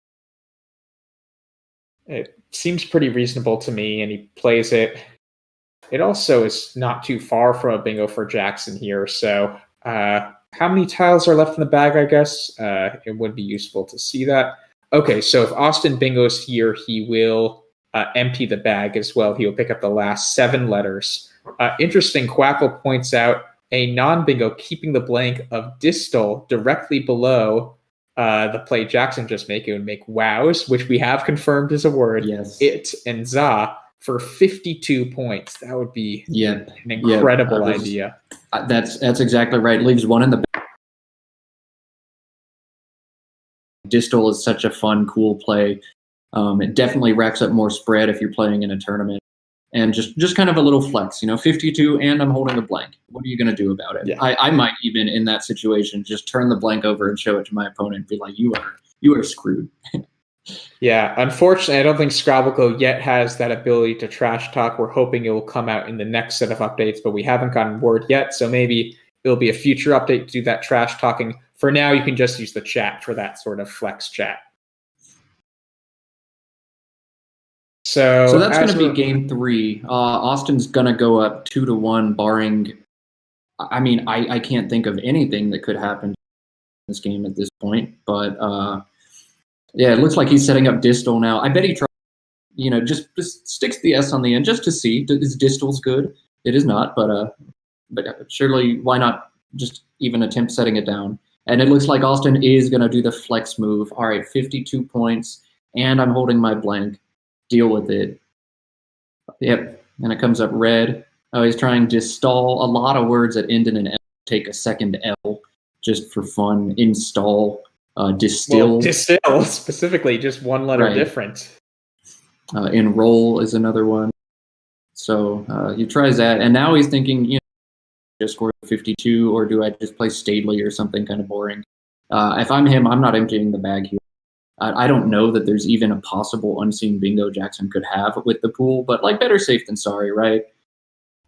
It seems pretty reasonable to me, and he plays it. It also is not too far from a bingo for Jackson here, so how many tiles are left in the bag, I guess? It would be useful to see that. Okay, so if Austin bingos here, he will empty the bag as well. He will pick up the last 7 letters. Interesting, Quackle points out a non-bingo keeping the blank of distal directly below the play Jackson just made. It would make wows, which we have confirmed is a word. Yes. It and za for 52 points. That would be an incredible idea. That's exactly right. Leaves one in the back. Distal is such a fun, cool play. It definitely racks up more spread if you're playing in a tournament. And just kind of a little flex, 52, and I'm holding a blank. What are you going to do about it? Yeah. I might even, in that situation, just turn the blank over and show it to my opponent and be like, you are screwed. Yeah, unfortunately, I don't think Scrabble GO yet has that ability to trash talk. We're hoping it will come out in the next set of updates, but we haven't gotten word yet, so maybe there'll be a future update to do that trash talking. For now, you can just use the chat for that sort of flex chat. So that's going to be game 3. Austin's going to go up 2-1, barring. I mean, I can't think of anything that could happen in this game at this point. But yeah, it looks like he's setting up distal now. I bet he tries, just sticks the S on the end just to see. Is distal's good? It is not, but surely why not just even attempt setting it down? And it looks like Austin is going to do the flex move. All right, 52 points, and I'm holding my blank. Deal with it. Yep, and it comes up red. Oh, he's trying distal. A lot of words that end in an L take a second L just for fun. Install, distill. Well, distill, specifically, just one letter different. Enroll is another one. So he tries that, and now he's thinking, just score 52, or do I just play Stadley or something kind of boring? If I'm him, I'm not emptying the bag here. I don't know that there's even a possible unseen bingo Jackson could have with the pool, but better safe than sorry, right?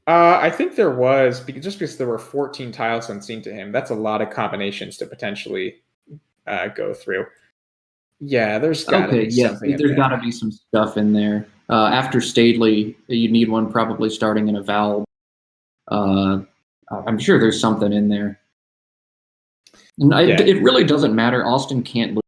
I think there was, because there were 14 tiles unseen to him. That's a lot of combinations to potentially go through. Yeah, there's got to be something. There's got to be some stuff in there. After Stadley, you need one probably starting in a vowel. I'm sure there's something in there. And it really doesn't matter. Austin can't lose.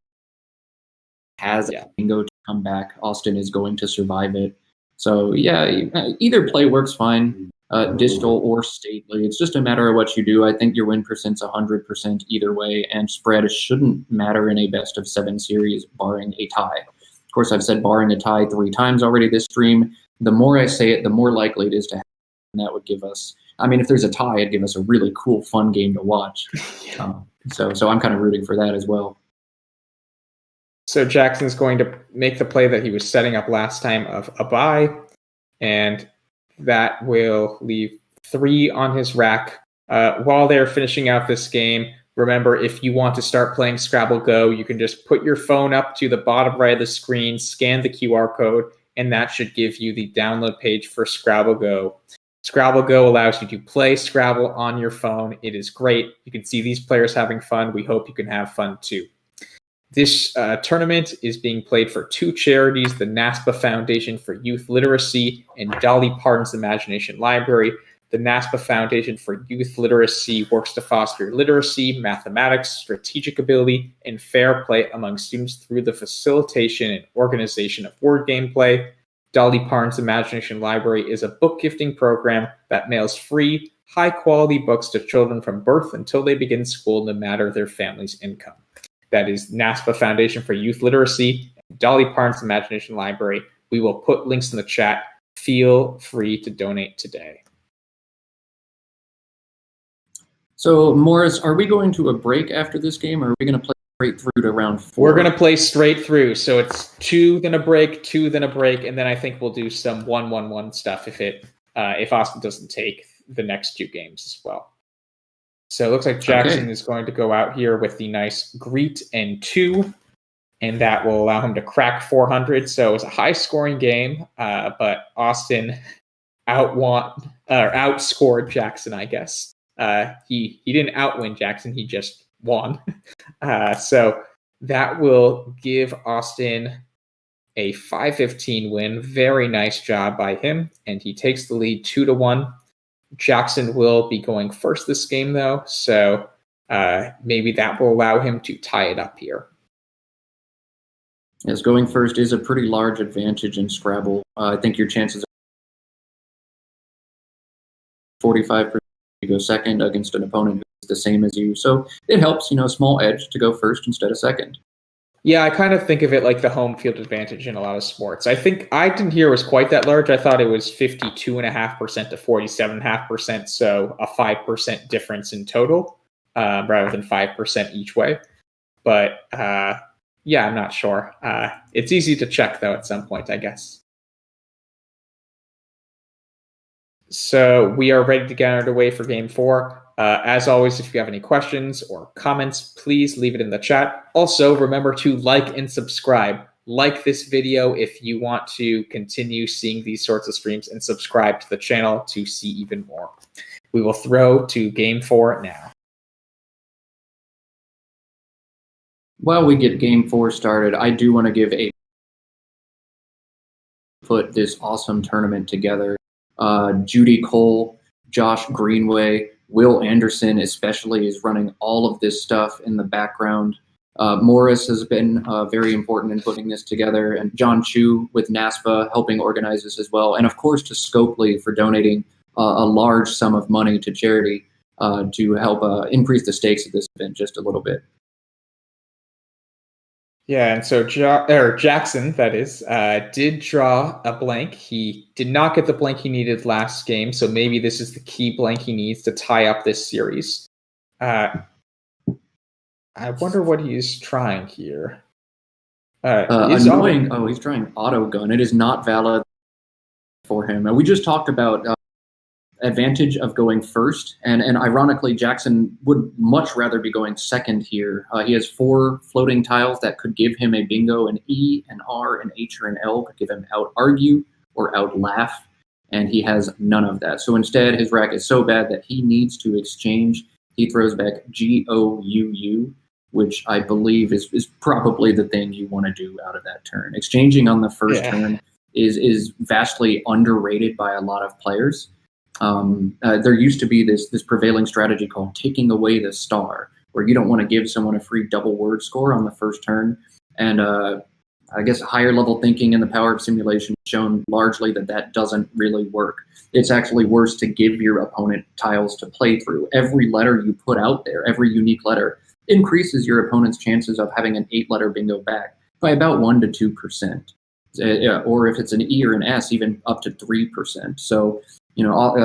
Has a bingo to come back. Austin is going to survive it. So either play works fine, distal or Stadley. It's just a matter of what you do. I think your win percent's 100% either way, and spread shouldn't matter in a best of 7 series, barring a tie. Of course, I've said barring a tie 3 times already this stream. The more I say it, the more likely it is to happen. And that would give us, if there's a tie, it'd give us a really cool, fun game to watch. So I'm kind of rooting for that as well. So Jackson's going to make the play that he was setting up last time of a bye, and that will leave 3 on his rack. While they're finishing out this game, remember, if you want to start playing Scrabble GO, you can just put your phone up to the bottom right of the screen, scan the QR code, and that should give you the download page for Scrabble GO. Scrabble Go allows you to play Scrabble on your phone. It is great. You can see these players having fun. We hope you can have fun too. This tournament is being played for two charities, the NASPA Foundation for Youth Literacy and Dolly Parton's Imagination Library. The NASPA Foundation for Youth Literacy works to foster literacy, mathematics, strategic ability, and fair play among students through the facilitation and organization of word gameplay. Dolly Parton's Imagination Library is a book gifting program that mails free, high-quality books to children from birth until they begin school, no matter their family's income. That is NASPA Foundation for Youth Literacy and Dolly Parton's Imagination Library. We will put links in the chat. Feel free to donate today. So, Morris, are we going to a break after this game, or are we going to play straight through to round 4? We're going to play straight through. So it's 2, then a break, 2, then a break, and then I think we'll do some 1-1-1 stuff if Austin doesn't take the next 2 games as well. So it looks like Jackson is going to go out here with the nice greet and 2, and that will allow him to crack 400. So it's a high-scoring game, but Austin outscored Jackson, I guess. He didn't outwin Jackson, he just won. So that will give Austin a 5-15 win. Very nice job by him, and he takes the lead 2-1. Jackson will be going first this game, though, so maybe that will allow him to tie it up here. Yes, going first is a pretty large advantage in Scrabble. I think your chances are 45% to go second against an opponent who's the same as you. So it helps, small edge to go first instead of second. Yeah, I kind of think of it like the home field advantage in a lot of sports. I think I didn't hear it was quite that large. I thought it was 52.5% to 47.5%, so a 5% difference in total rather than 5% each way. But yeah, I'm not sure. It's easy to check, though, at some point, I guess. So we are ready to get underway for Game 4. As always, if you have any questions or comments, please leave it in the chat. Also, remember to like and subscribe. Like this video if you want to continue seeing these sorts of streams, and subscribe to the channel to see even more. We will throw to Game 4 now. While we get Game 4 started, I do want to put this awesome tournament together. Judy Cole, Josh Greenway, Will Anderson especially is running all of this stuff in the background. Morris has been very important in putting this together, and John Chu with NASPA helping organize this as well. And of course to Scopely for donating a large sum of money to charity to help increase the stakes of this event just a little bit. Yeah, and so Jackson, that is, did draw a blank. He did not get the blank he needed last game, so maybe this is the key blank he needs to tie up this series. I wonder what he's trying here. Annoying. Oh, he's trying auto gun. It is not valid for him. We just talked about advantage of going first, and ironically Jackson would much rather be going second here. He has 4 floating tiles that could give him a bingo. An E, an R, an H, or an L could give him out argue or out laugh, and he has none of that. So instead his rack is so bad that he needs to exchange. He throws back GOUU, which I believe is probably the thing you want to do out of that turn. Exchanging on the first turn is vastly underrated by a lot of players. There used to be this prevailing strategy called taking away the star, where you don't want to give someone a free double word score on the first turn. And I guess higher level thinking and the power of simulation has shown largely that doesn't really work. It's actually worse to give your opponent tiles to play through. Every letter you put out there, every unique letter, increases your opponent's chances of having an 8-letter bingo back by about 1% to 2%. Or if it's an E or an S, even up to 3%. So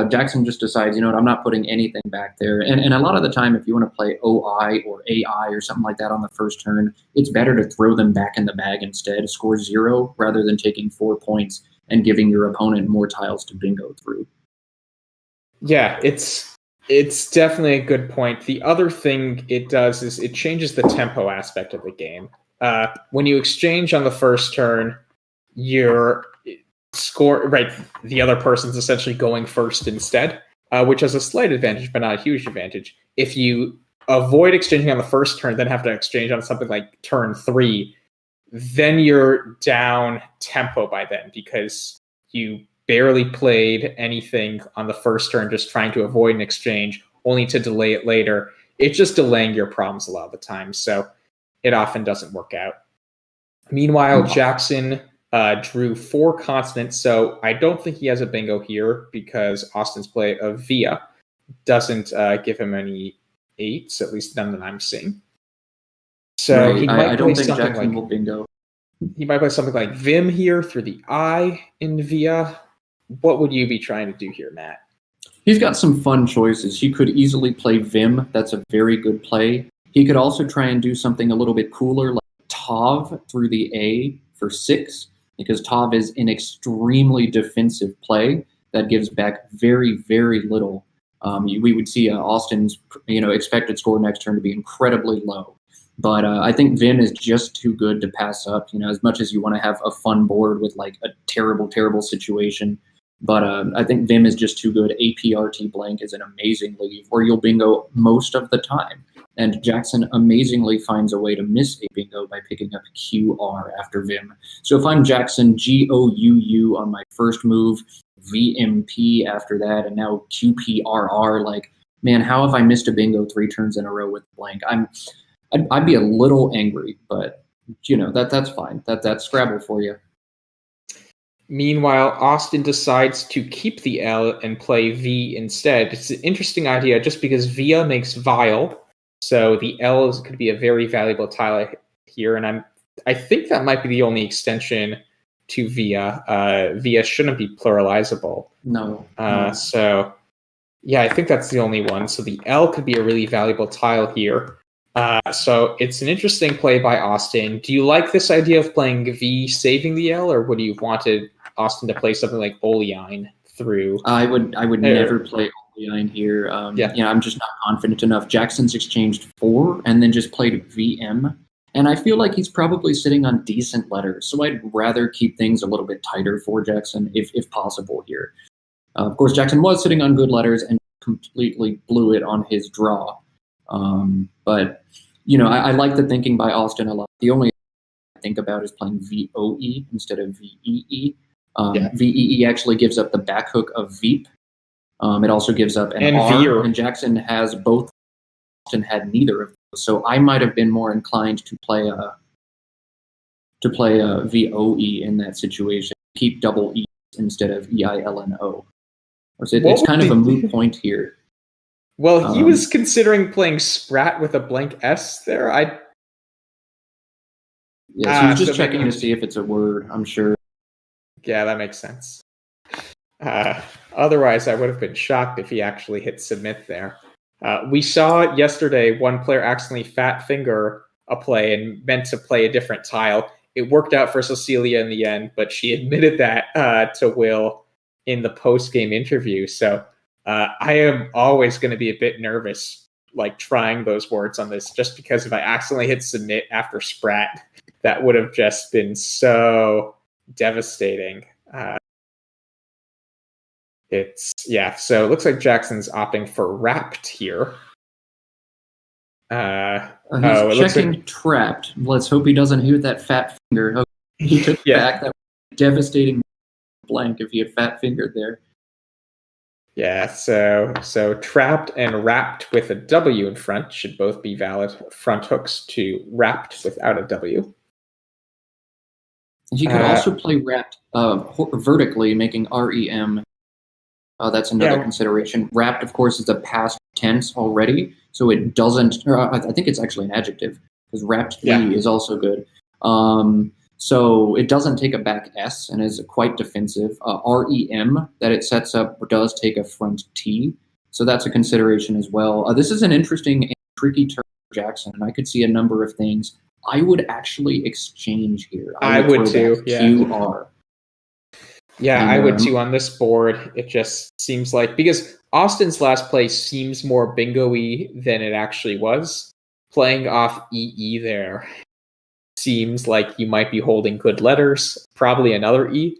Jackson just decides, I'm not putting anything back there. And a lot of the time, if you want to play OI or AI or something like that on the first turn, it's better to throw them back in the bag instead, score 0, rather than taking 4 points and giving your opponent more tiles to bingo through. Yeah, it's definitely a good point. The other thing it does is it changes the tempo aspect of the game. When you exchange on the first turn, score, right, the other person's essentially going first instead, which has a slight advantage, but not a huge advantage. If you avoid exchanging on the first turn, then have to exchange on something like turn 3, then you're down tempo by then because you barely played anything on the first turn, just trying to avoid an exchange, only to delay it later. It's just delaying your problems a lot of the time, so it often doesn't work out. Meanwhile, Jackson drew 4 consonants, so I don't think he has a bingo here because Austin's play of via doesn't give him any 8s, at least none that I'm seeing. So right. he might I play don't think something Jackson like will bingo. he might play something like Vim here through the I in via. What would you be trying to do here, Matt? He's got some fun choices. He could easily play Vim. That's a very good play. He could also try and do something a little bit cooler, like Tav through the A for 6, because Tav is an extremely defensive play that gives back very, very little. We would see Austin's expected score next turn to be incredibly low. But I think Vim is just too good to pass up, as much as you want to have a fun board with like a terrible, terrible situation. But I think Vim is just too good. APRT blank is an amazing leave where you'll bingo most of the time. And Jackson amazingly finds a way to miss a bingo by picking up QR after Vim. So if I'm Jackson, GOUU on my first move, VMP after that, and now QPRR, like, man, how have I missed a bingo 3 turns in a row with blank? I'd be a little angry, but that's fine. That's Scrabble for you. Meanwhile, Austin decides to keep the L and play V instead. It's an interesting idea just because via makes vile, so the L could be a very valuable tile here, and I think that might be the only extension to via. Via shouldn't be pluralizable. No. So, yeah, I think that's the only one. So the L could be a really valuable tile here. So it's an interesting play by Austin. Do you like this idea of playing V saving the L, or would you wanted Austin to play something like Oleine through? I would never play Oleine here. I'm just not confident enough. Jackson's exchanged 4 and then just played VM. And I feel like he's probably sitting on decent letters. So I'd rather keep things a little bit tighter for Jackson if possible here. Of course, Jackson was sitting on good letters and completely blew it on his draw. But I like the thinking by Austin a lot. The only I think about is playing VOE instead of VEE. VEE actually gives up the back hook of Veep. It also gives up an R, and Jackson has both. Austin had neither of those, so I might have been more inclined to play a VOE in that situation. Keep double E instead of EILNO. It's kind of a moot point here. Well, he was considering playing Sprat with a blank S there. Yeah, so he's just checking to see if it's a word, I'm sure. Yeah, that makes sense. Otherwise, I would have been shocked if he actually hit submit there. We saw yesterday one player accidentally fat finger a play and meant to play a different tile. It worked out for Cecilia in the end, but she admitted that to Will in the post-game interview. So I am always going to be a bit nervous, like trying those words on this, just because if I accidentally hit submit after Sprat, that would have just been so devastating. So it looks like Jackson's opting for wrapped here. He's checking trapped. Let's hope he doesn't hear that fat finger. He took back that devastating blank if he had fat fingered there. Yeah, so trapped and wrapped with a W in front should both be valid front hooks to wrapped without a W. He could also play wrapped vertically, making REM. That's another consideration. Wrapped, of course, is a past tense already, so it doesn't. I think it's actually an adjective because wrapped is also good. So it doesn't take a back S and is quite defensive. REM that it sets up does take a front T, so that's a consideration as well. This is an interesting and tricky turn for Jackson, and I could see a number of things. I would actually exchange here. I would too. QR. Yeah, I would too on this board. It just seems like, because Austin's last play seems more bingo-y than it actually was. Playing off EE there seems like you might be holding good letters, probably another E.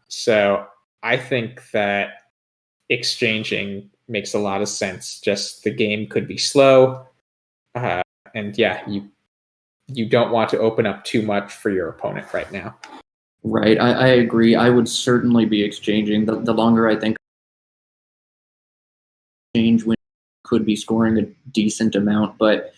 So I think that exchanging makes a lot of sense. Just the game could be slow. And yeah, you don't want to open up too much for your opponent right now. Right, I agree. I would certainly be exchanging. The longer I think change when could be scoring a decent amount, but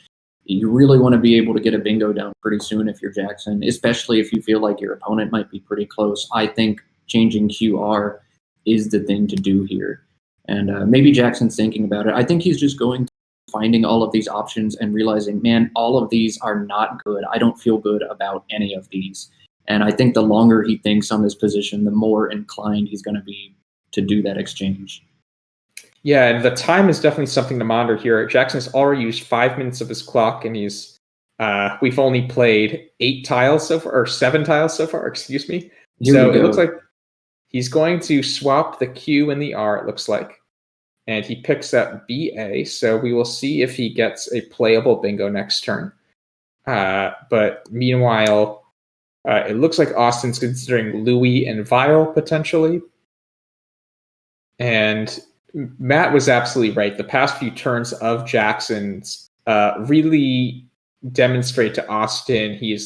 you really want to be able to get a bingo down pretty soon if you're Jackson, especially if you feel like your opponent might be pretty close. I think changing QR is the thing to do here. And maybe Jackson's thinking about it. I think he's just going finding all of these options and realizing, man, all of these are not good. I don't feel good about any of these. And I think the longer he thinks on this position, the more inclined he's going to be to do that exchange. Yeah, and the time is definitely something to monitor here. Jackson's already used 5 minutes of his clock, and we've only played 7 tiles so far, excuse me. So it looks like he's going to swap the Q and the R, it looks like. And he picks up BA, so we will see if he gets a playable bingo next turn. But meanwhile, it looks like Austin's considering Louis and Vial potentially. And Matt was absolutely right. The past few turns of Jackson's really demonstrate to Austin he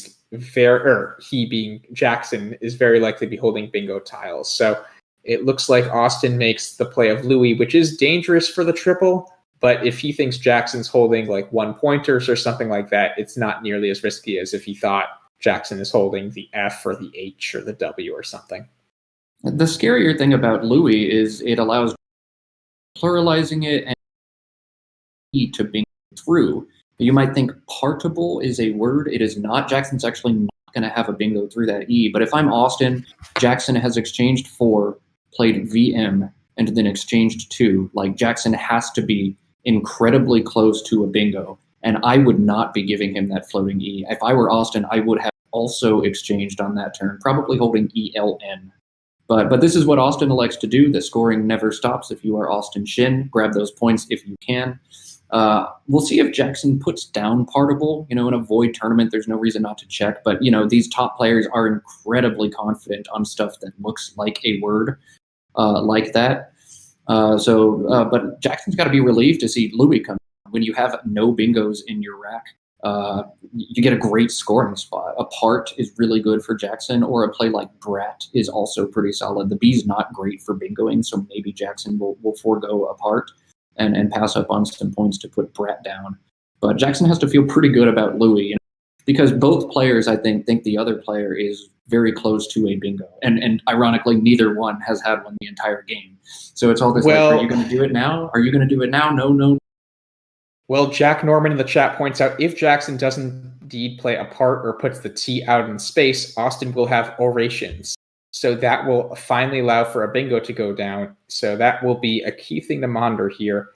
being Jackson is very likely to be holding bingo tiles. So it looks like Austin makes the play of Louis, which is dangerous for the triple. But if he thinks Jackson's holding like 1-pointers or something like that, it's not nearly as risky as if he thought Jackson is holding the F or the H or the W or something. The scarier thing about Louis is it allows pluralizing it and to bingo through. You might think partable is a word. It is not. Jackson's actually not going to have a bingo through that E. But if I'm Austin, Jackson has exchanged 4, played VM, and then exchanged 2. Like, Jackson has to be incredibly close to a bingo. And I would not be giving him that floating E. If I were Austin, I would have also exchanged on that turn, probably holding ELN. But this is what Austin elects to do. The scoring never stops if you are Austin Shin. Grab those points if you can. We'll see if Jackson puts down partable. In a void tournament, there's no reason not to check. But, these top players are incredibly confident on stuff that looks like a word like that. But Jackson's got to be relieved to see Louis come. When you have no bingos in your rack, you get a great scoring spot. A part is really good for Jackson, or a play like Brat is also pretty solid. The B's not great for bingoing, so maybe Jackson will forego a part and pass up on some points to put Brat down. But Jackson has to feel pretty good about Louis, because both players, I think the other player is very close to a bingo. And ironically, neither one has had one the entire game. So it's all this, are you going to do it now? Are you going to do it now? No. Well, Jack Norman in the chat points out, if Jackson doesn't indeed play a part or puts the T out in space, Austin will have orations. So that will finally allow for a bingo to go down. So that will be a key thing to monitor here.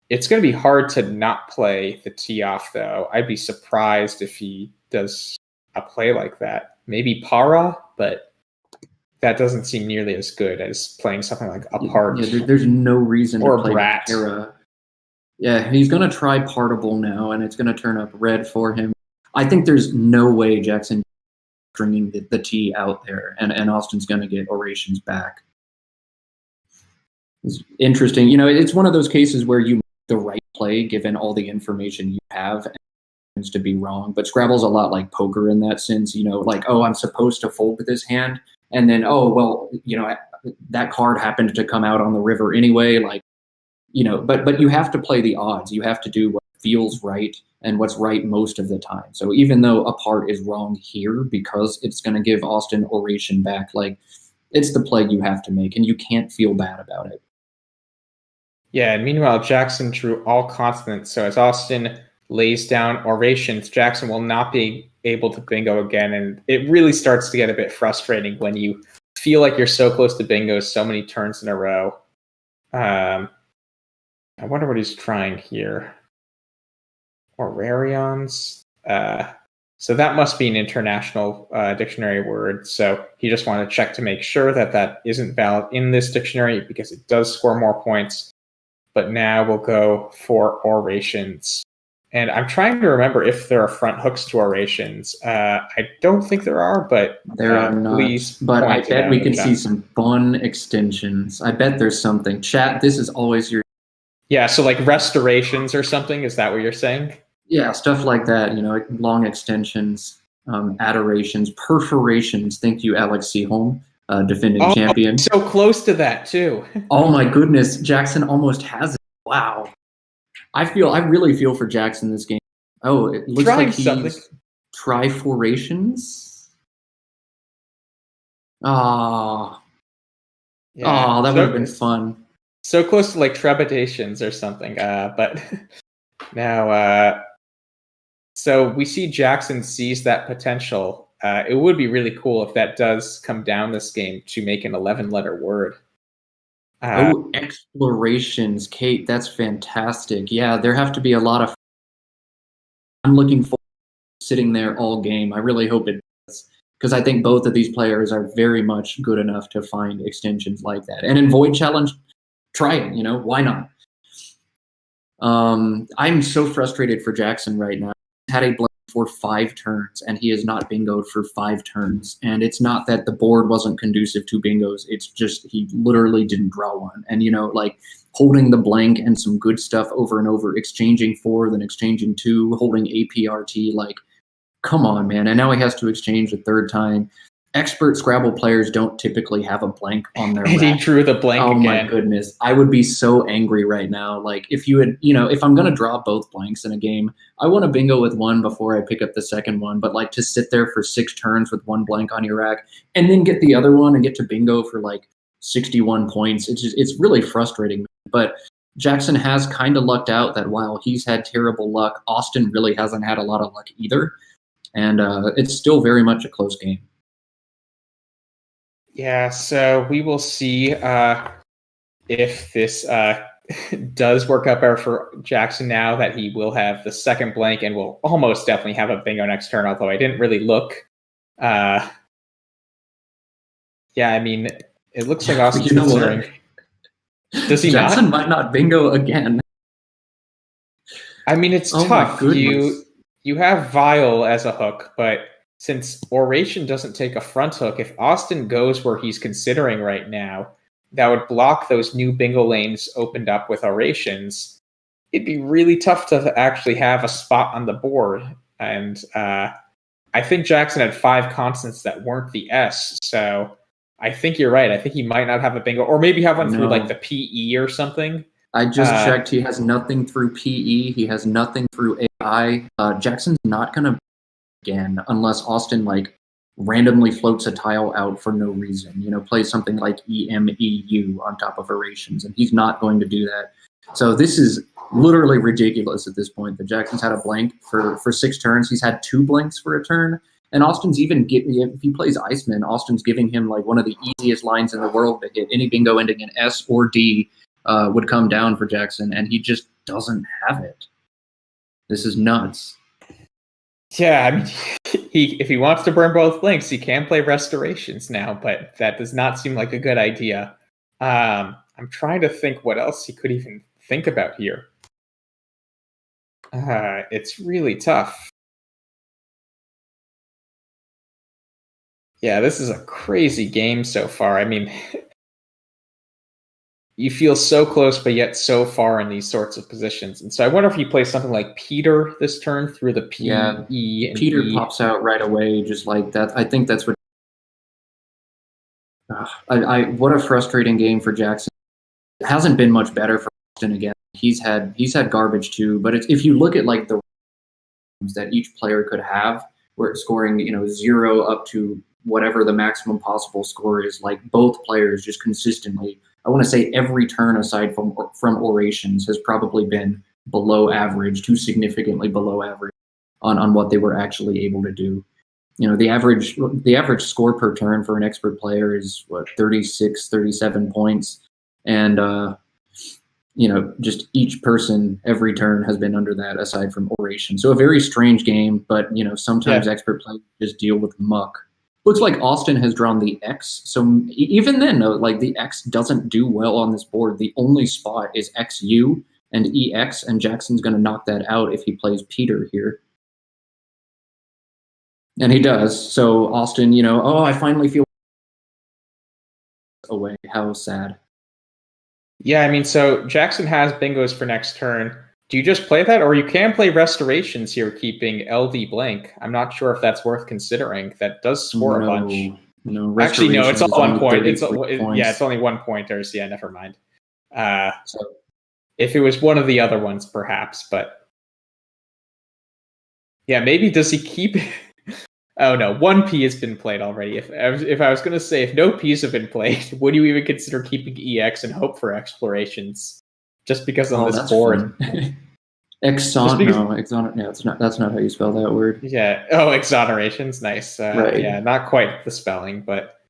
It's going to be hard to not play the T off, though. I'd be surprised if he does a play like that. Maybe Para, but that doesn't seem nearly as good as playing something like a part. Yeah, there's no reason or to play Brat. Para. Yeah, he's going to try partable now, and it's going to turn up red for him. I think there's no way Jackson stringing the T out there, and Austin's going to get orations back. It's interesting. It's one of those cases where you make the right play given all the information you have, and it tends to be wrong. But Scrabble's a lot like poker in that sense. I'm supposed to fold with this hand, and then, that card happened to come out on the river anyway. But you have to play the odds. You have to do what feels right and what's right most of the time. So even though a part is wrong here because it's going to give Austin oration back, it's the play you have to make, and you can't feel bad about it. Yeah, and meanwhile, Jackson drew all consonants. So as Austin lays down orations, Jackson will not be able to bingo again. And it really starts to get a bit frustrating when you feel like you're so close to bingo so many turns in a row. I wonder what he's trying here. Orarions. So that must be an international dictionary word. So he just wanted to check to make sure that isn't valid in this dictionary because it does score more points. But now we'll go for orations. And I'm trying to remember if there are front hooks to orations. I don't think there are, but there are not. Please but I point it bet out we in can the see chat. some fun extensions. I bet there's something. Chat, this is always your Yeah, so like restorations or something. Is that what you're saying? yeah stuff like that. Like long extensions, adorations, perforations. Thank you, Alex Seaholm, defending champion. So close to that too. Oh my goodness, Jackson almost has it. Wow. I really feel for Jackson this game. Oh, it looks Trying like he's something. triforations. Oh, Yeah, that would have been fun. So close to like trepidations or something. But now, so we see Jackson seize that potential. It would be really cool if that does come down this game to make an 11-letter word. Explorations, Kate. That's fantastic. Yeah, there have to be a lot of. I'm looking forward to sitting there all game. I really hope it does, because I think both of these players are very much good enough to find extensions like that. And in Void Challenge, try it. Why not? I'm so frustrated for Jackson right now. He's had a blank for 5 turns, and he has not bingoed for 5 turns. And it's not that the board wasn't conducive to bingos. It's just he literally didn't draw one. And, like holding the blank and some good stuff over and over, exchanging 4, then exchanging 2, holding APRT, like, come on, man. And now he has to exchange a 3rd time. Expert Scrabble players don't typically have a blank on their And he rack. drew the blank Oh again. my goodness. I would be so angry right now. Like if you had, if I'm going to draw both blanks in a game, I want to bingo with one before I pick up the second one. But like to sit there for 6 turns with one blank on your rack and then get the other one and get to bingo for like 61 points. It's really frustrating. But Jackson has kind of lucked out that while he's had terrible luck, Austin really hasn't had a lot of luck either. And it's still very much a close game. Yeah, so we will see if this does work out better for Jackson now that he will have the second blank and will almost definitely have a bingo next turn, although I didn't really look. Yeah, I mean, it looks like Austin's considering. Does he Jackson not? might not bingo again. I mean, it's tough. You have Vile as a hook, but since Oration doesn't take a front hook, if Austin goes where he's considering right now, that would block those new bingo lanes opened up with Orations. It'd be really tough to actually have a spot on the board. And I think Jackson had 5 constants that weren't the S, so I think you're right. I think he might not have a bingo, or maybe have one through like the PE or something. I just checked. He has nothing through PE. He has nothing through AI. Jackson's not going to again unless Austin like randomly floats a tile out for no reason. Plays something like EMEU on top of Orations, and he's not going to do that. So this is literally ridiculous at this point. That Jackson's had a blank for 6 turns. He's had 2 blanks for a turn. And Austin's even if he plays Iceman, Austin's giving him like one of the easiest lines in the world to hit. Any bingo ending in S or D would come down for Jackson, and he just doesn't have it. This is nuts. Yeah, I mean, if he wants to burn both blanks, he can play Restorations now, but that does not seem like a good idea. I'm trying to think what else he could even think about here. It's really tough. Yeah, this is a crazy game so far. I mean, you feel so close, but yet so far in these sorts of positions. And so I wonder if he plays something like Peter this turn through the P, E, and Peter E. pops out right away, just like that. I think that's what. What a frustrating game for Jackson. It hasn't been much better for Austin again. He's had garbage too, but if you look at like the that each player could have, where it's scoring 0 up to whatever the maximum possible score is, like both players just consistently, I want to say every turn aside from Orations has probably been below average, too significantly below average on what they were actually able to do. The average score per turn for an expert player is 36, 37 points. And, just each person every turn has been under that aside from Oration. So a very strange game, but, sometimes expert players just deal with muck. Looks like Austin has drawn the X. So even then, like the X doesn't do well on this board. The only spot is XU, and EX, and Jackson's going to knock that out if he plays Peter here. And he does. So Austin, I finally feel away. How sad. Yeah, I mean, so Jackson has bingos for next turn. Do you just play that, or you can play restorations here, keeping LD blank? I'm not sure if that's worth considering. That does score a bunch. No, actually, no, it's all 1 point. It's only 1 pointers. Yeah, never mind. So if it was one of the other ones, perhaps, but yeah, maybe does he keep? Oh no, 1P has been played already. If I was going to say, if no Ps have been played, would you even consider keeping EX and hope for explorations? Just because on this board. That's not how you spell that word. Yeah. Oh, exonerations. Nice. Right. Yeah, not quite the spelling, but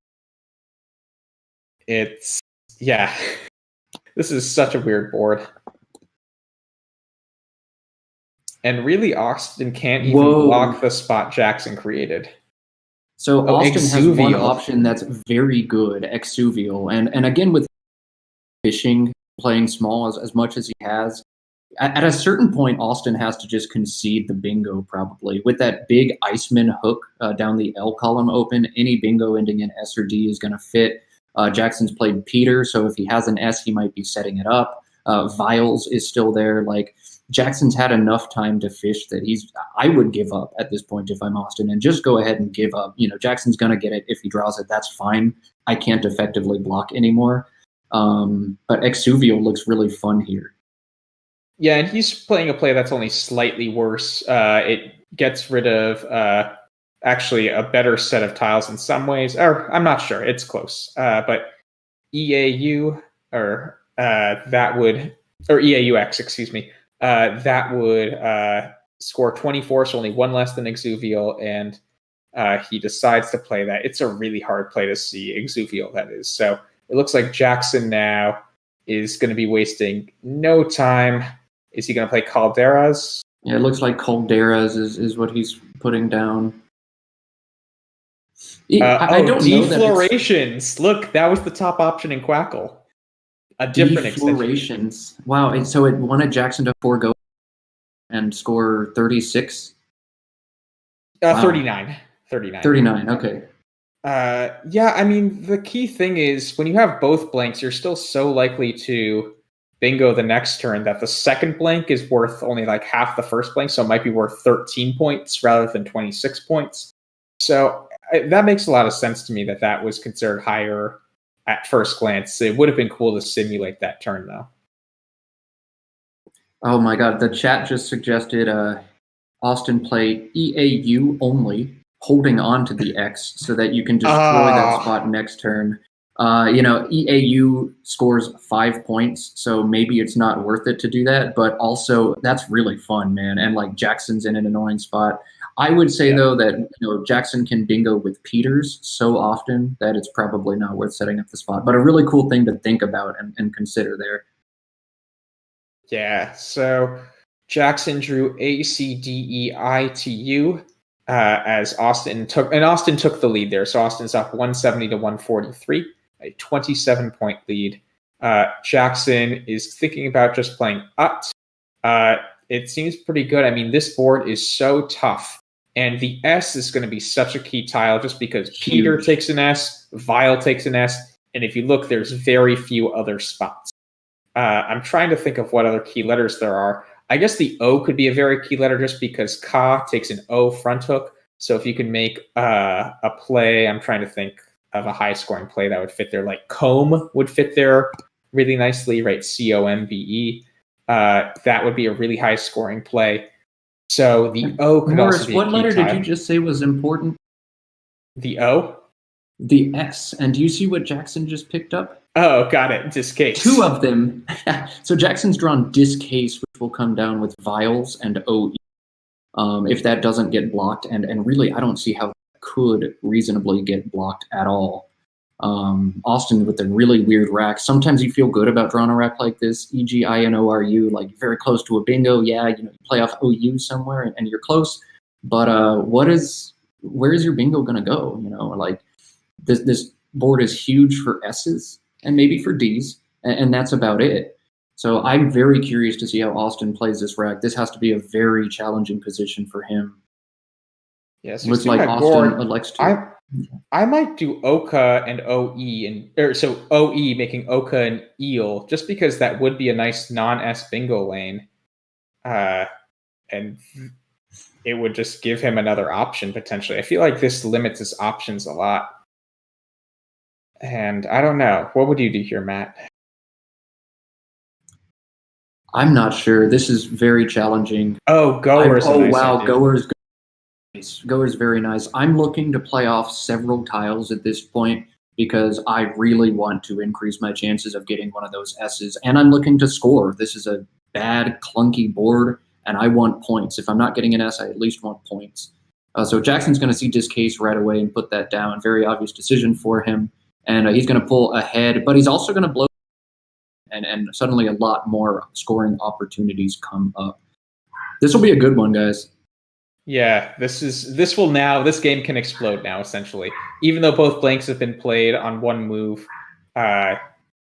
it's, yeah. This is such a weird board. And really, Austin can't even block the spot Jackson created. So Austin has one option that's very good, exuvial. And again, with fishing, playing small as much as he has, at a certain point, Austin has to just concede the bingo, probably. With that big Iceman hook down the L column open, any bingo ending in S or D is going to fit. Jackson's played Peter, so if he has an S, he might be setting it up. Vials is still there. Like, Jackson's had enough time to fish that I would give up at this point if I'm Austin and just go ahead and give up. Jackson's going to get it. If he draws it, that's fine. I can't effectively block anymore. But exuvial looks really fun here. Yeah, and he's playing a play that's only slightly worse. It gets rid of actually a better set of tiles in some ways. Or I'm not sure. It's close. But EAU, or that would, or EAUX, excuse me, that would score 24, so only one less than exuvial, and he decides to play that. It's a really hard play to see, exuvial, that is. So it looks like Jackson now is going to be wasting no time. Is he going to play Calderas? Yeah, it looks like Calderas is what he's putting down. I don't deflorations. Look, that was the top option in Quackle. A different deflorations. Wow, and so it wanted Jackson to forego and score 36? Wow. 39. 39, okay. Yeah, I mean, the key thing is when you have both blanks, you're still so likely to bingo the next turn that the second blank is worth only like half the first blank, so it might be worth 13 points rather than 26 points. So that makes a lot of sense to me that was considered higher at first glance. It would have been cool to simulate that turn, though. Oh my god, the chat just suggested Austin play EAU only, holding on to the X so that you can destroy that spot next turn. EAU scores 5 points, so maybe it's not worth it to do that, but also that's really fun, man. And like Jackson's in an annoying spot. I would say though that Jackson can bingo with Peters so often that it's probably not worth setting up the spot, but a really cool thing to think about and consider there. Yeah, so Jackson drew A, C, D, E, I, T, U as Austin took the lead there. So Austin's up 170 to 143, a 27-point lead. Jackson is thinking about just playing Ut. It seems pretty good. I mean, this board is so tough. And the S is going to be such a key tile just because Peter takes an S, Vial takes an S, and if you look, there's very few other spots. I'm trying to think of what other key letters there are. I guess the O could be a very key letter just because Ka takes an O front hook. So if you can make a play, I'm trying to think of a high-scoring play that would fit there. Like Comb would fit there really nicely, right? COMBE. That would be a really high-scoring play. So the O could also be a key what letter tile. did you just say was important? The O? The S. And do you see what Jackson just picked up? Oh, got it. Discase. 2 of them. So Jackson's drawn Discase, which will come down with Vials and OE. If that doesn't get blocked, and really I don't see how it could reasonably get blocked at all. Austin with a really weird rack. Sometimes you feel good about drawing a rack like this, e.g. INORU, like very close to a bingo. Yeah, you play off OU somewhere and you're close. But where is your bingo going to go? Like this board is huge for S's and maybe for D's, and that's about it. So I'm very curious to see how Austin plays this rack. This has to be a very challenging position for him. Yes, Looks like Austin elects to. I might do Oka and OE so OE making Oka and Eel, just because that would be a nice non-S bingo lane. And it would just give him another option potentially. I feel like this limits his options a lot. And I don't know. What would you do here, Matt? I'm not sure. This is very challenging. Oh, Goer's a nice wow, idea. Goer's nice. Goer's very nice. I'm looking to play off several tiles at this point because I really want to increase my chances of getting one of those S's, and I'm looking to score. This is a bad, clunky board, and I want points. If I'm not getting an S, I at least want points. So Jackson's going to see discase right away and put that down. Very obvious decision for him, and he's going to pull ahead, but he's also going to blow, and suddenly a lot more scoring opportunities come up. This will be a good one, guys. Yeah, this game can explode now, essentially. Even though both blanks have been played on one move,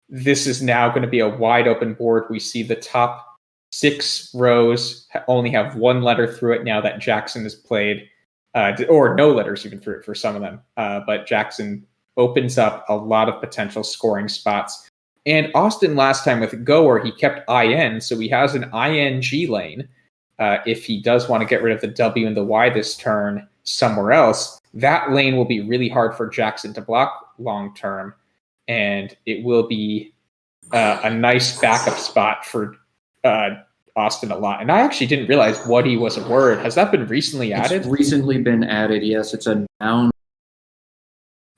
this is now going to be a wide open board. We see the top 6 rows only have one letter through it now that Jackson has played, or no letters even through it for some of them. But Jackson opens up a lot of potential scoring spots. And Austin last time with Goer, he kept IN, so he has an ING lane. If he does want to get rid of the W and the Y this turn somewhere else, that lane will be really hard for Jackson to block long term, and it will be a nice backup spot for Austin a lot. And I actually didn't realize Woody was a word. Has that been recently added? It's recently been added, yes. It's a noun.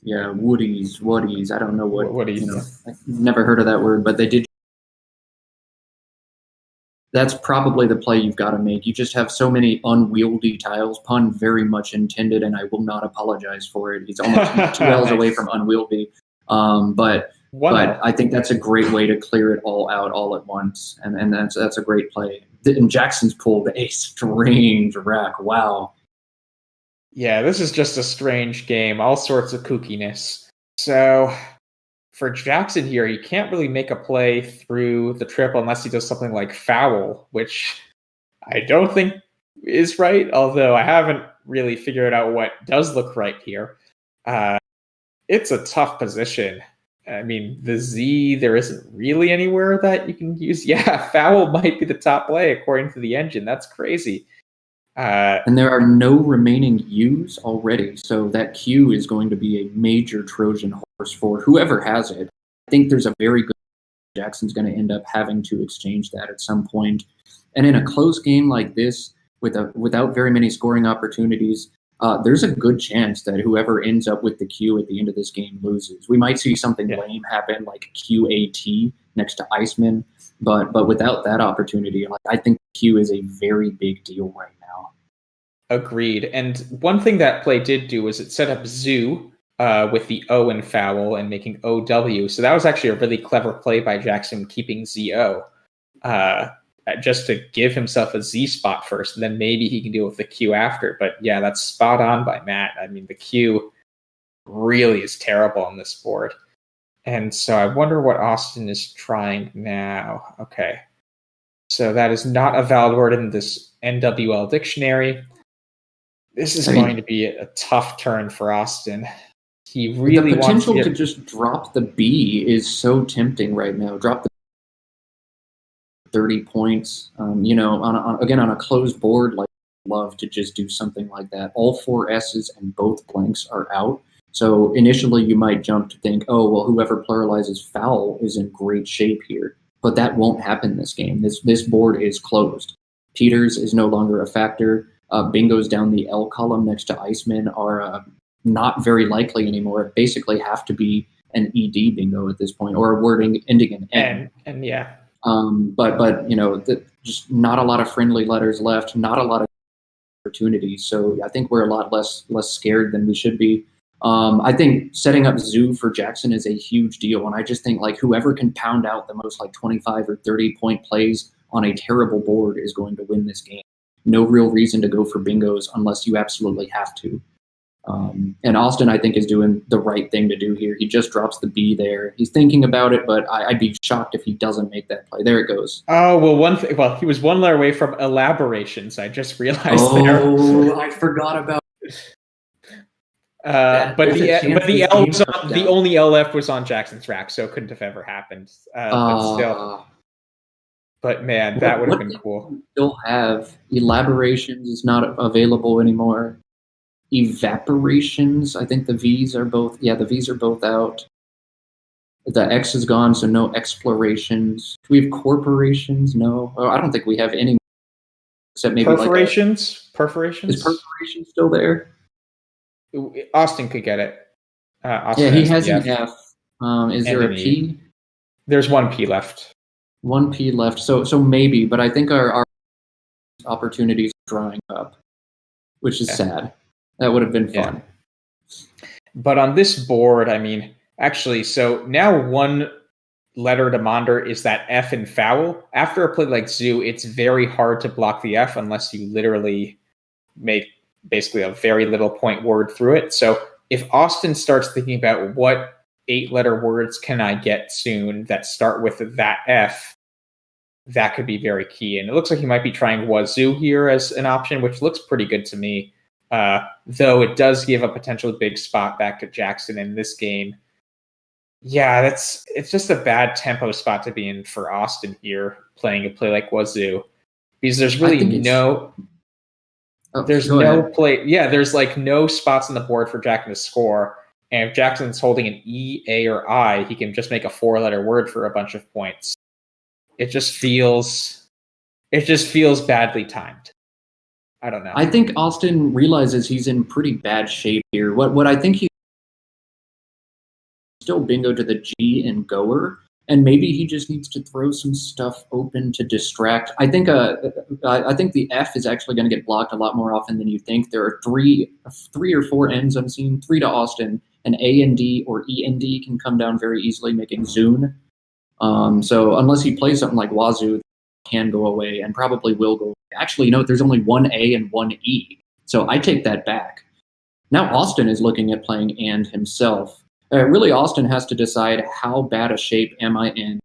Yeah, woodies. I don't know what. Woodies. I've never heard of that word, but they did. That's probably the play you've got to make. You just have so many unwieldy tiles. Pun very much intended, and I will not apologize for it. He's almost 2 L's away from unwieldy. But I think that's a great way to clear it all out all at once, and that's a great play. And Jackson's pulled a strange rack. Wow. Yeah, this is just a strange game. All sorts of kookiness. So for Jackson here, he can't really make a play through the triple unless he does something like foul, which I don't think is right, although I haven't really figured out what does look right here. It's a tough position. I mean, the Z, there isn't really anywhere that you can use. Yeah, foul might be the top play according to the engine. That's crazy. And there are no remaining U's already, so that Q is going to be a major Trojan horse for whoever has it. I think there's a very good Jackson's going to end up having to exchange that at some point. And in a close game like this, without very many scoring opportunities, there's a good chance that whoever ends up with the Q at the end of this game loses. We might see something lame happen like QAT next to Iceman, but without that opportunity, I think Q is a very big deal right now. Agreed. And one thing that play did do was it set up Zoo with the O in foul and making OW. So that was actually a really clever play by Jackson, keeping ZO just to give himself a Z spot first, and then maybe he can deal with the Q after. But yeah, that's spot on by Matt. I mean, the Q really is terrible on this board. And so I wonder what Austin is trying now. Okay. So that is not a valid word in this NWL dictionary. This is going to be a tough turn for Austin. He really wants the potential to just drop the B is so tempting right now. Drop the 30 points. On a closed board, love to just do something like that. All 4 S's and both blanks are out. So initially you might jump to think, oh, well, whoever pluralizes foul is in great shape here. But that won't happen this game. This board is closed. Peters is no longer a factor. Bingos down the L column next to Iceman are not very likely anymore. It basically have to be an ED bingo at this point, or a word ending in N. And yeah. But just not a lot of friendly letters left, not a lot of opportunities. So I think we're a lot less scared than we should be. I think setting up Zoo for Jackson is a huge deal, and I just think whoever can pound out the most 25 or 30 point plays on a terrible board is going to win this game. No real reason to go for bingos unless you absolutely have to. And Austin, I think, is doing the right thing to do here. He just drops the B there. He's thinking about it, but I'd be shocked if he doesn't make that play. There it goes. Oh, well, he was one letter away from elaborations. I just realized there. Oh, I forgot about but the only L left was on Jackson's rack, so it couldn't have ever happened. But still. But man, that would have been cool. Still have elaborations is not available anymore. Evaporations, I think the V's are both. Yeah, the V's are both out. The X is gone, so no explorations. Do we have corporations? No, I don't think we have any. Except maybe perforations. Perforations. Is perforation still there? Austin could get it. Yeah, he has an F. Is there a P? There's one P left. One P left. So maybe, but I think our opportunities are drying up, which is sad. That would have been fun. Yeah. But on this board, I mean, actually, so now one letter to monitor is that F in foul. After a play like Zoo, it's very hard to block the F unless you literally make basically a very little point word through it. So if Austin starts thinking about what 8-letter words can I get soon that start with that F, that could be very key. And it looks like he might be trying Wazoo here as an option, which looks pretty good to me. Though it does give a potential big spot back to Jackson in this game. Yeah, it's just a bad tempo spot to be in for Austin here, playing a play like Wazoo. Because there's really there's like no spots on the board for Jackson to score. And if Jackson's holding an E, A, or I, he can just make a 4-letter word for a bunch of points. It just feels badly timed. I don't know. I think Austin realizes he's in pretty bad shape here. What I think he still bingo to the G and goer, and maybe he just needs to throw some stuff open to distract. I think the F is actually going to get blocked a lot more often than you think. There are three or four N's I'm seeing, 3 to Austin. An A and D or E and D can come down very easily, making Zune. So unless he plays something like Wazoo, can go away and probably will go away. Actually, no, there's only one A and one E. So I take that back. Now Austin is looking at playing and himself. Really, Austin has to decide how bad a shape am I in.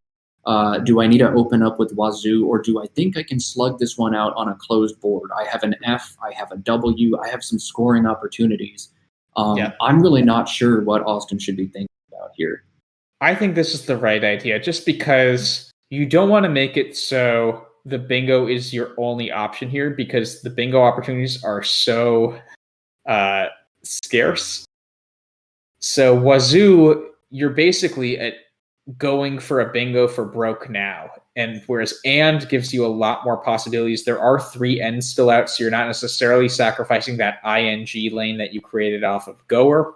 Do I need to open up with Wazoo, or do I think I can slug this one out on a closed board? I have an F, I have a W, I have some scoring opportunities. I'm really not sure what Austin should be thinking about here. I think this is the right idea, just because you don't want to make it so the bingo is your only option here, because the bingo opportunities are so scarce. So Wazoo, you're basically going for a bingo for broke now. And whereas and gives you a lot more possibilities, there are 3 N's still out, so you're not necessarily sacrificing that ING lane that you created off of goer.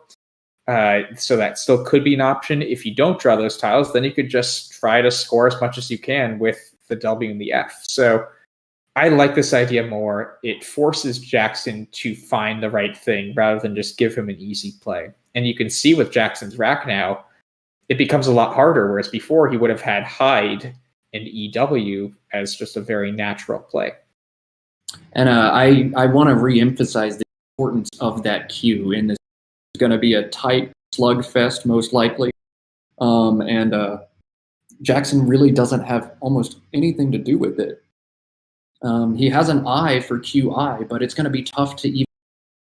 So that still could be an option. If you don't draw those tiles, then you could just try to score as much as you can with the W and the F. So I like this idea more. It forces Jackson to find the right thing rather than just give him an easy play. And you can see with Jackson's rack now, it becomes a lot harder, whereas before he would have had hide and EW as just a very natural play. And I want to reemphasize the importance of that Q in this. It's going to be a tight slugfest, most likely. And Jackson really doesn't have almost anything to do with it. He has an I for QI, but it's going to be tough to even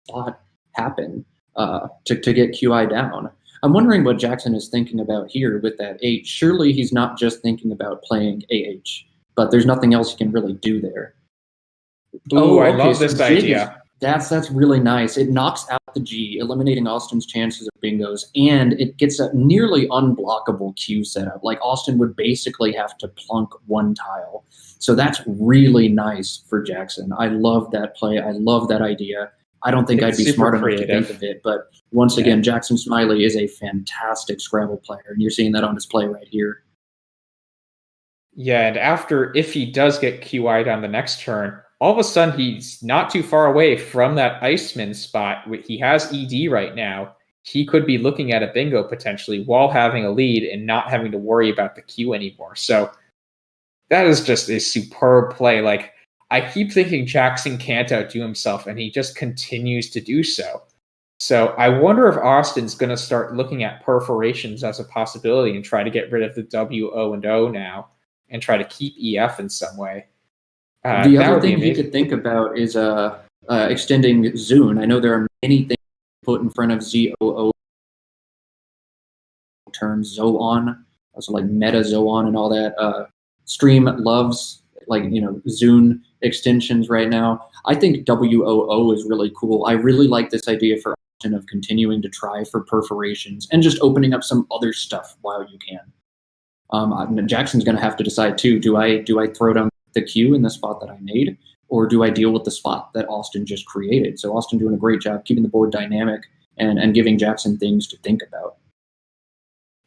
spot happen to get QI down. I'm wondering what Jackson is thinking about here with that H. Surely he's not just thinking about playing AH, but there's nothing else he can really do there. Ooh, I love this idea. That's really nice. It knocks out the G, eliminating Austin's chances of bingos, and it gets a nearly unblockable Q setup. Like Austin would basically have to plunk one tile. So that's really nice for Jackson. I love that play. I love that idea. I don't think I'd be smart enough to think of it, but once again, Jackson Smiley is a fantastic Scrabble player, and you're seeing that on display right here. Yeah, and if he does get QI'd on the next turn, all of a sudden he's not too far away from that Iceman spot. He has ED right now. He could be looking at a bingo potentially while having a lead and not having to worry about the Q anymore. So that is just a superb play. Like, I keep thinking Jackson can't outdo himself, and he just continues to do so. So I wonder if Austin's going to start looking at perforations as a possibility and try to get rid of the W, O, and O now and try to keep EF in some way. The other thing he could think about is extending Zune. I know there are many things put in front of ZOO terms, Zoon, also like meta Zoon and all that. Stream loves Zune extensions right now. I think WOO is really cool. I really like this idea for Austin of continuing to try for perforations and just opening up some other stuff while you can. Jackson's going to have to decide too. Do I throw down the Q in the spot that I made, or do I deal with the spot that Austin just created? So Austin doing a great job keeping the board dynamic and giving Jackson things to think about.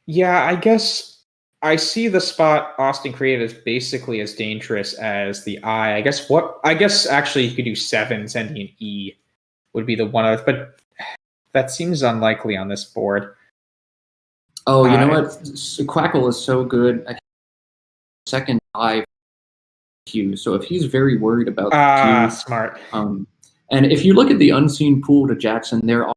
Yeah, I guess I see the spot Austin created as basically as dangerous as the I. I guess actually you could do 7, sending an E would be the one of, but that seems unlikely on this board. Oh, you know what? Quackle is so good. Second I Q. So if he's very worried about the Q, smart. And if you look at the unseen pool to Jackson, there are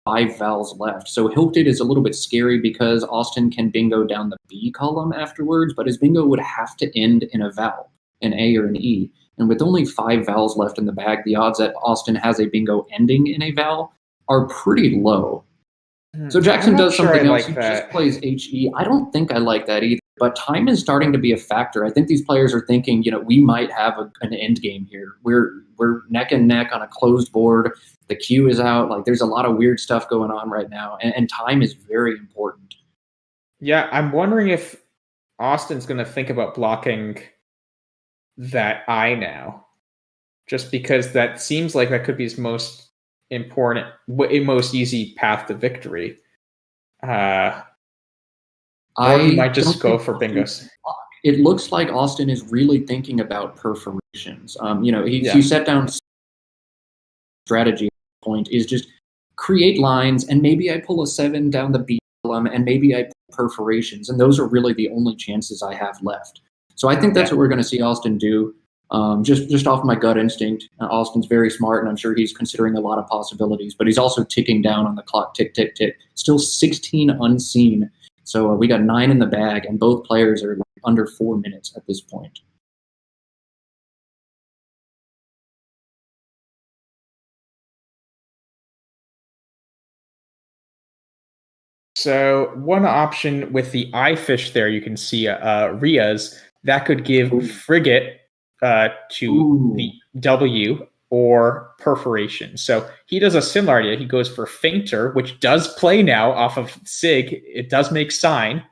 5 vowels left. So Hilted is a little bit scary because Austin can bingo down the B column afterwards, but his bingo would have to end in a vowel, an A or an E. And with only 5 vowels left in the bag, the odds that Austin has a bingo ending in a vowel are pretty low. So Jackson does something else. He just plays HE. I don't think I like that either. But time is starting to be a factor. I think these players are thinking, we might have an end game here. We're neck and neck on a closed board. The Q is out. Like, there's a lot of weird stuff going on right now, and time is very important. Yeah, I'm wondering if Austin's going to think about blocking that I now, just because that seems like that could be his most important, most easy path to victory. Or he might just go for bingos. It looks like Austin is really thinking about perforations. He set down strategy point is just create lines, and maybe I pull a 7 down the B column, and maybe I pull perforations, and those are really the only chances I have left. So I think that's what we're going to see Austin do. Just off my gut instinct, Austin's very smart, and I'm sure he's considering a lot of possibilities, but he's also ticking down on the clock, tick, tick, tick. Still 16 unseen. So we got 9 in the bag, and both players are under 4 minutes at this point. So one option with the I fish there, you can see Ria's, that could give frigate to the W or perforation. So he does a similar idea. He goes for fainter, which does play now off of Sig. It does make sign.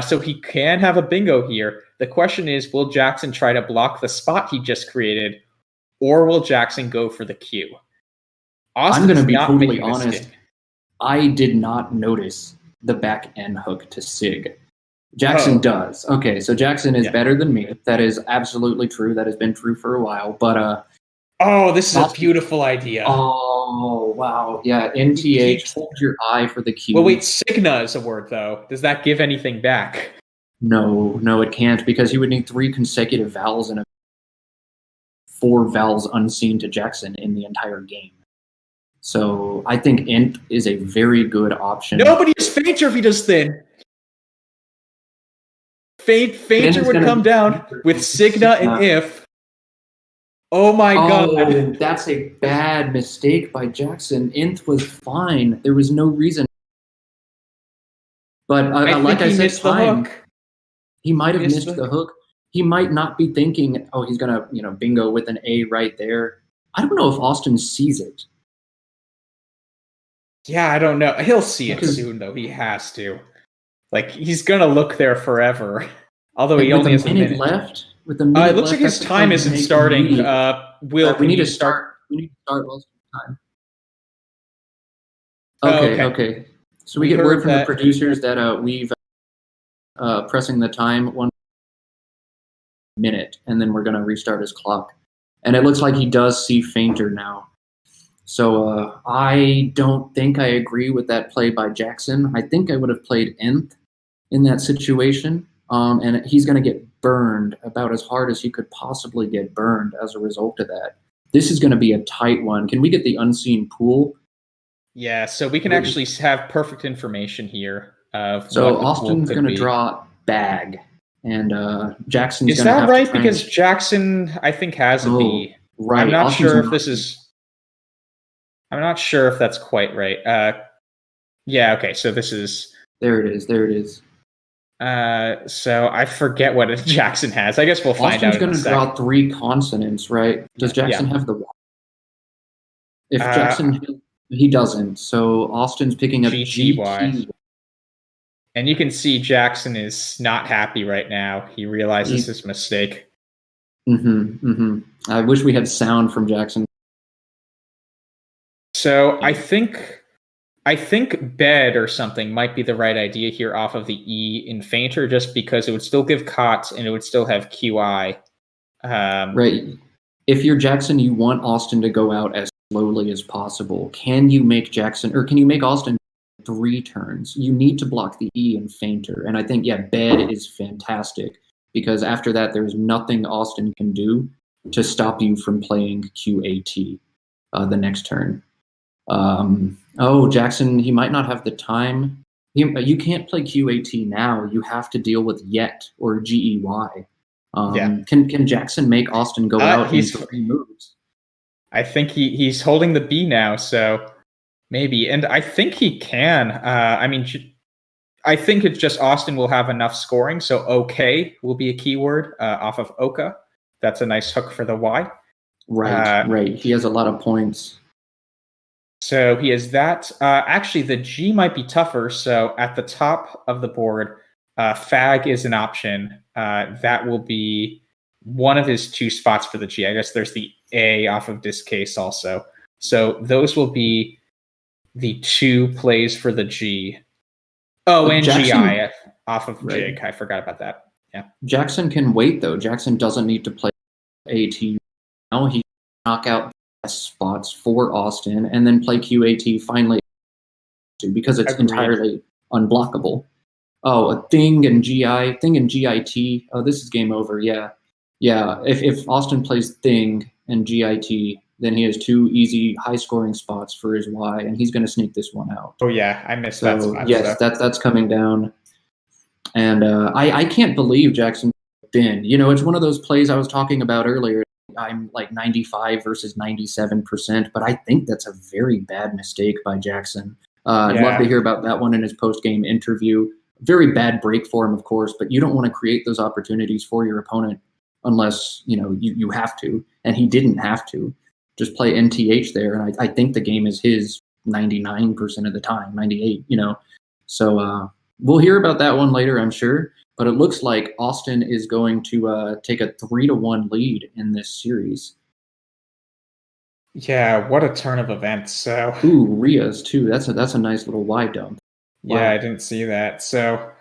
So he can have a bingo here. The question is, will Jackson try to block the spot he just created, or will Jackson go for the Q? I'm going to be totally honest. I did not notice the back end hook to Sig. Jackson does. Okay, so Jackson is better than me. That is absolutely true. That has been true for a while. But this is a beautiful idea. Oh, wow. Yeah, NTH, hold your eye for the Q. Well, wait, Signa is a word, though. Does that give anything back? No, it can't, because he would need 3 consecutive vowels and 4 vowels unseen to Jackson in the entire game. So I think int is a very good option. Nobody is fainter if he does thin. Fainter would come down with Signa and if. Oh my god. That's a bad mistake by Jackson. Int was fine. There was no reason. But like I said, time, he might have missed the hook. He might not be thinking, he's going to, bingo with an A right there. I don't know if Austin sees it. Yeah, I don't know. He'll see it soon, though. He has to. He's going to look there forever. Although he only has a minute left. With the minute it looks like his time isn't starting. We need to start Austin's time. Okay. So we get word from the producers that we've pressing the time 1 minute, and then we're going to restart his clock. And it looks like he does see fainter now. So I don't think I agree with that play by Jackson. I think I would have played nth in that situation. And he's going to get burned about as hard as he could possibly get burned as a result of that. This is going to be a tight one. Can we get the unseen pool? Yeah, so we can actually have perfect information here of So what the pool Austin's could going to be. draw bag, and Jackson's Is going to that have right? to try Because Jackson, I think, has a B. right. I'm not Austin's sure if this is. I'm not sure if that's quite right. Yeah. Okay. So this is. There it is. There it is. So I forget what Jackson has. I guess we'll find Austin's out. going to draw 3 consonants, right? Does Jackson have the Y? If Jackson, he doesn't. So Austin's picking up GTY. And you can see Jackson is not happy right now. He realizes his mistake. I wish we had sound from Jackson. So I think bed or something might be the right idea here off of the E in fainter, just because it would still give COT and it would still have QI. Right. If you're Jackson, you want Austin to go out as slowly as possible. Can you make Austin 3 turns? You need to block the E in fainter. And I think, bed is fantastic, because after that, there's nothing Austin can do to stop you from playing QAT the next turn. Jackson, he might not have the time. You can't play QAT now. You have to deal with yet or GEY. Can Jackson make Austin go out in 3 moves? I think he's holding the B now, so maybe. And I think he can. I think it's just Austin will have enough scoring, so OK will be a keyword off of Oka. That's a nice hook for the Y. Right. He has a lot of points. So he has that. Actually, the G might be tougher. So at the top of the board, fag is an option. That will be one of his 2 spots for the G. I guess there's the A off of this case also. So those will be the 2 plays for the G. Oh, and Jackson, GI off of Jig. I forgot about that. Yeah. Jackson can wait, though. Jackson doesn't need to play AT now. He can knock out spots for Austin and then play QAT finally, because it's entirely unblockable. A thing and GIT. Oh, this is game over. Yeah. If Austin plays thing and GIT, then he has 2 easy high-scoring spots for his Y, and he's going to sneak this one out. Oh yeah, I missed that spot. Yes, that's coming down, and I can't believe Jackson bin. It's one of those plays I was talking about earlier. I'm like 95 versus 97%, but I think that's a very bad mistake by Jackson. I'd love to hear about that one in his post-game interview. Very bad break for him, of course, but you don't want to create those opportunities for your opponent unless you have to, and he didn't have to. Just play NTH there, and I think the game is his 99% of the time, 98. So we'll hear about that one later, I'm sure. But it looks like Austin is going to take a 3-1 lead in this series. Yeah, what a turn of events. So Rias too. That's a nice little wide dump. Wow. Yeah, I didn't see that. So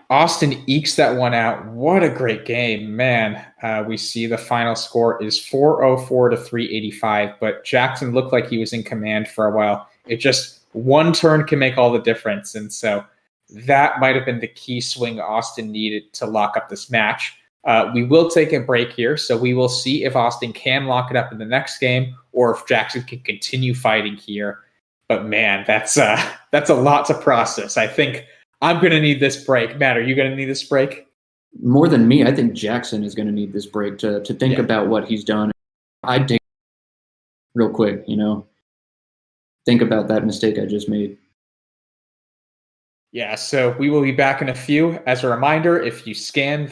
Austin ekes that one out. What a great game, man. We see the final score is 404 to 385, but Jackson looked like he was in command for a while. It just one turn can make all the difference, and so that might have been the key swing Austin needed to lock up this match. We will take a break here, so we will see if Austin can lock it up in the next game or if Jackson can continue fighting here. But man, that's a lot to process. I think I'm going to need this break. Matt, are you going to need this break? More than me, I think Jackson is going to need this break to think about what he's done. I'd take real quick, think about that mistake I just made. Yeah, so we will be back in a few. As a reminder, if you scan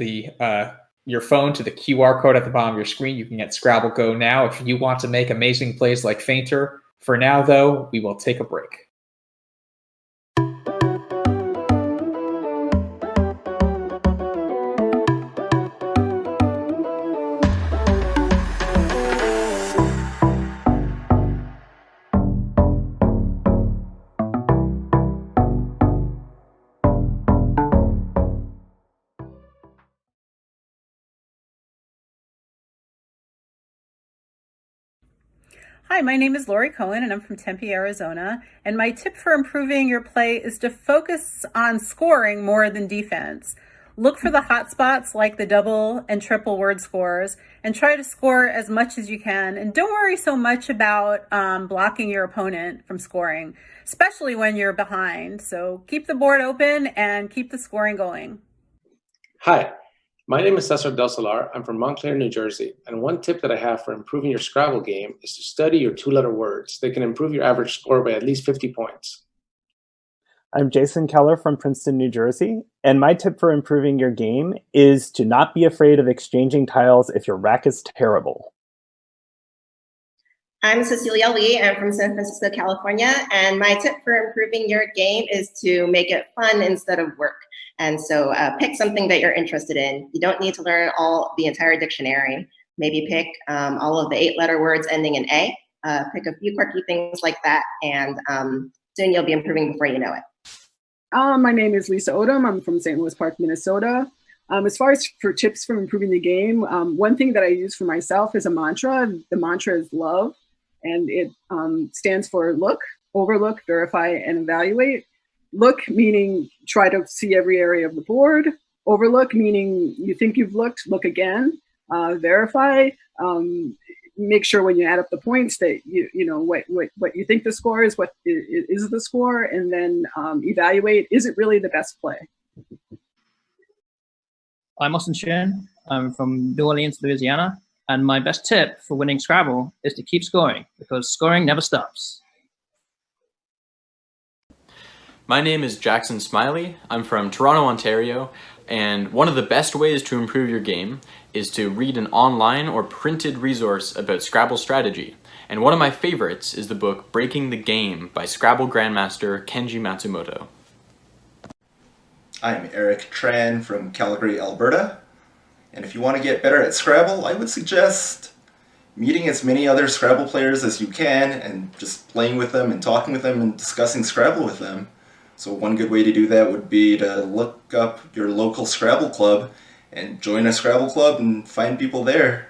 your phone to the QR code at the bottom of your screen, you can get Scrabble Go now if you want to make amazing plays like Fainter. For now, though, we will take a break. Hi, my name is Lori Cohen, and I'm from Tempe, Arizona. And my tip for improving your play is to focus on scoring more than defense. Look for the hot spots like the double and triple word scores and try to score as much as you can. And don't worry so much about blocking your opponent from scoring, especially when you're behind. So keep the board open and keep the scoring going. Hi, my name is Cesar Del Solar. I'm from Montclair, New Jersey. And one tip that I have for improving your Scrabble game is to study your two-letter words. They can improve your average score by at least 50 points. I'm Jason Keller from Princeton, New Jersey, and my tip for improving your game is to not be afraid of exchanging tiles if your rack is terrible. I'm Cecilia Lee. I'm from San Francisco, California, and my tip for improving your game is to make it fun instead of work. And so pick something that you're interested in. You don't need to learn the entire dictionary. Maybe pick all of the 8-letter words ending in A. Pick a few quirky things like that, and soon you'll be improving before you know it. My name is Lisa Odom. I'm from St. Louis Park, Minnesota. As far as for tips for improving the game, one thing that I use for myself is a mantra. The mantra is love, and it stands for look, overlook, verify, and evaluate. Look meaning try to see every area of the board. Overlook meaning you think you've looked, look again. Verify, make sure when you add up the points that you know what you think the score is, what is the score, and then evaluate, is it really the best play? I'm Austin Shin. I'm from New Orleans, Louisiana, and my best tip for winning Scrabble is to keep scoring, because scoring never stops. My name is Jackson Smiley. I'm from Toronto, Ontario, and one of the best ways to improve your game is to read an online or printed resource about Scrabble strategy. And one of my favorites is the book Breaking the Game by Scrabble Grandmaster Kenji Matsumoto. I'm Eric Tran from Calgary, Alberta, and if you want to get better at Scrabble, I would suggest meeting as many other Scrabble players as you can and just playing with them and talking with them and discussing Scrabble with them. So one good way to do that would be to look up your local Scrabble club and join a Scrabble club and find people there.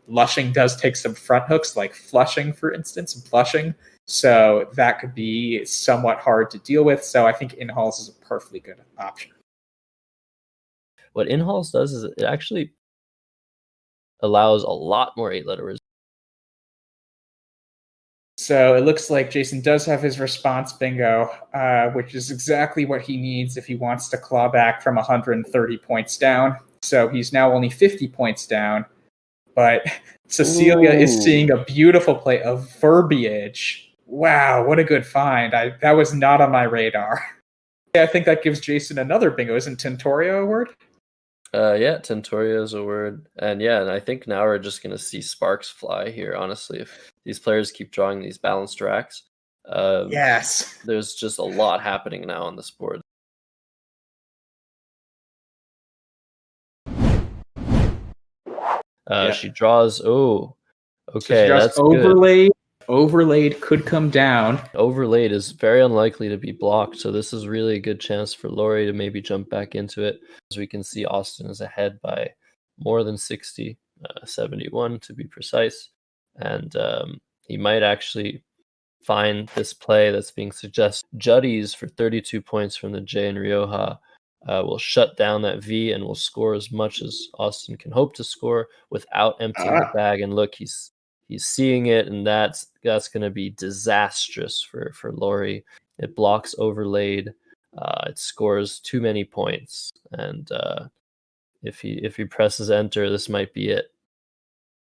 Lushing does take some front hooks, like flushing, for instance, blushing. So that could be somewhat hard to deal with. So I think in-halls is a perfectly good option. What in-halls does is it actually allows a lot more 8-letter words. So it looks like Jason does have his response bingo, which is exactly what he needs if he wants to claw back from 130 points down. So he's now only 50 points down. But Cecilia is seeing a beautiful play of verbiage. Wow, what a good find. That was not on my radar. I think that gives Jason another bingo. Isn't Tentorio a word? Yeah, Tentorio is a word. And I think now we're just going to see sparks fly here, honestly. If these players keep drawing these balanced racks, yes, there's just a lot happening now on this board. She draws. Oh, So okay, she draws that's good. overlaid. Overlaid could come down. Overlaid is very unlikely to be blocked, so this is really a good chance for Lori to maybe jump back into it. As we can see, Austin is ahead by more than 60, 71 to be precise, and he might actually find this play that's being suggested. Juddies for 32 points from the J and Rioja will shut down that V and will score as much as Austin can hope to score without emptying the bag. And look, he's seeing it, and that's going to be disastrous for Lori. It blocks overlaid. It scores too many points, and if he presses enter, this might be it.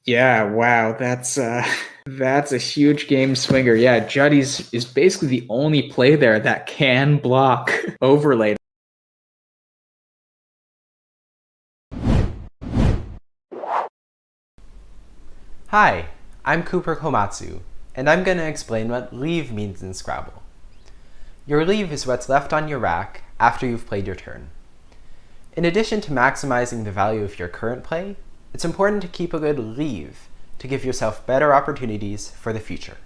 Yeah, wow, that's a huge game swinger. Yeah, Juddy's is basically the only play there that can block overlaid. Hi, I'm Cooper Komatsu, and I'm going to explain what leave means in Scrabble. Your leave is what's left on your rack after you've played your turn. In addition to maximizing the value of your current play, it's important to keep a good leave to give yourself better opportunities for the future.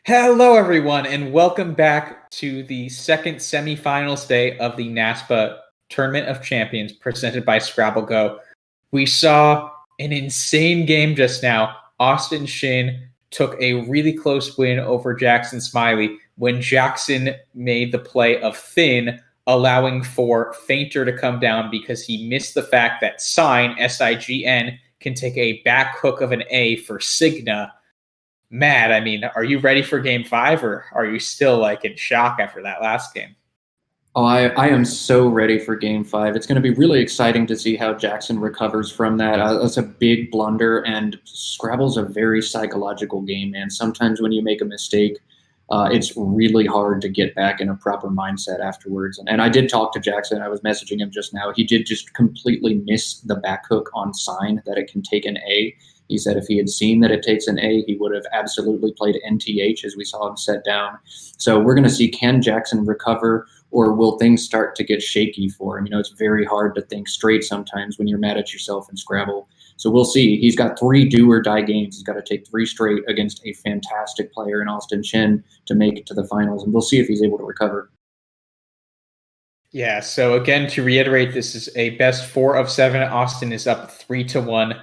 Hello, everyone, and welcome back to the second semifinals day of the NASPA Tournament of Champions presented by Scrabble GO. We saw an insane game just now. Austin Shin took a really close win over Jackson Smiley when Jackson made the play of Thin, allowing for Fainter to come down because he missed the fact that Sign, S-I-G-N, can take a back hook of an A for Signa. Matt, I mean, are you ready for game 5, or are you still in shock after that last game? Oh, I am so ready for game 5. It's going to be really exciting to see how Jackson recovers from that. That's a big blunder, and Scrabble's a very psychological game, man. Sometimes when you make a mistake, it's really hard to get back in a proper mindset afterwards. And I did talk to Jackson. I was messaging him just now. He did just completely miss the back hook on Sign that it can take an A. He said if he had seen that it takes an A, he would have absolutely played NTH as we saw him set down. So we're going to see, can Jackson recover, or will things start to get shaky for him? It's very hard to think straight sometimes when you're mad at yourself in Scrabble. So we'll see. He's got 3 do-or-die games. He's got to take 3 straight against a fantastic player in Austin Shin to make it to the finals, and we'll see if he's able to recover. Yeah, so again, to reiterate, this is a best 4 of 7. Austin is up 3-1.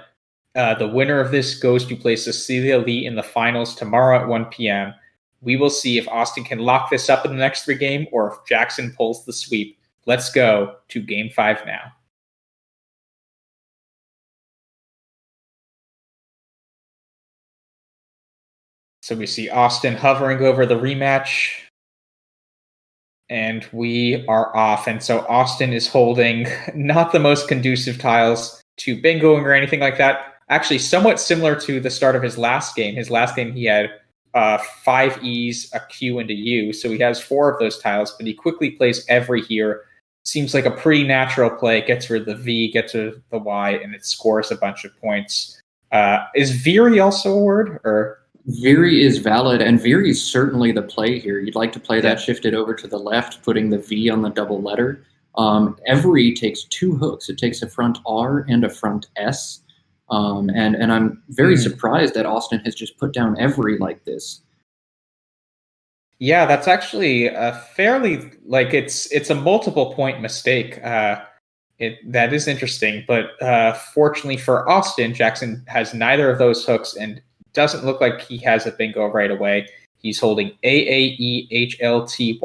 The winner of this goes to play Cecilia Lee in the finals tomorrow at 1 p.m. We will see if Austin can lock this up in the next 3 games or if Jackson pulls the sweep. Let's go to game 5 now. So we see Austin hovering over the rematch. And we are off. And so Austin is holding not the most conducive tiles to bingoing or anything like that. Actually, somewhat similar to the start of his last game. His last game, he had 5 E's, a Q, and a U. So he has 4 of those tiles, but he quickly plays every here. Seems like a pretty natural play. Gets rid of the V, gets rid of the Y, and it scores a bunch of points. Is Veery also a word? Or Veery is valid, and Veery is certainly the play here. You'd like to play that shifted over to the left, putting the V on the double letter. Every takes 2 hooks. It takes a front R and a front S. And I'm very surprised that Austin has just put down every like this. Yeah, that's actually a fairly it's a multiple point mistake. That is interesting, but fortunately for Austin, Jackson has neither of those hooks and doesn't look like he has a bingo right away. He's holding AAEHLTY.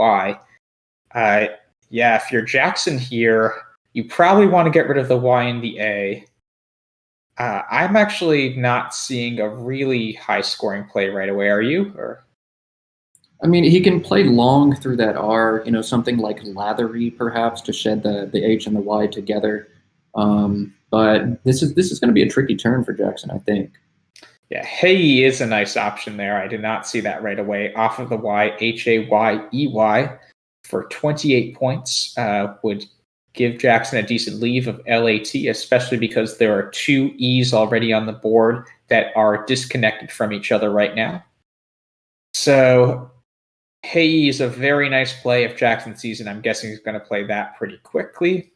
Yeah, if you're Jackson here, you probably want to get rid of the Y and the A. I'm actually not seeing a really high-scoring play right away. Are you? Or I mean, he can play long through that R, something like lathery, perhaps, to shed the H and the Y together. But this is going to be a tricky turn for Jackson, I think. Yeah, Hey is a nice option there. I did not see that right away. Off of the Y, HAYEY for 28 points would give Jackson a decent leave of LAT, especially because there are 2 E's already on the board that are disconnected from each other right now. So Hey is a very nice play if Jackson sees it. I'm guessing he's going to play that pretty quickly.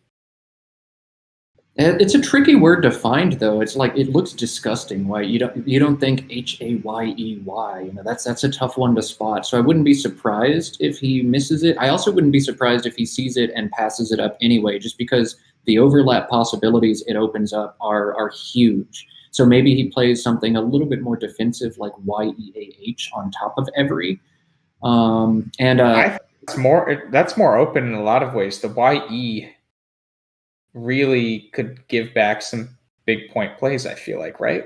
It's a tricky word to find, though. It's like it looks disgusting. Why you don't think HAYEY? That's a tough one to spot. So I wouldn't be surprised if he misses it. I also wouldn't be surprised if he sees it and passes it up anyway, just because the overlap possibilities it opens up are huge. So maybe he plays something a little bit more defensive, like YEAH on top of every. I think that's more open in a lot of ways. The YE really could give back some big point plays, I feel like, right?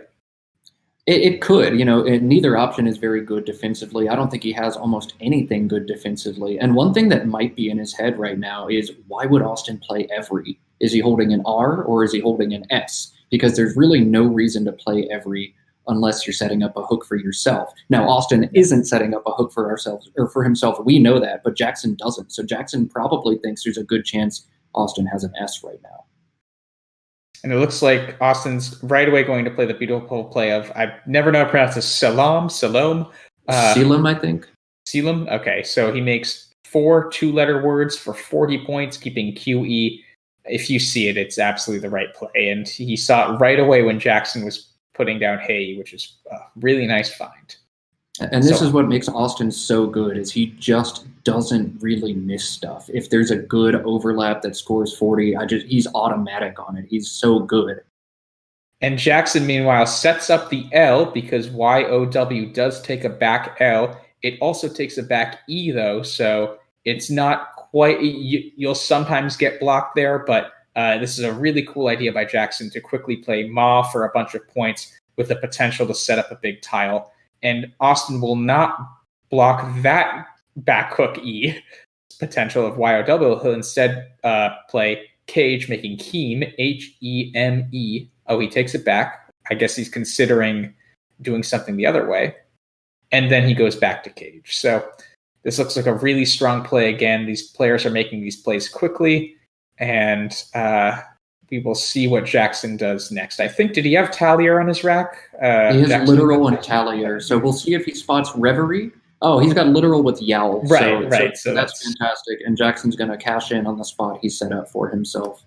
It could, neither option is very good defensively. I don't think he has almost anything good defensively. And one thing that might be in his head right now is, why would Austin play every? Is he holding an R or is he holding an S? Because there's really no reason to play every unless you're setting up a hook for yourself. Now, Austin isn't setting up a hook for ourselves or for himself. We know that, but Jackson doesn't. So Jackson probably thinks there's a good chance Austin has an S right now. And it looks like Austin's right away going to play the beautiful play of, I never know how to pronounce this, Salom? Selim, I think. Selim? Okay, so he makes 4 2-letter words for 40 points, keeping QE. If you see it, it's absolutely the right play. And he saw it right away when Jackson was putting down Hey, which is a really nice find. And this is what makes Austin so good, is he just doesn't really miss stuff. If there's a good overlap that scores 40, he's automatic on it. He's so good. And Jackson, meanwhile, sets up the L because YOW does take a back L. It also takes a back E, though, so it's not quite... You'll sometimes get blocked there, but this is a really cool idea by Jackson to quickly play Ma for a bunch of points with the potential to set up a big tile. And Austin will not block that back hook E potential of YOW. He'll instead play Cage, making Heme, Heme. Oh, he takes it back. I guess he's considering doing something the other way. And then he goes back to Cage. So this looks like a really strong play again. These players are making these plays quickly, and we will see what Jackson does next. I think, did he have Tallier on his rack? He has Jackson? Literal and Tallier. So we'll see if he spots Reverie. Oh, he's got Literal with Yowl. Right. So that's fantastic. And Jackson's going to cash in on the spot he set up for himself.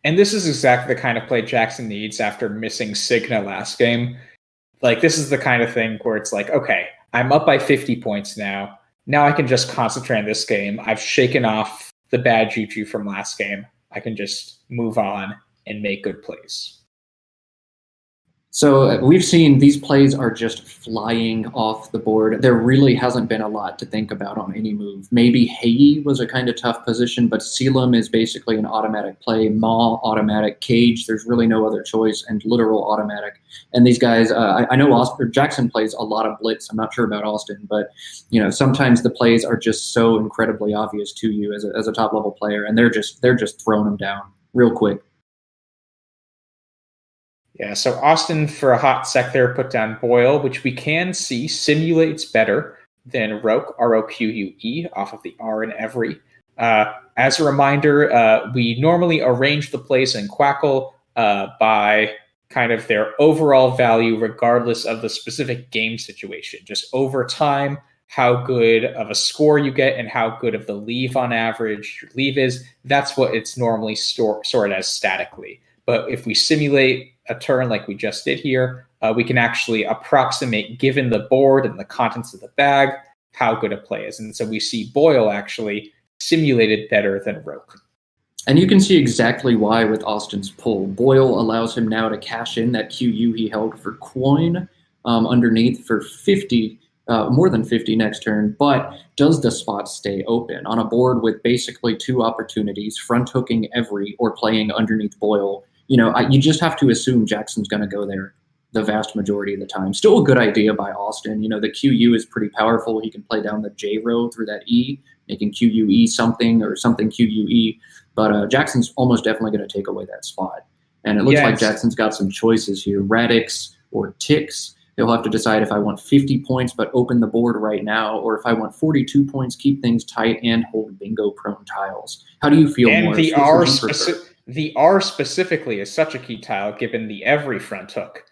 And this is exactly the kind of play Jackson needs after missing Cigna last game. Like, this is the kind of thing where it's like, okay, I'm up by 50 points now. Now I can just concentrate on this game. I've shaken off the bad juju from last game. I can just move on and make good plays. So we've seen these plays are just flying off the board. There really hasn't been a lot to think about on any move. Maybe Hei was a kind of tough position, but Selim is basically an automatic play. Ma, automatic. Cage, there's really no other choice, and Literal, automatic. And these guys, I know Jackson plays a lot of blitz. I'm not sure about Austin, but sometimes the plays are just so incredibly obvious to you as a top level player, and they're just throwing them down real quick. Yeah, so Austin, for a hot sec there, put down Boyle, which we can see simulates better than Roque, R-O-Q-U-E, off of the R in every. As a reminder, we normally arrange the plays in Quackle by kind of their overall value, regardless of the specific game situation. Just over time, how good of a score you get and how good of the leave on average your leave is, that's what it's normally stored as statically. But if we simulate a turn like we just did here, we can actually approximate, given the board and the contents of the bag, how good a play is. And so we see Boyle actually simulated better than Roque. And you can see exactly why with Austin's pull. Boyle allows him now to cash in that QU he held for coin underneath for 50, more than 50 next turn, but does the spot stay open? On a board with basically two opportunities, front hooking every or playing underneath Boyle, you just have to assume Jackson's going to go there the vast majority of the time. Still a good idea by Austin. The QU is pretty powerful. He can play down the J row through that E, making QUE something or something QUE. But Jackson's almost definitely going to take away that spot. And it looks like Jackson's got some choices here. Radix or Ticks. He'll have to decide if I want 50 points but open the board right now, or if I want 42 points, keep things tight, and hold bingo-prone tiles. How do you feel more? The R specifically is such a key tile given the every front hook.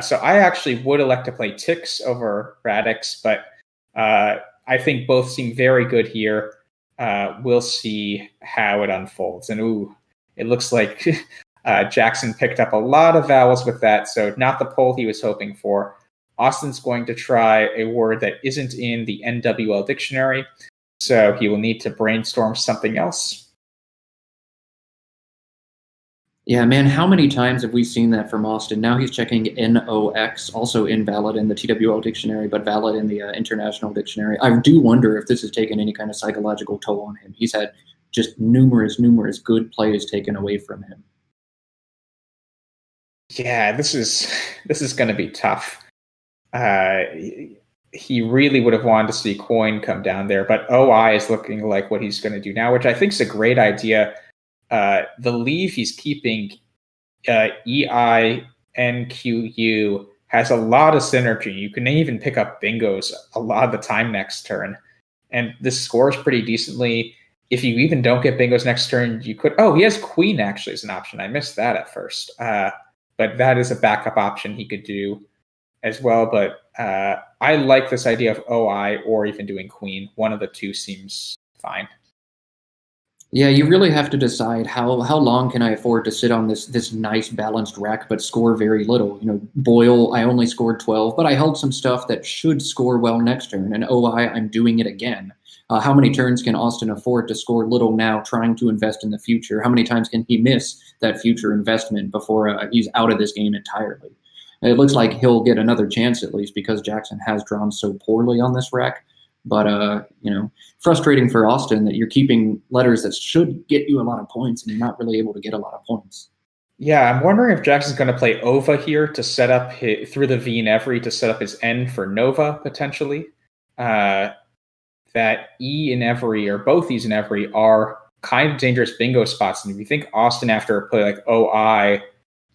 So I actually would elect to play Ticks over Radix, but I think both seem very good here. We'll see how it unfolds. And it looks like Jackson picked up a lot of vowels with that, so not the poll he was hoping for. Austin's going to try a word that isn't in the NWL dictionary, so he will need to brainstorm something else. Yeah, man, how many times have we seen that from Austin? Now he's checking NOX, also invalid in the TWL dictionary, but valid in the international dictionary. I do wonder if this has taken any kind of psychological toll on him. He's had just numerous good plays taken away from him. Yeah, this is going to be tough. He really would have wanted to see coin come down there, but OI is looking like what he's going to do now, which I think is a great idea. The leave he's keeping, EINQU, has a lot of synergy. You can even pick up bingos a lot of the time next turn. And this scores pretty decently. If you even don't get bingos next turn, you could... Oh, he has queen actually as an option. I missed that at first. But that is a backup option he could do as well. But I like this idea of OI or even doing queen. One of the two seems fine. Yeah, you really have to decide how long can I afford to sit on this nice balanced rack but score very little. Boyle, I only scored 12, but I held some stuff that should score well next turn. And OI, I'm doing it again. How many turns can Austin afford to score little now, trying to invest in the future? How many times can he miss that future investment before he's out of this game entirely? It looks like he'll get another chance at least because Jackson has drawn so poorly on this rack. But frustrating for Austin that you're keeping letters that should get you a lot of points and you're not really able to get a lot of points. Yeah, I'm wondering if Jackson's going to play Ova here to set up through the V in every to set up his N for Nova potentially. That E in every or both E's in every are kind of dangerous bingo spots. And if you think Austin after a play like OI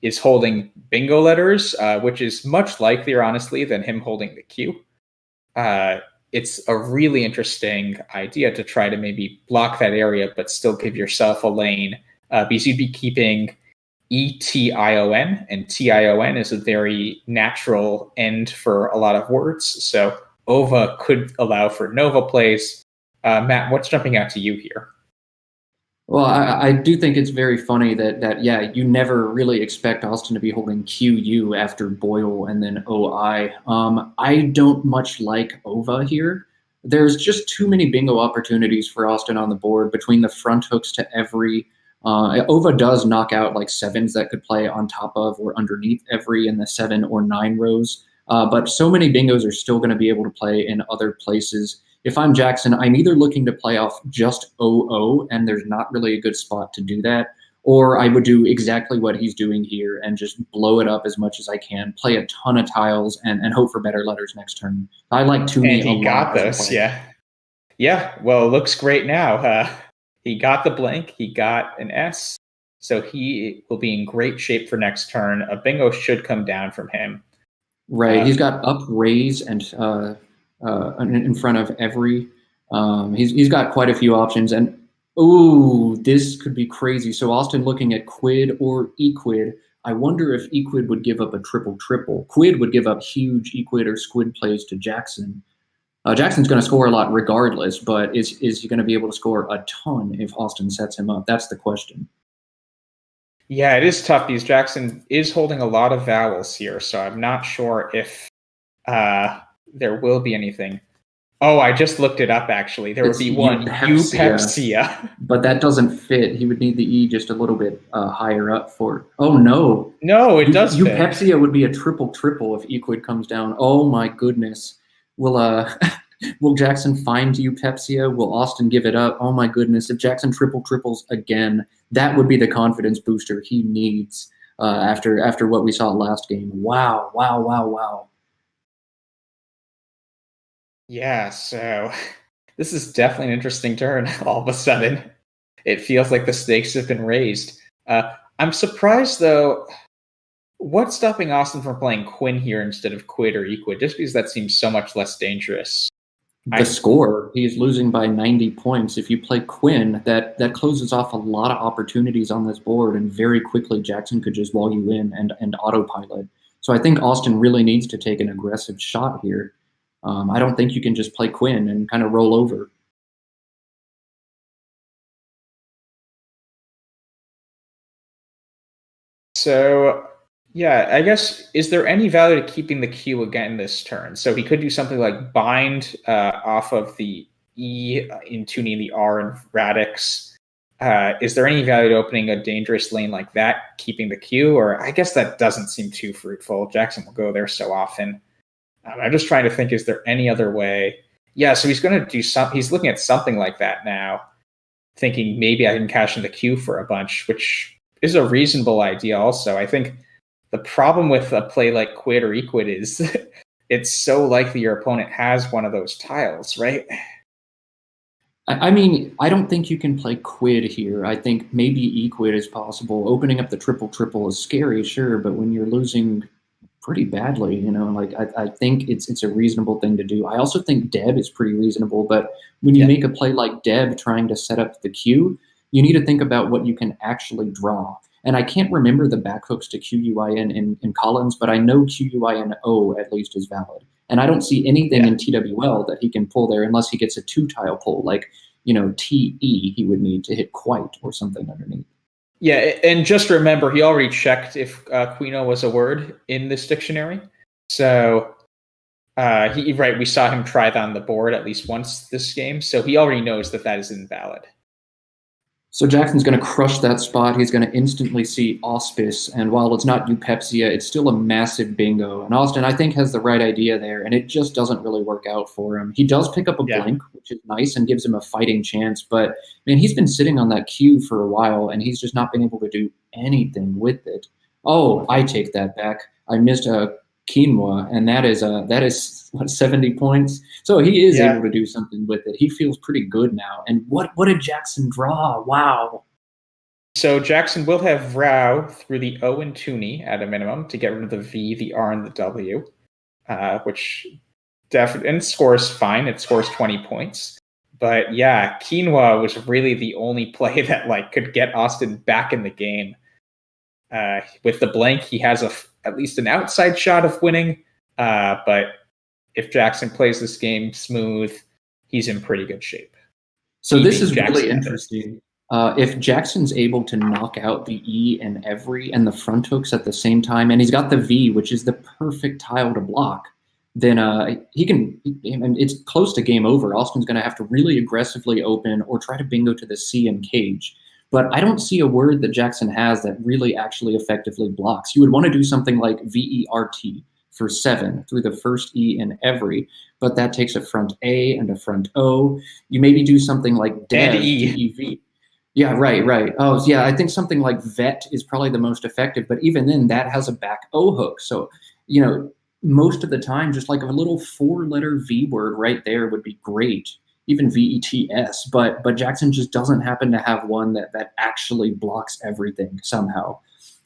is holding bingo letters, which is much likelier, honestly, than him holding the Q. It's a really interesting idea to try to maybe block that area, but still give yourself a lane because you'd be keeping ETION, and TION is a very natural end for a lot of words. So OVA could allow for Nova plays. Matt, what's jumping out to you here? Well, I do think it's very funny that you never really expect Austin to be holding QU after Boyle and then OI. I don't much like OVA here. There's just too many bingo opportunities for Austin on the board between the front hooks to every. OVA does knock out like sevens that could play on top of or underneath every in the 7 or 9 rows. But so many bingos are still going to be able to play in other places. If I'm Jackson, I'm either looking to play off just OO, and there's not really a good spot to do that, or I would do exactly what he's doing here and just blow it up as much as I can, play a ton of tiles, and hope for better letters next turn. I like Toomey. And he got those, yeah. Yeah, well, it looks great now. He got the blank, he got an S, so he will be in great shape for next turn. A bingo should come down from him. Right, he's got up, raise, and in front of every. He's got quite a few options, and this could be crazy. So Austin looking at quid or equid. I wonder if equid would give up a triple. Quid would give up huge equid or squid plays to Jackson. Jackson's going to score a lot regardless, but is he going to be able to score a ton if Austin sets him up? That's the question. Yeah, it is tough because Jackson is holding a lot of vowels here, so I'm not sure if there will be anything. Oh, I just looked it up, actually. There would be one, eupepsia. But that doesn't fit. He would need the E just a little bit higher up for... Oh, no. No, it does fit. Eupepsia would be a triple if equid comes down. Oh, my goodness. Will Jackson find eupepsia? Will Austin give it up? Oh, my goodness. If Jackson triples again, that would be the confidence booster he needs after what we saw last game. Wow. Yeah, so this is definitely an interesting turn all of a sudden. It feels like the stakes have been raised. I'm surprised, though. What's stopping Austin from playing Quinn here instead of quid or equid? Just because that seems so much less dangerous. The score, he's losing by 90 points. If you play Quinn, that closes off a lot of opportunities on this board, and very quickly Jackson could just log you in and autopilot. So I think Austin really needs to take an aggressive shot here. I don't think you can just play Quinn and kind of roll over. So, yeah, I guess, is there any value to keeping the Q again this turn? So he could do something like bind off of the E in tuning the R and radix. Is there any value to opening a dangerous lane like that, keeping the Q? Or I guess that doesn't seem too fruitful. Jackson will go there so often. I'm just trying to think, is there any other way? Yeah, so he's going to do he's looking at something like that now, thinking maybe I can cash in the Q for a bunch, which is a reasonable idea also. I think the problem with a play like quid or equid is it's so likely your opponent has one of those tiles, right? I mean, I don't think you can play quid here. I think maybe equid is possible. Opening up the triple is scary, sure, but when you're losing pretty badly, I think it's a reasonable thing to do. I also think Deb is pretty reasonable, but when you make a play like Deb trying to set up the Q, you need to think about what you can actually draw. And I can't remember the back hooks to QUIN in Collins, but I know QUINO at least is valid. And I don't see anything in TWL that he can pull there unless he gets a 2-tile pull. Like, TE he would need to hit quite or something underneath. Yeah, and just remember, he already checked if quino was a word in this dictionary. So, we saw him try that on the board at least once this game, so he already knows that is invalid. So Jackson's going to crush that spot. He's going to instantly see auspice, and while it's not eupepsia, it's still a massive bingo. And Austin, I think, has the right idea there, and it just doesn't really work out for him. He does pick up a blank, which is nice and gives him a fighting chance, but man, he's been sitting on that cue for a while, and he's just not been able to do anything with it. Oh, I take that back. I missed a quinoa, and that is what, 70 points. So he is able to do something with it. He feels pretty good now. And what did Jackson draw? Wow. So Jackson will have Vrau through the O and Toonie at a minimum to get rid of the V, the R, and the W, which definitely scores fine. It scores 20 points. But yeah, quinoa was really the only play that could get Austin back in the game. With the blank, he has at least an outside shot of winning. But if Jackson plays this game smooth, he's in pretty good shape. So this is really interesting. If Jackson's able to knock out the E and every and the front hooks at the same time, and he's got the V, which is the perfect tile to block, then he can. It's close to game over. Austin's going to have to really aggressively open or try to bingo to the C and cage. But I don't see a word that Jackson has that really actually effectively blocks. You would want to do something like VERT for 7 through the first E in every, but that takes a front A and a front O. You maybe do something like DEV, DEV. Yeah, right. Oh, yeah, I think something like VET is probably the most effective, but even then that has a back O hook. So, most of the time, just like a little 4-letter V word right there would be great. Even VETS, but Jackson just doesn't happen to have one that actually blocks everything somehow.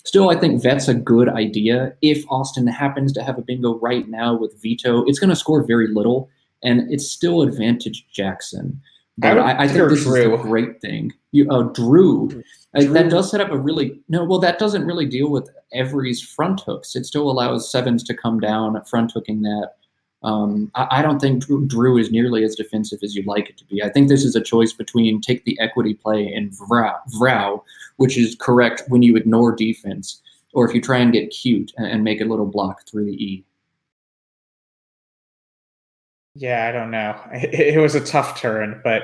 Still, I think VET's a good idea. If Austin happens to have a bingo right now with veto, it's going to score very little, and it's still advantage Jackson. But I think this is a great thing. Drew. That does set up a really that doesn't really deal with every's front hooks. It still allows sevens to come down front hooking that. I don't think Drew is nearly as defensive as you'd like it to be. I think this is a choice between take the equity play and Vrau, which is correct when you ignore defense, or if you try and get cute and make a little block through the E. Yeah, I don't know. It was a tough turn, but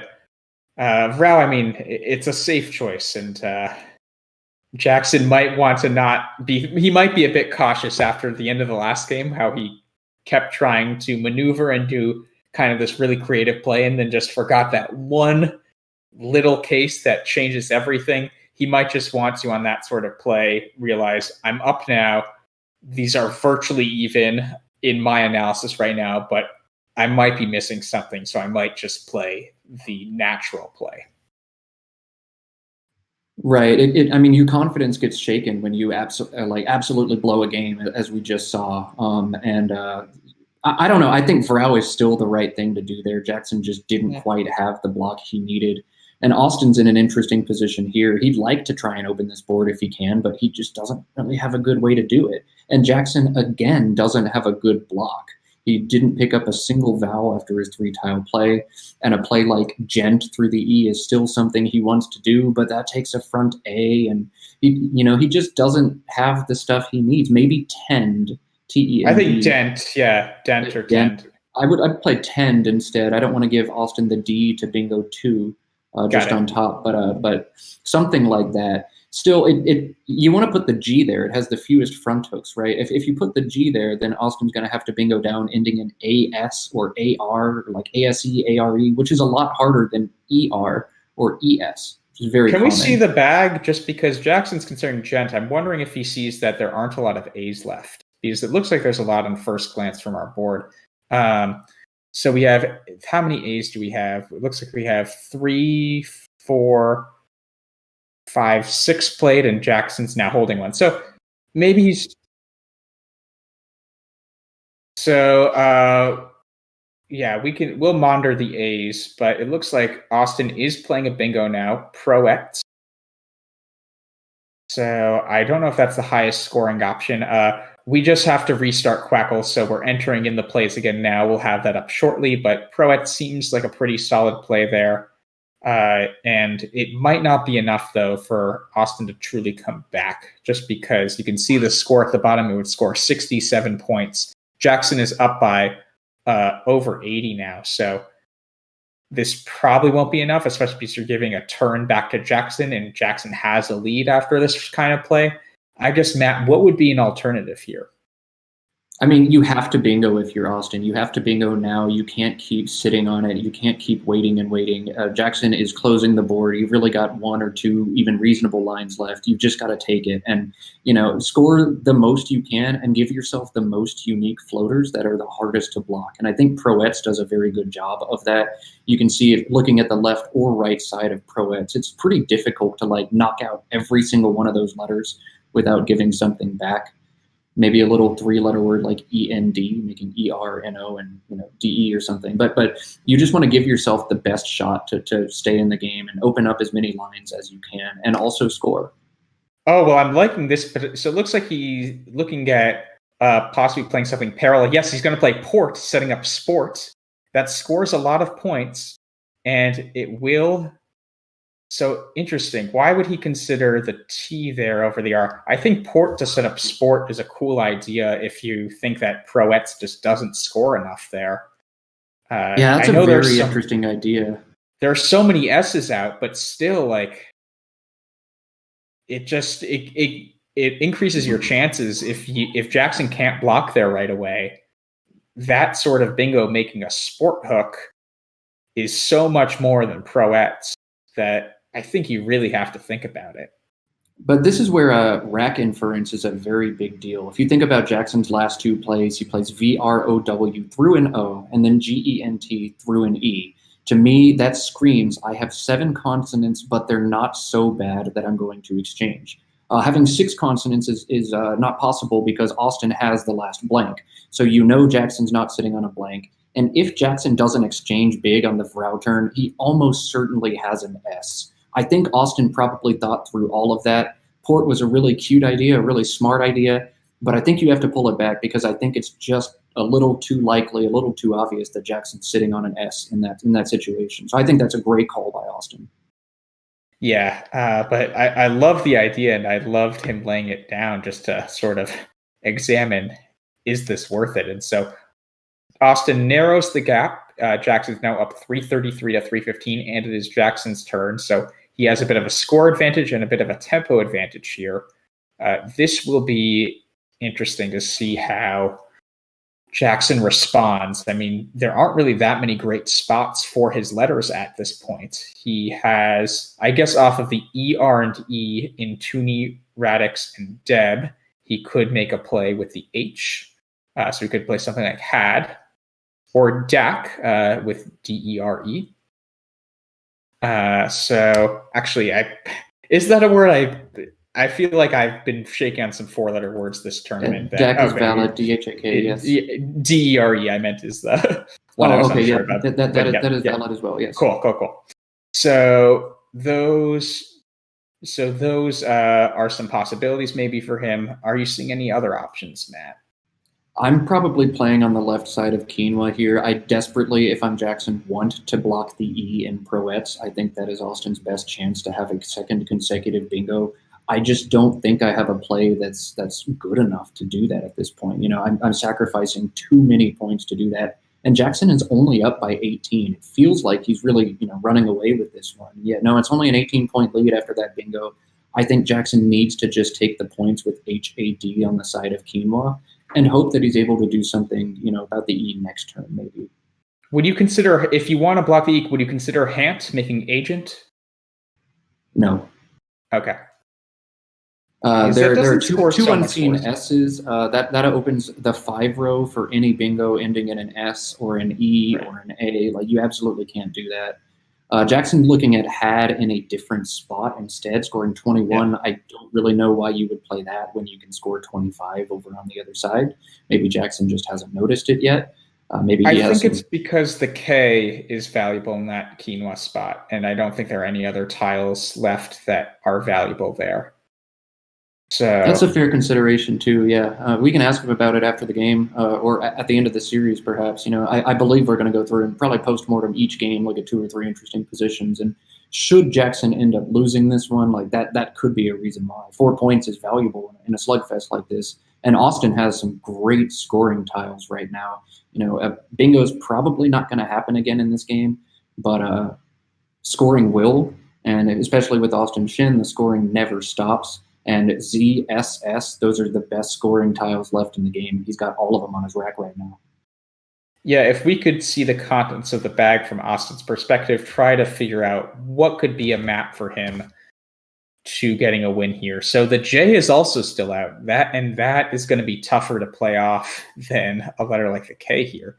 Vrau, it's a safe choice, and Jackson might want to not be. He might be a bit cautious after the end of the last game, how he kept trying to maneuver and do kind of this really creative play and then just forgot that one little case that changes everything. He might just want to, on that sort of play, realize I'm up now. These are virtually even in my analysis right now, but I might be missing something, so I might just play the natural play. Right. Your confidence gets shaken when you absolutely blow a game, as we just saw. I don't know. I think Vrau is still the right thing to do there. Jackson just didn't quite have the block he needed. And Austin's in an interesting position here. He'd like to try and open this board if he can, but he just doesn't really have a good way to do it. And Jackson, again, doesn't have a good block. He didn't pick up a single vowel after his 3-tile play, and a play like gent through the E is still something he wants to do, but that takes a front A, and he just doesn't have the stuff he needs. Maybe tend, T-E-N-D. I think dent, dent or tend. I'd play tend instead. I don't want to give Austin the D to bingo 2 just on top, but something like that. Still, you want to put the G there. It has the fewest front hooks, right? If you put the G there, then Austin's going to have to bingo down ending in AS or AR, like ASE, ARE, which is a lot harder than ER or ES, which is very common. We see the bag just because Jackson's considering gent? I'm wondering if he sees that there aren't a lot of A's left, because it looks like there's a lot on first glance from our board. So we have, how many A's do we have? It looks like we have 3, 4, 5, 6 played, and Jackson's now holding one. So maybe he's. So we'll monitor the A's, but it looks like Austin is playing a bingo now, Pro-X. So I don't know if that's the highest scoring option. We just have to restart Quackle, so we're entering in the plays again now. We'll have that up shortly, but Pro-X seems like a pretty solid play there. And it might not be enough, though, for Austin to truly come back, just because you can see the score at the bottom. It would score 67 points. Jackson is up by over 80 now, so this probably won't be enough, especially because you're giving a turn back to Jackson, and Jackson has a lead after this kind of play. I guess, Matt, what would be an alternative here? I mean, you have to bingo if you're Austin. You have to bingo now. You can't keep sitting on it. You can't keep waiting and waiting. Jackson is closing the board. You've really got one or two even reasonable lines left. You've just got to take it and, score the most you can and give yourself the most unique floaters that are the hardest to block. And I think Proets does a very good job of that. You can see it looking at the left or right side of Proets. It's pretty difficult to knock out every single one of those letters without giving something back. Maybe a little three-letter word like END, making ERNO and DE or something. But you just want to give yourself the best shot to stay in the game and open up as many lines as you can and also score. Oh, well, I'm liking this. So it looks like he's looking at possibly playing something parallel. Yes, he's going to play Port, setting up Sport. That scores a lot of points, and it will... So interesting. Why would he consider the T there over the R? I think Port to set up Sport is a cool idea if you think that Proets just doesn't score enough there. Yeah, that's a very interesting idea. There are so many S's out, but still, it increases your chances if Jackson can't block there right away. That sort of bingo making a Sport hook is so much more than Proets that I think you really have to think about it. But this is where rack inference is a very big deal. If you think about Jackson's last two plays, he plays VROW through an O and then GENT through an E. To me, that screams, I have 7 consonants, but they're not so bad that I'm going to exchange. Having 6 consonants is not possible because Austin has the last blank. So Jackson's not sitting on a blank. And if Jackson doesn't exchange big on the Vrau turn, he almost certainly has an S. I think Austin probably thought through all of that. Port was a really cute idea, a really smart idea, but I think you have to pull it back because I think it's just a little too likely, a little too obvious that Jackson's sitting on an S in that situation. So I think that's a great call by Austin. Yeah, but I love the idea, and I loved him laying it down just to sort of examine, is this worth it? And so Austin narrows the gap. Jackson's now up 333 to 315, and it is Jackson's turn. So he has a bit of a score advantage and a bit of a tempo advantage here. This will be interesting to see how Jackson responds. I mean, there aren't really that many great spots for his letters at this point. He has, I guess, off of the ER and E in Toonie, Radix, and Deb, he could make a play with the H. So he could play something like had, or DAC with DERE. So actually, is that a word? I feel like I've been shaking on some 4-letter words this tournament. DAC is valid. DHAK, yes. DERE, I meant, is the one I was okay, unsure about. That is valid as well, yes. Cool. So those are some possibilities maybe for him. Are you seeing any other options, Matt? I'm probably playing on the left side of quinoa here. I desperately, if I'm Jackson, want to block the E in Proets. I think that is Austin's best chance to have a second consecutive bingo. I just don't think I have a play that's good enough to do that at this point. I'm sacrificing too many points to do that. And Jackson is only up by 18. It feels like he's really, running away with this one. Yeah, no, it's only an 18-point lead after that bingo. I think Jackson needs to just take the points with HAD on the side of quinoa and hope that he's able to do something, about the E next turn, maybe. Would you consider, if you want to block the E, would you consider Hant making agent? No. Okay. There are two unseen S's. That opens the 5 row for any bingo ending in an S or an E or an A. You absolutely can't do that. Jackson looking at had in a different spot instead, scoring 21. Yeah. I don't really know why you would play that when you can score 25 over on the other side. Maybe Jackson just hasn't noticed it yet. I think it's because the K is valuable in that quinoa spot, and I don't think there are any other tiles left that are valuable there. So that's a fair consideration too. Yeah, we can ask him about it after the game, or at the end of the series, perhaps. I believe we're going to go through and probably post-mortem each game, look at 2 or 3 interesting positions. And should Jackson end up losing this one, like that could be a reason why. 4 points is valuable in a slugfest like this. And Austin has some great scoring tiles right now. Bingo's probably not going to happen again in this game, but scoring will. And especially with Austin Shin, the scoring never stops. And ZSS, those are the best scoring tiles left in the game. He's got all of them on his rack right now. Yeah, if we could see the contents of the bag from Austin's perspective, try to figure out what could be a map for him to getting a win here. So the J is also still out. That is going to be tougher to play off than a letter like the K here.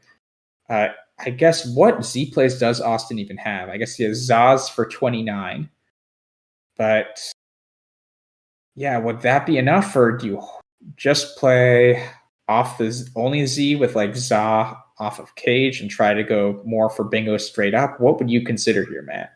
I guess what Z plays does Austin even have? I guess he has Zaz for 29. But yeah, would that be enough, or do you just play off the only Z with like Za off of Cage and try to go more for Bingo straight up? What would you consider here, Matt?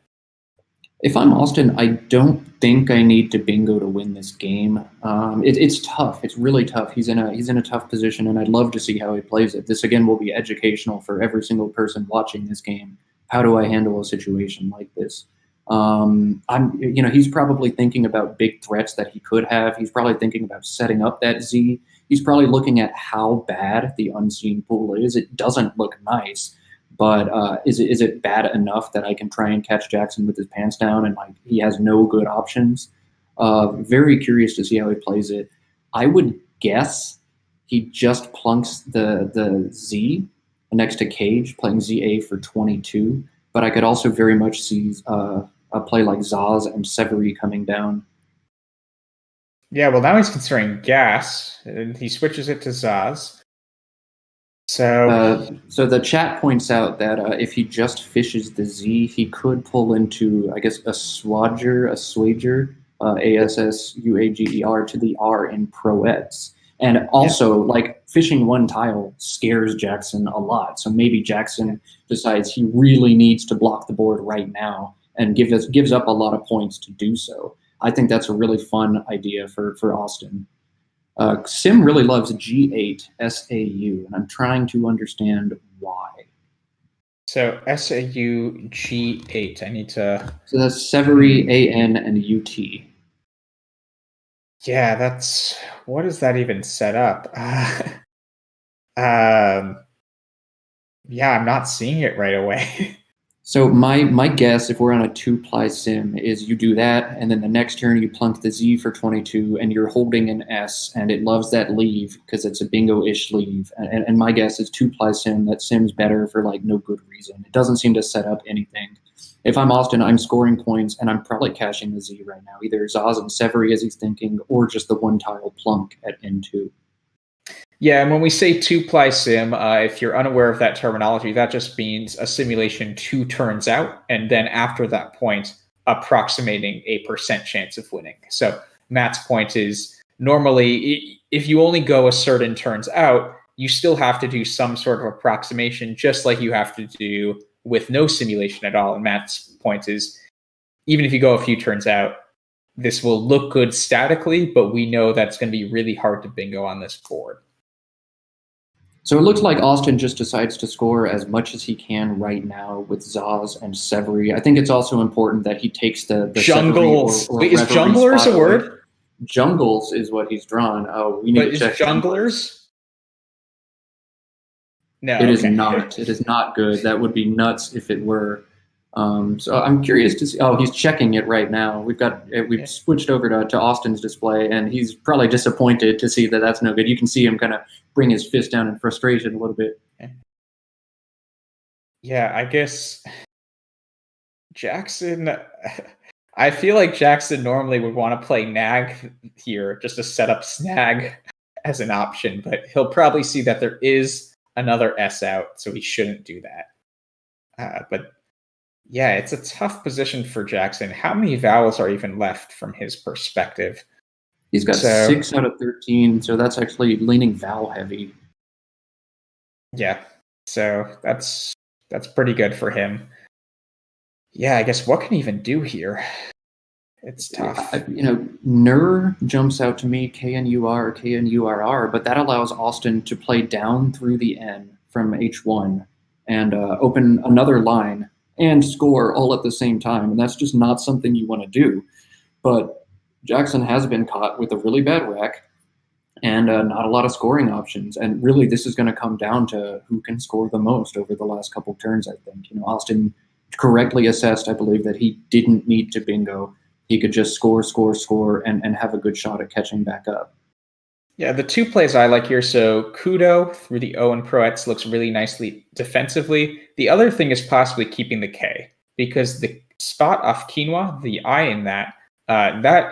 If I'm Austin, I don't think I need to Bingo to win this game. It's tough. It's really tough. He's in a tough position, and I'd love to see how he plays it. This again will be educational for every single person watching this game. How do I handle a situation like this? He's probably thinking about big threats that he could have. He's probably thinking about setting up that Z. He's probably looking at how bad the unseen pool is. It doesn't look nice, but is it bad enough that I can try and catch Jackson with his pants down and like he has no good options? Very curious to see how he plays it. I would guess he just plunks the Z next to Cage, playing ZA for 22. But I could also very much see a play like Zaz and Severy coming down. Yeah, well, now he's considering gas, and he switches it to Zaz. So the chat points out that if he just fishes the Z, he could pull into, I guess, a Swager, ASSUAGER to the R in Proets. And also, like, fishing one tile scares Jackson a lot. So maybe Jackson decides he really needs to block the board right now and gives up a lot of points to do so. I think that's a really fun idea for Austin. Sim really loves G8 SAU, and I'm trying to understand why. So SAU G8, I need to... So that's Severy, AN, and UT. Yeah, that's... What does that even set up? Yeah, I'm not seeing it right away. So my guess, if we're on a 2-ply sim, is you do that, and then the next turn you plunk the Z for 22, and you're holding an S, and it loves that leave because it's a bingo-ish leave. And my guess is 2-ply sim, that sim's better for like no good reason. It doesn't seem to set up anything. If I'm Austin, I'm scoring points, and I'm probably cashing the Z right now. Either Zaz and Severy as he's thinking, or just the one-tile plunk at N2. Yeah, and when we say 2-ply sim, if you're unaware of that terminology, that just means a simulation 2 turns out, and then after that point, approximating a % chance of winning. So Matt's point is, normally, if you only go a certain turns out, you still have to do some sort of approximation, just like you have to do with no simulation at all. And Matt's point is, even if you go a few turns out, this will look good statically, but we know that's going to be really hard to bingo on this board. So it looks like Austin just decides to score as much as he can right now with Zaz and Severy. I think it's also important that he takes the Jungles. Wait, is junglers a word? Jungles is what he's drawn. Oh, we need to check. Junglers? No, it is not. It is not good. That would be nuts if it were. So I'm curious to see. Oh, he's checking it right now. We've switched over to Austin's display, and he's probably disappointed to see that that's no good. You can see him kind of bring his fist down in frustration a little bit. Yeah, I guess Jackson. I feel like Jackson normally would want to play nag here just to set up snag as an option, but he'll probably see that there is another S out, so he shouldn't do that. But yeah, it's a tough position for Jackson. How many vowels are even left from his perspective? He's got 6 out of 13, so that's actually leaning vowel heavy. Yeah, so that's pretty good for him. Yeah, I guess what can he even do here? It's tough. Nur jumps out to me, KNUR, KNURR, but that allows Austin to play down through the N from H1 and open another line and score all at the same time. And that's just not something you want to do. But Jackson has been caught with a really bad rack and not a lot of scoring options. And really, this is going to come down to who can score the most over the last couple turns, I think. Austin correctly assessed, I believe, that he didn't need to bingo. He could just score, and have a good shot at catching back up. Yeah, the two plays I like here, so Kudo through the O and Pro X looks really nicely defensively. The other thing is possibly keeping the K, because the spot off quinoa, the I in that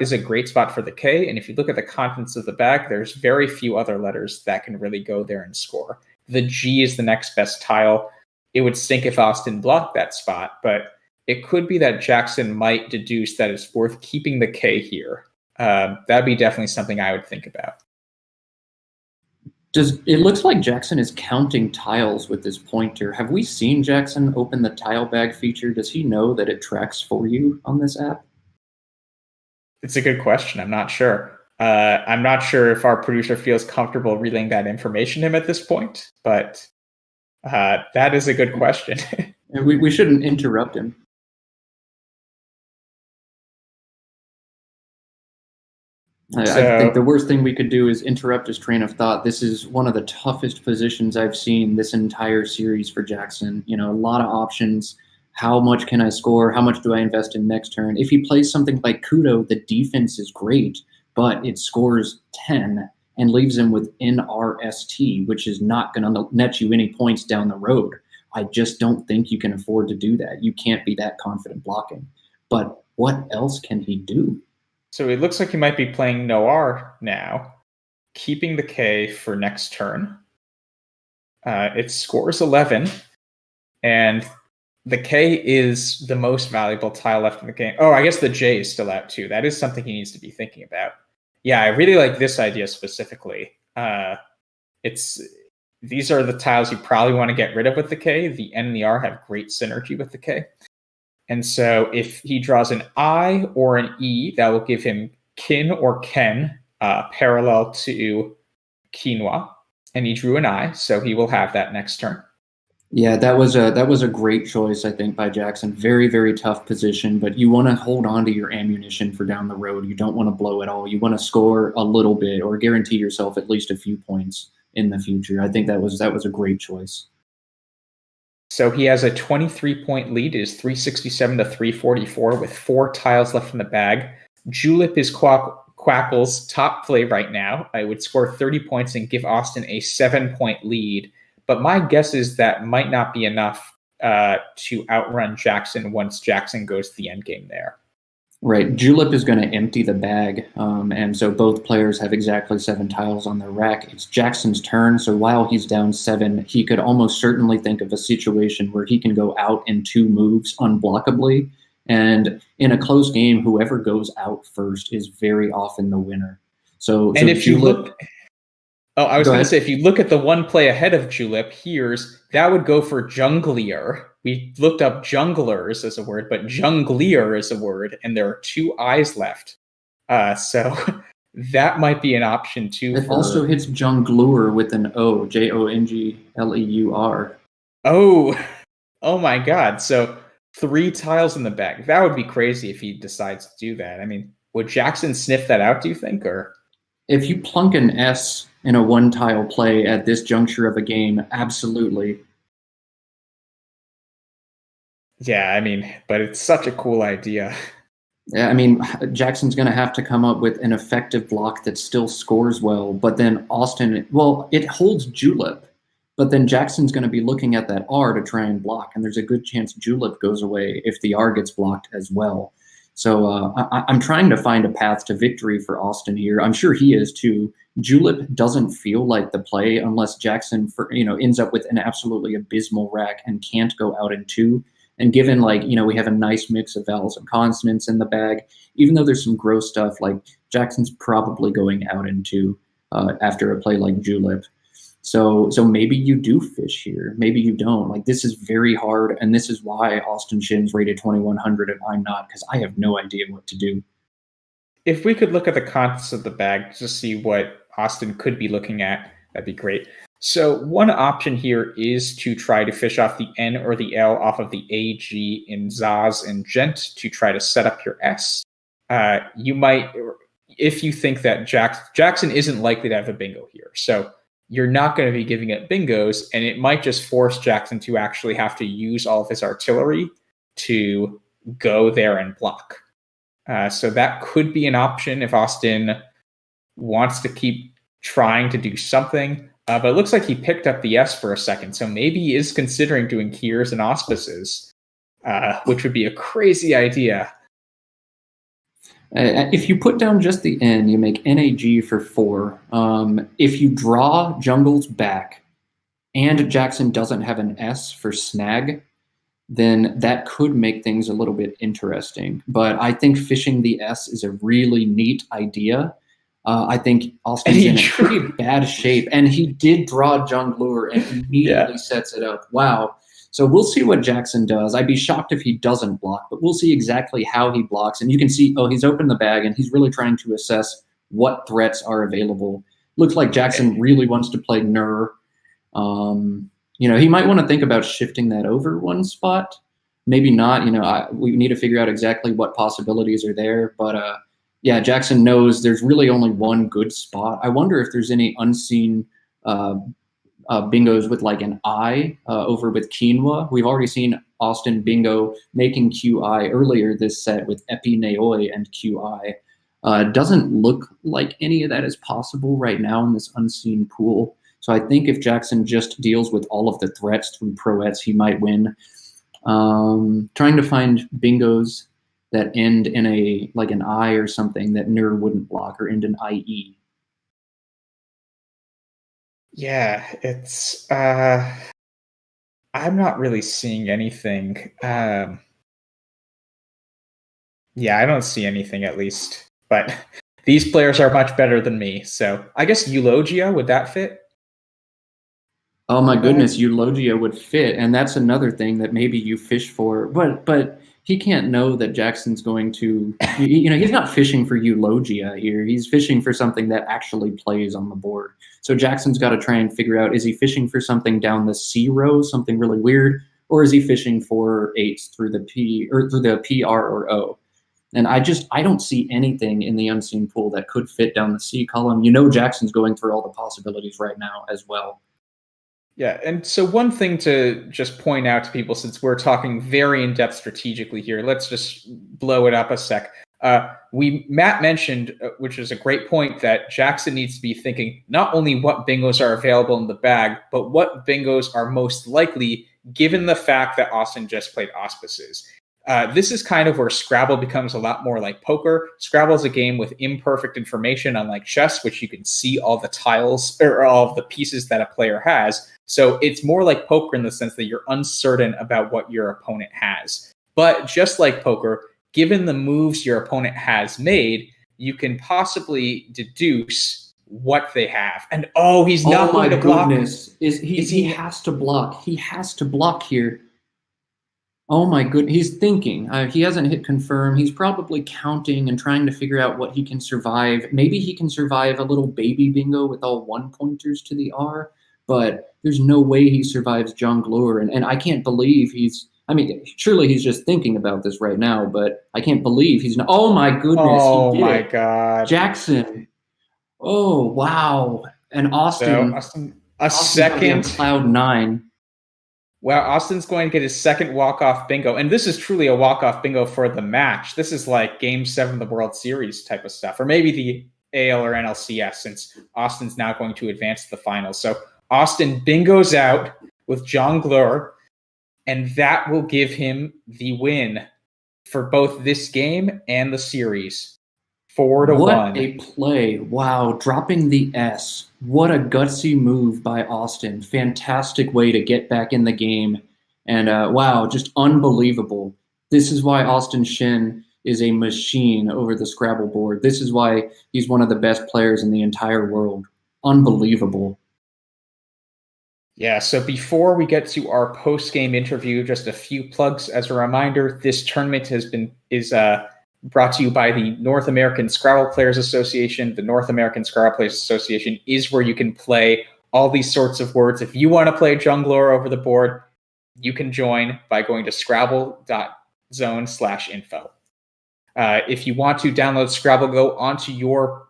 is a great spot for the K, and if you look at the contents of the bag, there's very few other letters that can really go there and score. The G is the next best tile. It would stink if Austin blocked that spot, but it could be that Jackson might deduce that it's worth keeping the K here. That'd be definitely something I would think about. It looks like Jackson is counting tiles with this pointer. Have we seen Jackson open the tile bag feature? Does he know that it tracks for you on this app? It's a good question. I'm not sure. I'm not sure if our producer feels comfortable relaying that information to him at this point, but that is a good question. We shouldn't interrupt him. I think the worst thing we could do is interrupt his train of thought. This is one of the toughest positions I've seen this entire series for Jackson. A lot of options. How much can I score? How much do I invest in next turn? If he plays something like Kudo, the defense is great, but it scores 10 and leaves him with NRST, which is not going to net you any points down the road. I just don't think you can afford to do that. You can't be that confident blocking. But what else can he do? So it looks like he might be playing Noir now, keeping the K for next turn. It scores 11, and the K is the most valuable tile left in the game. Oh, I guess the J is still out too. That is something he needs to be thinking about. Yeah, I really like this idea specifically. These are the tiles you probably want to get rid of with the K. The N and the R have great synergy with the K. And so if he draws an I or an E, that will give him kin or ken parallel to quinoa. And he drew an I, so he will have that next turn. Yeah, that was a great choice, I think, by Jackson. Very, very tough position, but you want to hold on to your ammunition for down the road. You don't want to blow it all. You want to score a little bit or guarantee yourself at least a few points in the future. I think that was a great choice. So he has a 23-point lead. It is 367 to 344 with 4 tiles left in the bag. Julep is Quackle's top play right now. I would score 30 points and give Austin a 7-point lead. But my guess is that might not be enough to outrun Jackson once Jackson goes to the end game there. Right. Julep is going to empty the bag, and so both players have exactly 7 tiles on their rack. It's Jackson's turn, so while he's down 7, he could almost certainly think of a situation where he can go out in 2 moves unblockably, and in a close game, whoever goes out first is very often the winner. So if you look... Oh, I was going to say, if you look at the one play ahead of Julep, that would go for junglier. We looked up junglers as a word, but junglier is a word, and there are 2 I's left. So that might be an option too. It also hits jongleur with an O, JONGLEUR. Oh my God. So 3 tiles in the bag. That would be crazy if he decides to do that. I mean, would Jackson sniff that out, do you think? Or if you plunk an S in a 1-tile play at this juncture of a game, absolutely. Yeah, I mean, but it's such a cool idea. Yeah, I mean, Jackson's going to have to come up with an effective block that still scores well, but then Austin, it holds Julep, but then Jackson's going to be looking at that R to try and block, and there's a good chance Julep goes away if the R gets blocked as well. So I'm trying to find a path to victory for Austin here. I'm sure he is too. Julep doesn't feel like the play unless Jackson, ends up with an absolutely abysmal rack and can't go out in 2. And given we have a nice mix of vowels and consonants in the bag, even though there's some gross stuff, Jackson's probably going out in 2 after a play like Julep. So maybe you do fish here. Maybe you don't. This is very hard, and this is why Austin Shin's rated 2100 and I'm not, because I have no idea what to do. if we could look at the contents of the bag to see what Austin could be looking at, that'd be great. So one option here is to try to fish off the N or the L off of the A, G in Zaz and Gent to try to set up your S. You might, if you think that Jackson isn't likely to have a bingo here. So you're not going to be giving it bingos, and it might just force Jackson to actually have to use all of his artillery to go there and block. So that could be an option if Austin wants to keep trying to do something. But it looks like he picked up the S for a second, so maybe he is considering doing Kiers and Auspices, which would be a crazy idea. If you put down just the N, you make NAG for 4. If you draw Jungle's back and Jackson doesn't have an S for snag, then that could make things a little bit interesting. But I think fishing the S is a really neat idea. I think Austin's in a pretty bad shape, and he did draw Jongleur and immediately sets it up. Wow. So we'll see what Jackson does. I'd be shocked if he doesn't block, but we'll see exactly how he blocks. And you can see, he's opened the bag, and he's really trying to assess what threats are available. Looks like Jackson really wants to play Nur. He might want to think about shifting that over one spot. Maybe not. We need to figure out exactly what possibilities are there. But, Jackson knows there's really only one good spot. I wonder if there's any unseen bingos with like an I over with quinoa. We've already seen Austin bingo making QI earlier this set with Epi Naoi and QI. Doesn't look like any of that is possible right now in this unseen pool. So I think if Jackson just deals with all of the threats through Proets, he might win. Trying to find bingos that end in an I or something that Nur wouldn't block, or end in IE. Yeah, it's I'm not really seeing anything. I don't see anything, at least. But these players are much better than me, so I guess Eulogia, would that fit? Oh my goodness, Eulogia would fit, and that's another thing that maybe you fish for. But he can't know that Jackson's going to, he's not fishing for Eulogia here. He's fishing for something that actually plays on the board. So Jackson's got to try and figure out, is he fishing for something down the C row, something really weird, or is he fishing for 8s through the P or through the PR or O? And I don't see anything in the unseen pool that could fit down the C column. Jackson's going through all the possibilities right now as well. Yeah, and so one thing to just point out to people, since we're talking very in-depth strategically here, let's just blow it up a sec. Matt mentioned, which is a great point, that Jackson needs to be thinking not only what bingos are available in the bag, but what bingos are most likely, given the fact that Austin just played Auspices. This is kind of where Scrabble becomes a lot more like poker. Scrabble is a game with imperfect information, unlike chess, which you can see all the tiles or all of the pieces that a player has. So it's more like poker in the sense that you're uncertain about what your opponent has. But just like poker, given the moves your opponent has made, you can possibly deduce what they have. And he's not going to block. He has to block. He has to block here. Oh my goodness, he's thinking. He hasn't hit confirm. He's probably counting and trying to figure out what he can survive. Maybe he can survive a little baby bingo with all 1-pointers to the R, but there's no way he survives Jongleur. And I can't believe surely he's just thinking about this right now, but I can't believe he's not. Oh my goodness. Oh my God. Jackson. Oh, wow. And Austin. So Austin's second. Cloud 9. Well, Austin's going to get his second walk-off bingo. And this is truly a walk-off bingo for the match. This is like Game 7 of the World Series type of stuff. Or maybe the AL or NLCS, since Austin's now going to advance to the finals. So Austin bingos out with Jongleur, and that will give him the win for both this game and the series. 4-1. What a play. Wow, dropping the S. What a gutsy move by Austin. Fantastic way to get back in the game. And wow, just unbelievable. This is why Austin Shin is a machine over the Scrabble board. This is why he's one of the best players in the entire world. Unbelievable. Yeah, so before we get to our post-game interview, just a few plugs as a reminder. This tournament is brought to you by the North American Scrabble Players Association. The North American Scrabble Players Association is where you can play all these sorts of words. If you want to play jungler over the board, you can join by going to scrabble.zone/info. If you want to download Scrabble Go onto your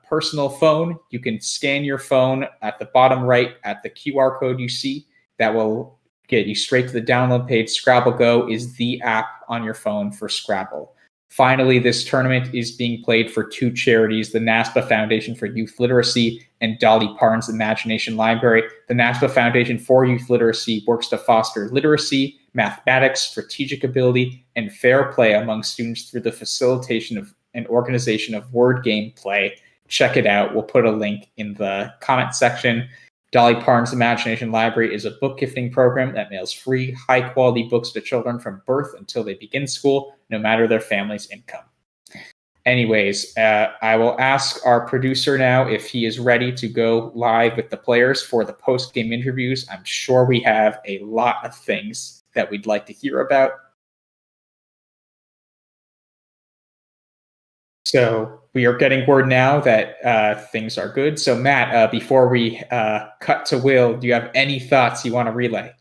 personal phone, you can scan your phone at the bottom right at the QR code you see. That will get you straight to the download page. Scrabble Go is the app on your phone for Scrabble. Finally, this tournament is being played for two charities, the NASPA Foundation for Youth Literacy and Dolly Parton's Imagination Library. The NASPA Foundation for Youth Literacy works to foster literacy, mathematics, strategic ability, and fair play among students through the facilitation of and organization of word game play. Check it out. We'll put a link in the comment section. Dolly Parton's Imagination Library is a book gifting program that mails free, high-quality books to children from birth until they begin school, no matter their family's income. Anyways, I will ask our producer now if he is ready to go live with the players for the post-game interviews. I'm sure we have a lot of things that we'd like to hear about. So we are getting word now that things are good. So Matt, before we cut to Will, do you have any thoughts you want to relay?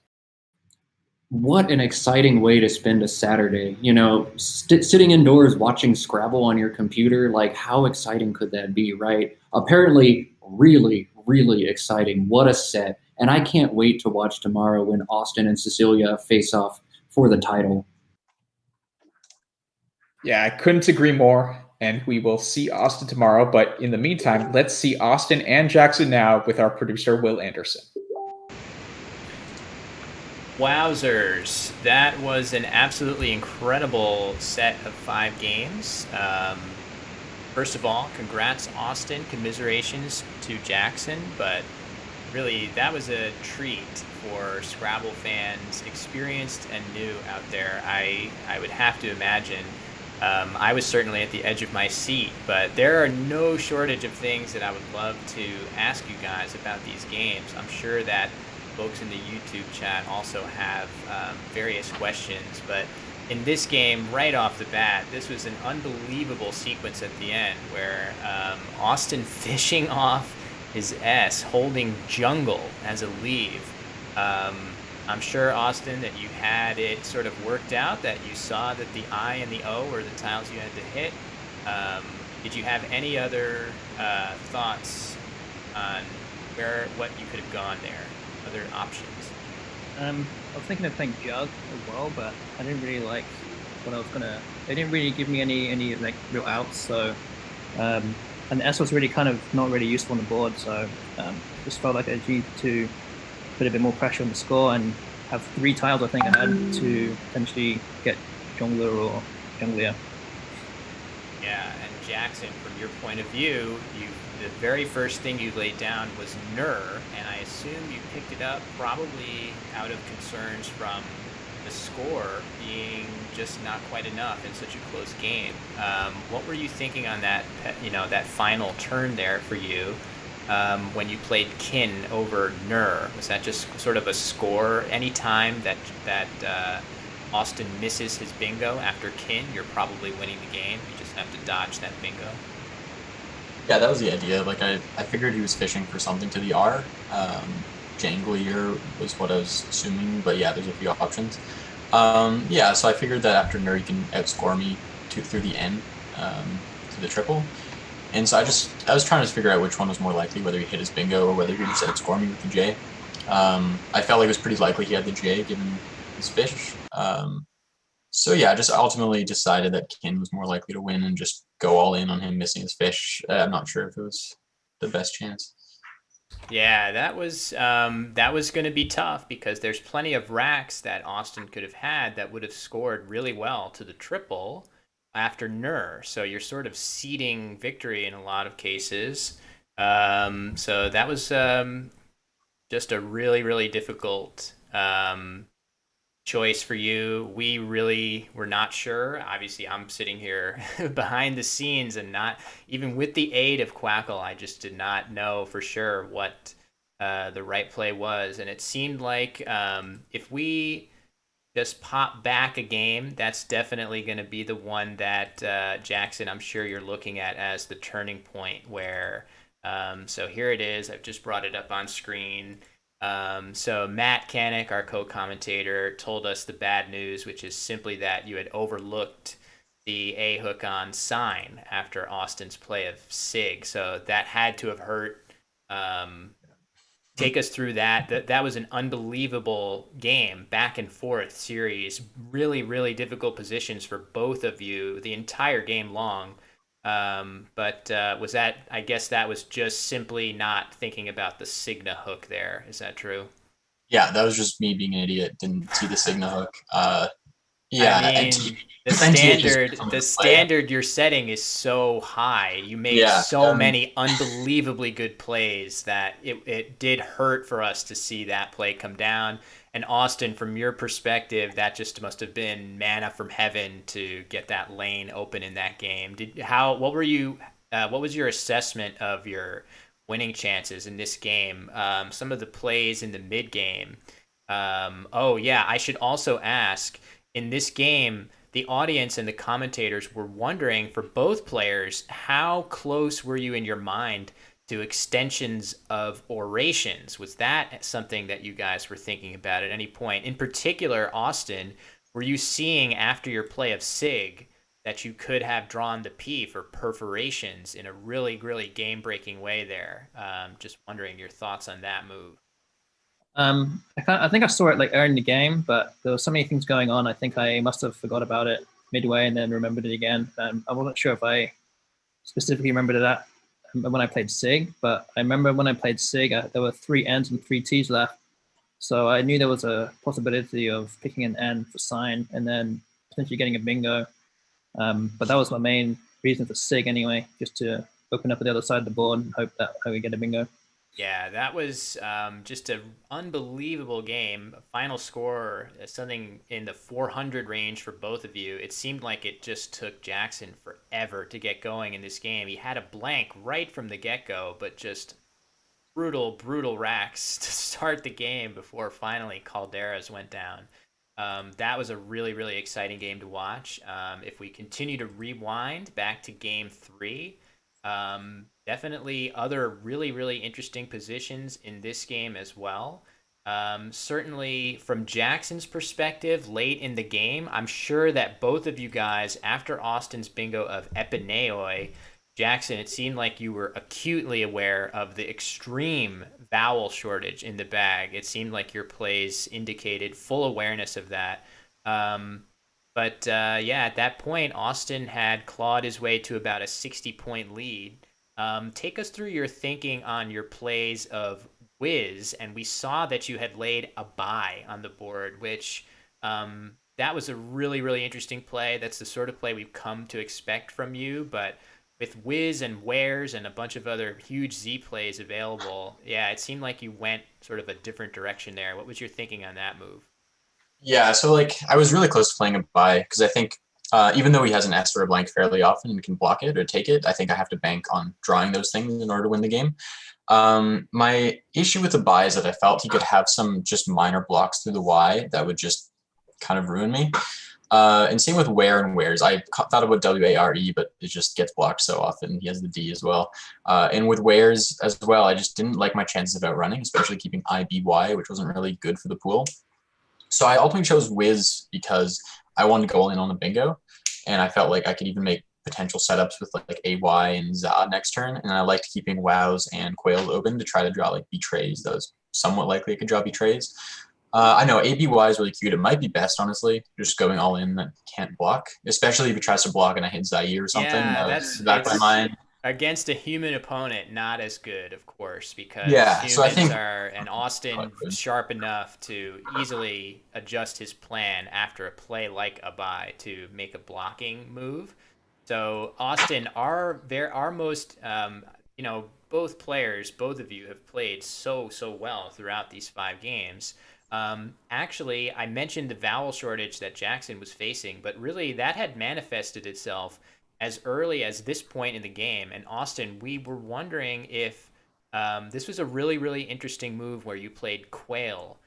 What an exciting way to spend a Saturday. You know, sitting indoors watching Scrabble on your computer, like how exciting could that be, right? Apparently really, really exciting. What a set. And I can't wait to watch tomorrow when Austin and Cecilia face off for the title. Yeah, I couldn't agree more. And we will see Austin tomorrow. But in the meantime, let's see Austin and Jackson now with our producer, Will Anderson. Wowzers. That was an absolutely incredible set of 5 games. First of all, congrats, Austin. Commiserations to Jackson. But really, that was a treat for Scrabble fans, experienced and new out there. I would have to imagine. I was certainly at the edge of my seat, but there are no shortage of things that I would love to ask you guys about these games. I'm sure that folks in the YouTube chat also have various questions, but in this game, right off the bat, this was an unbelievable sequence at the end where Austin fishing off his S, holding jungle as a leave. I'm sure, Austin, that you had it sort of worked out, that you saw that the I and the O were the tiles you had to hit. Did you have any other thoughts on what you could have gone there, other options? I was thinking of playing Jug as well, but I didn't really like what I was gonna. They didn't really give me any like real outs, so and the S was really kind of not really useful on the board, so just felt like I needed to put a bit more pressure on the score and have 3 tiles I think I had to potentially get jungler or junglier. Yeah, and Jackson, from your point of view, the very first thing you laid down was Nur, and I assume you picked it up probably out of concerns from the score being just not quite enough in such a close game. What were you thinking on that, that final turn there for you? When you played Kin over Nur, was that just sort of a score? Anytime that Austin misses his bingo after Kin, you're probably winning the game. You just have to dodge that bingo. Yeah, that was the idea. Like I figured he was fishing for something to the R. Janglier was what I was assuming, but yeah, there's a few options. Yeah, so I figured that after Nur, he can outscore me through the N to the triple. And so I was trying to figure out which one was more likely, whether he hit his bingo or whether he would just outscore me with the J. I felt like it was pretty likely he had the J given his fish. So yeah, I just ultimately decided that Kin was more likely to win and just go all in on him missing his fish. I'm not sure if it was the best chance. Yeah, that was going to be tough because there's plenty of racks that Austin could have had that would have scored really well to the triple after Nur. So you're sort of ceding victory in a lot of cases. So that was just a really, really difficult choice for you. We really were not sure. Obviously, I'm sitting here behind the scenes and not even with the aid of Quackle, I just did not know for sure what the right play was. And it seemed like if we just pop back a game, that's definitely going to be the one that Jackson, I'm sure you're looking at as the turning point where, so here it is. I've just brought it up on screen. So Matt Canick, our co-commentator, told us the bad news, which is simply that you had overlooked the A hook on sign after Austin's play of Sig. So that had to have hurt. Take us through that. That was an unbelievable game, back and forth series. Really, really difficult positions for both of you the entire game long. But was that? I guess that was just simply not thinking about the Signa hook there. Is that true? Yeah, that was just me being an idiot. Didn't see the Signa hook. Yeah, I mean, the standard you're setting is so high. You made so many unbelievably good plays that it did hurt for us to see that play come down. And Austin, from your perspective, that just must have been manna from heaven to get that lane open in that game. What was your assessment of your winning chances in this game? Some of the plays in the mid game. I should also ask, in this game, the audience and the commentators were wondering for both players, how close were you in your mind to extensions of orations? Was that something that you guys were thinking about at any point? In particular, Austin, were you seeing after your play of Sig that you could have drawn the P for perforations in a really, really game-breaking way there? Just wondering your thoughts on that move. I think I saw it like early in the game, but there were so many things going on. I think I must have forgot about it midway and then remembered it again. I wasn't sure if I specifically remembered that when I played Sig, but I remember when I played Sig, there were 3 N's and 3 T's left. So I knew there was a possibility of picking an N for sign and then potentially getting a bingo. But that was my main reason for Sig anyway, just to open up at the other side of the board and hope that I would get a bingo. Yeah, that was just an unbelievable game. Final score, something in the 400 range for both of you. It seemed like it just took Jackson forever to get going in this game. He had a blank right from the get-go, but just brutal, brutal racks to start the game before finally Calderas went down. That was a really, really exciting game to watch. If we continue to rewind back to game 3, definitely other really, really interesting positions in this game as well. Certainly from Jackson's perspective, late in the game, I'm sure that both of you guys, after Austin's bingo of Epineoi, Jackson, it seemed like you were acutely aware of the extreme vowel shortage in the bag. It seemed like your plays indicated full awareness of that. But at that point, Austin had clawed his way to about a 60-point lead. Take us through your thinking on your plays of Wiz, and we saw that you had laid a bye on the board, which that was a really, really interesting play. That's the sort of play we've come to expect from you, but with Wiz and Wares and a bunch of other huge Z plays available, it seemed like you went sort of a different direction there. What was your thinking on that move? Yeah, so I was really close to playing a bye because I think even though he has an S or a blank fairly often and can block it or take it, I think I have to bank on drawing those things in order to win the game. My issue with the bye is that I felt he could have some just minor blocks through the Y that would just kind of ruin me. And same with Ware and Wares. I thought about W-A-R-E, but it just gets blocked so often. He has the D as well. And with Wares as well, I just didn't like my chances of outrunning, especially keeping I-B-Y, which wasn't really good for the pool. So I ultimately chose Wiz because I wanted to go all in on the bingo, and I felt like I could even make potential setups with like AY and ZA next turn, and I liked keeping Wows and Quails open to try to draw like Betrays. That was somewhat likely I could draw Betrays. I know ABY is really cute. It might be best, honestly, just going all in that can't block, especially if he tries to block and I hit Zaire or something. Yeah, that's back my mind. Against a human opponent, not as good, of course, because humans so I think, and Austin sharp enough to easily adjust his plan after a play like a bye to make a blocking move. So Austin, our most, both players, both of you have played so well throughout these 5 games. Actually, I mentioned the vowel shortage that Jackson was facing, but really that had manifested itself as early as this point in the game. And Austin, we were wondering if this was a really, really interesting move where you played Quail.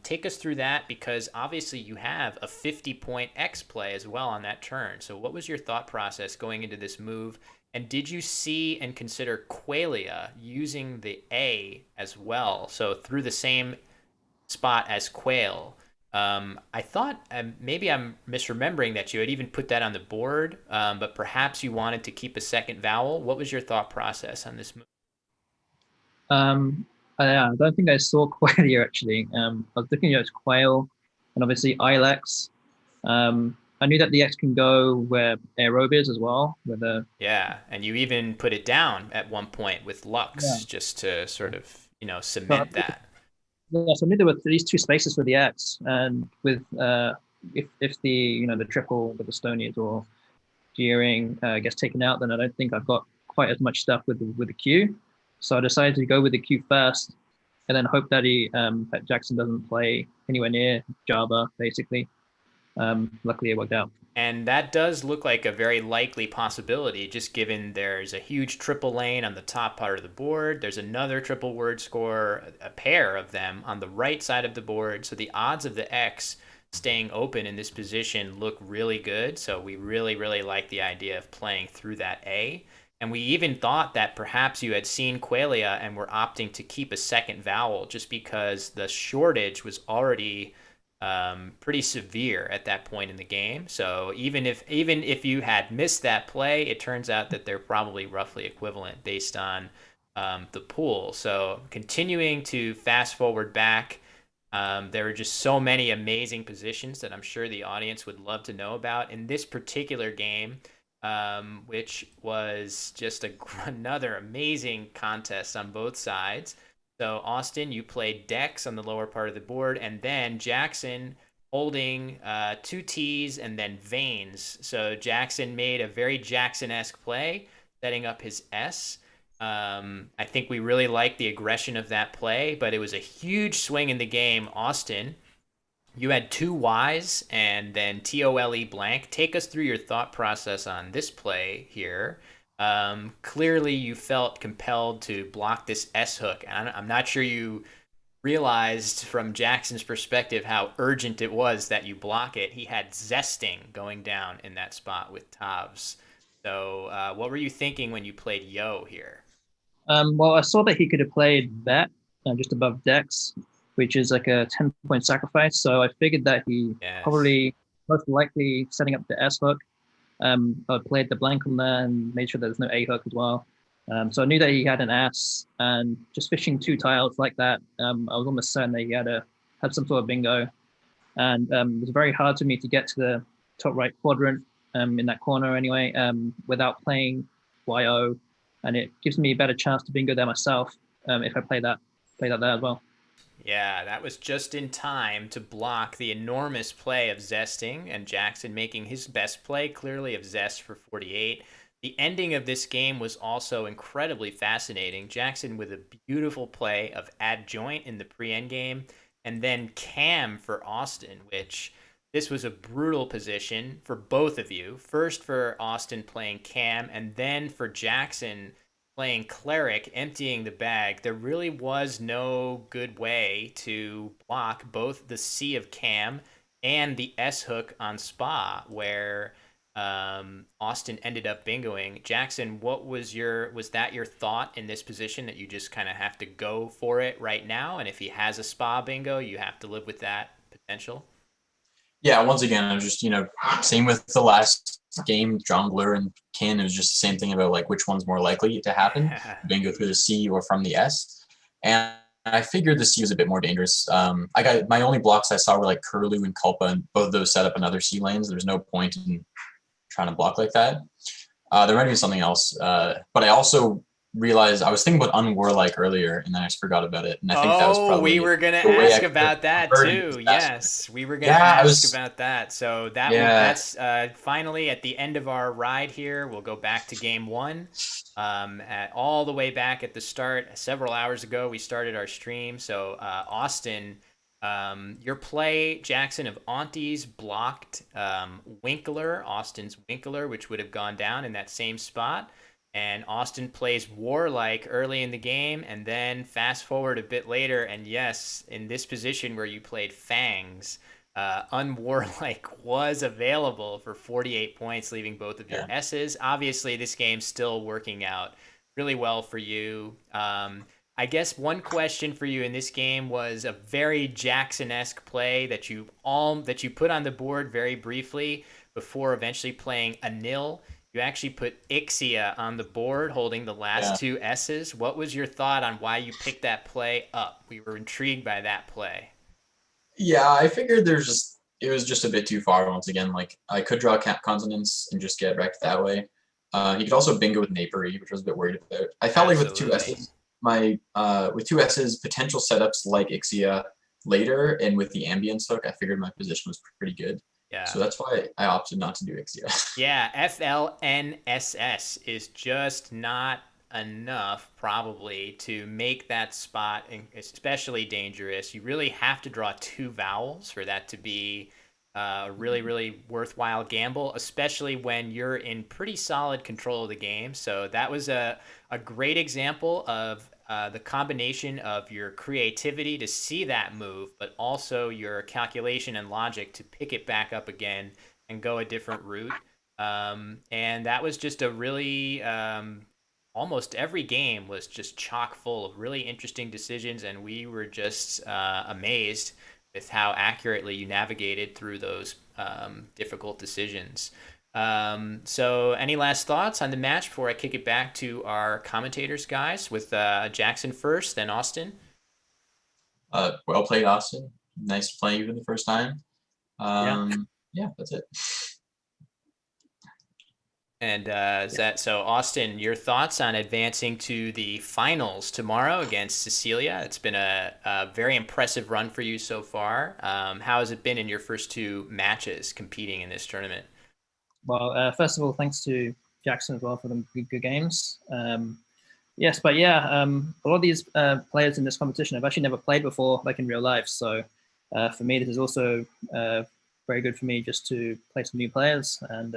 Take us through that, because obviously you have a 50-point X play as well on that turn. So what was your thought process going into this move? And did you see and consider Qualia using the A as well? So through the same spot as Quail. I thought maybe I'm misremembering that you had even put that on the board, but perhaps you wanted to keep a second vowel. What was your thought process on this move? I don't think I saw Quail actually. I was looking at Quail and obviously Ilex. I knew that the X can go where Aerobe is as well. Yeah, and you even put it down at one point with Lux, just to sort of, cement that. Yeah, so I knew there were these two spaces for the X, and with if the the triple with the Stonies or Gearing gets taken out, then I don't think I've got quite as much stuff with the Q. So I decided to go with the Q first, and then hope that that Jackson doesn't play anywhere near Java, basically. Luckily, it worked out. And that does look like a very likely possibility, just given there's a huge triple lane on the top part of the board. There's another triple word score, a pair of them on the right side of the board. So the odds of the X staying open in this position look really good. So we really, really like the idea of playing through that A. And we even thought that perhaps you had seen Qualia and were opting to keep a second vowel just because the shortage was already pretty severe at that point in the game. So even if you had missed that play, it turns out that they're probably roughly equivalent based on the pool. So continuing to fast forward back, there were just so many amazing positions that I'm sure the audience would love to know about in this particular game, which was just another amazing contest on both sides. So Austin, you played Dex on the lower part of the board, and then Jackson holding two T's and then Veins. So Jackson made a very Jackson-esque play, setting up his S. I think we really liked the aggression of that play, but it was a huge swing in the game. Austin, you had two Y's and then TOLE blank. Take us through your thought process on this play here. Clearly you felt compelled to block this S hook. And I'm not sure you realized from Jackson's perspective how urgent it was that you block it. He had Zesting going down in that spot with Tavs. So what were you thinking when you played Yo here? Well, I saw that he could have played that just above Dex, which is like a 10-point sacrifice. So I figured that he probably most likely setting up the S hook. I played the blank on there and made sure there's no A hook as well. So I knew that he had an S, and just fishing two tiles like that, I was almost certain that he had some sort of bingo. And it was very hard for me to get to the top right quadrant in that corner anyway, without playing YO, and it gives me a better chance to bingo there myself if I play that there as well. Yeah, that was just in time to block the enormous play of Zesting, and Jackson making his best play, clearly, of Zest for 48. The ending of this game was also incredibly fascinating. Jackson with a beautiful play of Adjoint in the pre-end game, and then Cam for Austin, which this was a brutal position for both of you. First for Austin playing Cam, and then for Jackson playing Cleric, emptying the bag. There really was no good way to block both the C of Cam and the S hook on Spa, where Austin ended up bingoing. Jackson, was that your thought in this position, that you just kind of have to go for it right now, and if he has a Spa bingo, you have to live with that potential? Yeah, once again, I was just, same with the last game, Jongler and Kin, it was just the same thing about like which one's more likely to happen, bingo through the C or from the S. And I figured the C was a bit more dangerous. I got my only blocks I saw were like Curlew and Culpa, and both of those set up another C lanes. There's no point in trying to block like that. There might be something else, but I also realized I was thinking about Unwarlike earlier, and then I just forgot about it. And I think that was probably we were going to ask about that too. Yes, we were going to ask about that. So that's finally at the end of our ride here. We'll go back to game one. All the way back at the start, several hours ago, we started our stream. So Austin, your play, Jackson, of Aunties blocked Winkler, Austin's Winkler, which would have gone down in that same spot. and Austin plays Warlike early in the game, and then fast forward a bit later, and yes, in this position where you played Fangs, Unwarlike was available for 48 points, leaving both of your S's. Obviously, this game's still working out really well for you. I guess one question for you in this game was a very Jackson-esque play that you put on the board very briefly before eventually playing a nil. You actually put Ixia on the board, holding the last two S's. What was your thought on why you picked that play up? We were intrigued by that play. Yeah, I figured it was just a bit too far once again. Like, I could draw consonants and just get wrecked that way. He could also bingo with Napery, which I was a bit worried about. I felt like with two S's, potential setups like Ixia later, and with the ambience hook, I figured my position was pretty good. Yeah. So that's why I opted not to do Ixia. Yeah, FLNSS is just not enough probably to make that spot especially dangerous. You really have to draw two vowels for that to be a really, really worthwhile gamble, especially when you're in pretty solid control of the game. So that was a great example of the combination of your creativity to see that move, but also your calculation and logic to pick it back up again and go a different route. And that was just a really, almost every game was just chock full of really interesting decisions, and we were just amazed with how accurately you navigated through those difficult decisions. So any last thoughts on the match before I kick it back to our commentators, guys, with Jackson first, then Austin? Well played, Austin. Nice to play you for the first time. Yeah, that's it. And so Austin, your thoughts on advancing to the finals tomorrow against Cecilia? It's been a very impressive run for you so far. How has it been in your first two matches competing in this tournament? Well, first of all, thanks to Jackson as well for the good games. Yes, but yeah, a lot of these players in this competition I've actually never played before, like in real life. So for me, this is also very good for me just to play some new players and,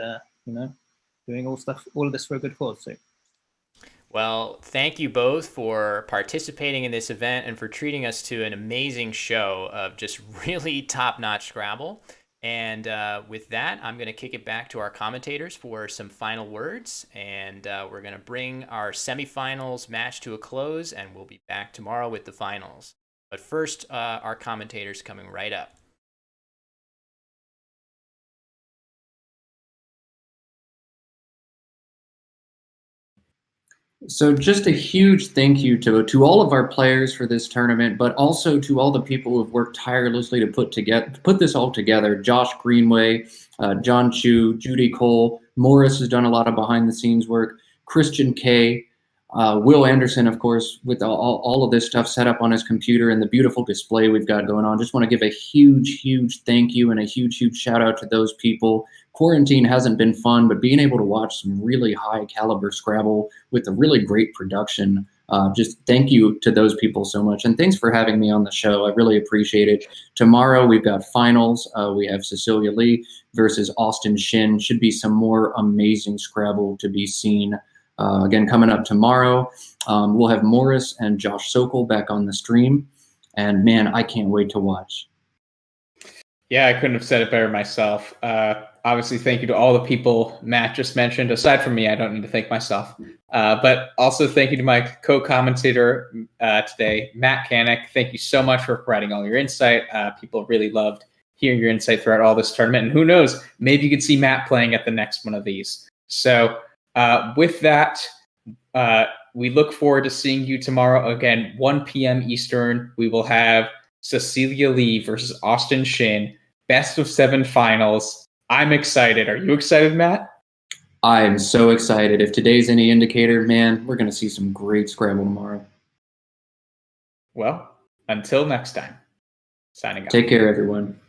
doing all of this for a good cause too. Well, thank you both for participating in this event and for treating us to an amazing show of just really top-notch Scrabble. And with that, I'm going to kick it back to our commentators for some final words. And we're going to bring our semifinals match to a close, and we'll be back tomorrow with the finals. But first, our commentators coming right up. So just a huge thank you to all of our players for this tournament, but also to all the people who have worked tirelessly to put this all together. Josh Greenway, John Chu, Judy Cole, Morris has done a lot of behind-the-scenes work, Christian K, Will Anderson, of course, with all of this stuff set up on his computer and the beautiful display we've got going on. Just want to give a huge, huge thank you and a huge, huge shout out to those people. Quarantine hasn't been fun, but being able to watch some really high caliber Scrabble with a really great production, just thank you to those people so much. And thanks for having me on the show. I really appreciate it. Tomorrow we've got finals. We have Cecilia Lee versus Austin Shin. Should be some more amazing Scrabble to be seen. Again, coming up tomorrow, we'll have Morris and Josh Sokol back on the stream. And man, I can't wait to watch. Yeah, I couldn't have said it better myself. Obviously, thank you to all the people Matt just mentioned. Aside from me, I don't need to thank myself. But also thank you to my co-commentator today, Matt Kanek. Thank you so much for providing all your insight. People really loved hearing your insight throughout all this tournament. And who knows, maybe you could see Matt playing at the next one of these. So with that, we look forward to seeing you tomorrow. Again, 1 p.m. Eastern. We will have Cecilia Lee versus Austin Shin, best of 7 finals. I'm excited. Are you excited, Matt? I'm so excited. If today's any indicator, man, we're going to see some great Scrabble tomorrow. Well, until next time, signing off. Take care, everyone.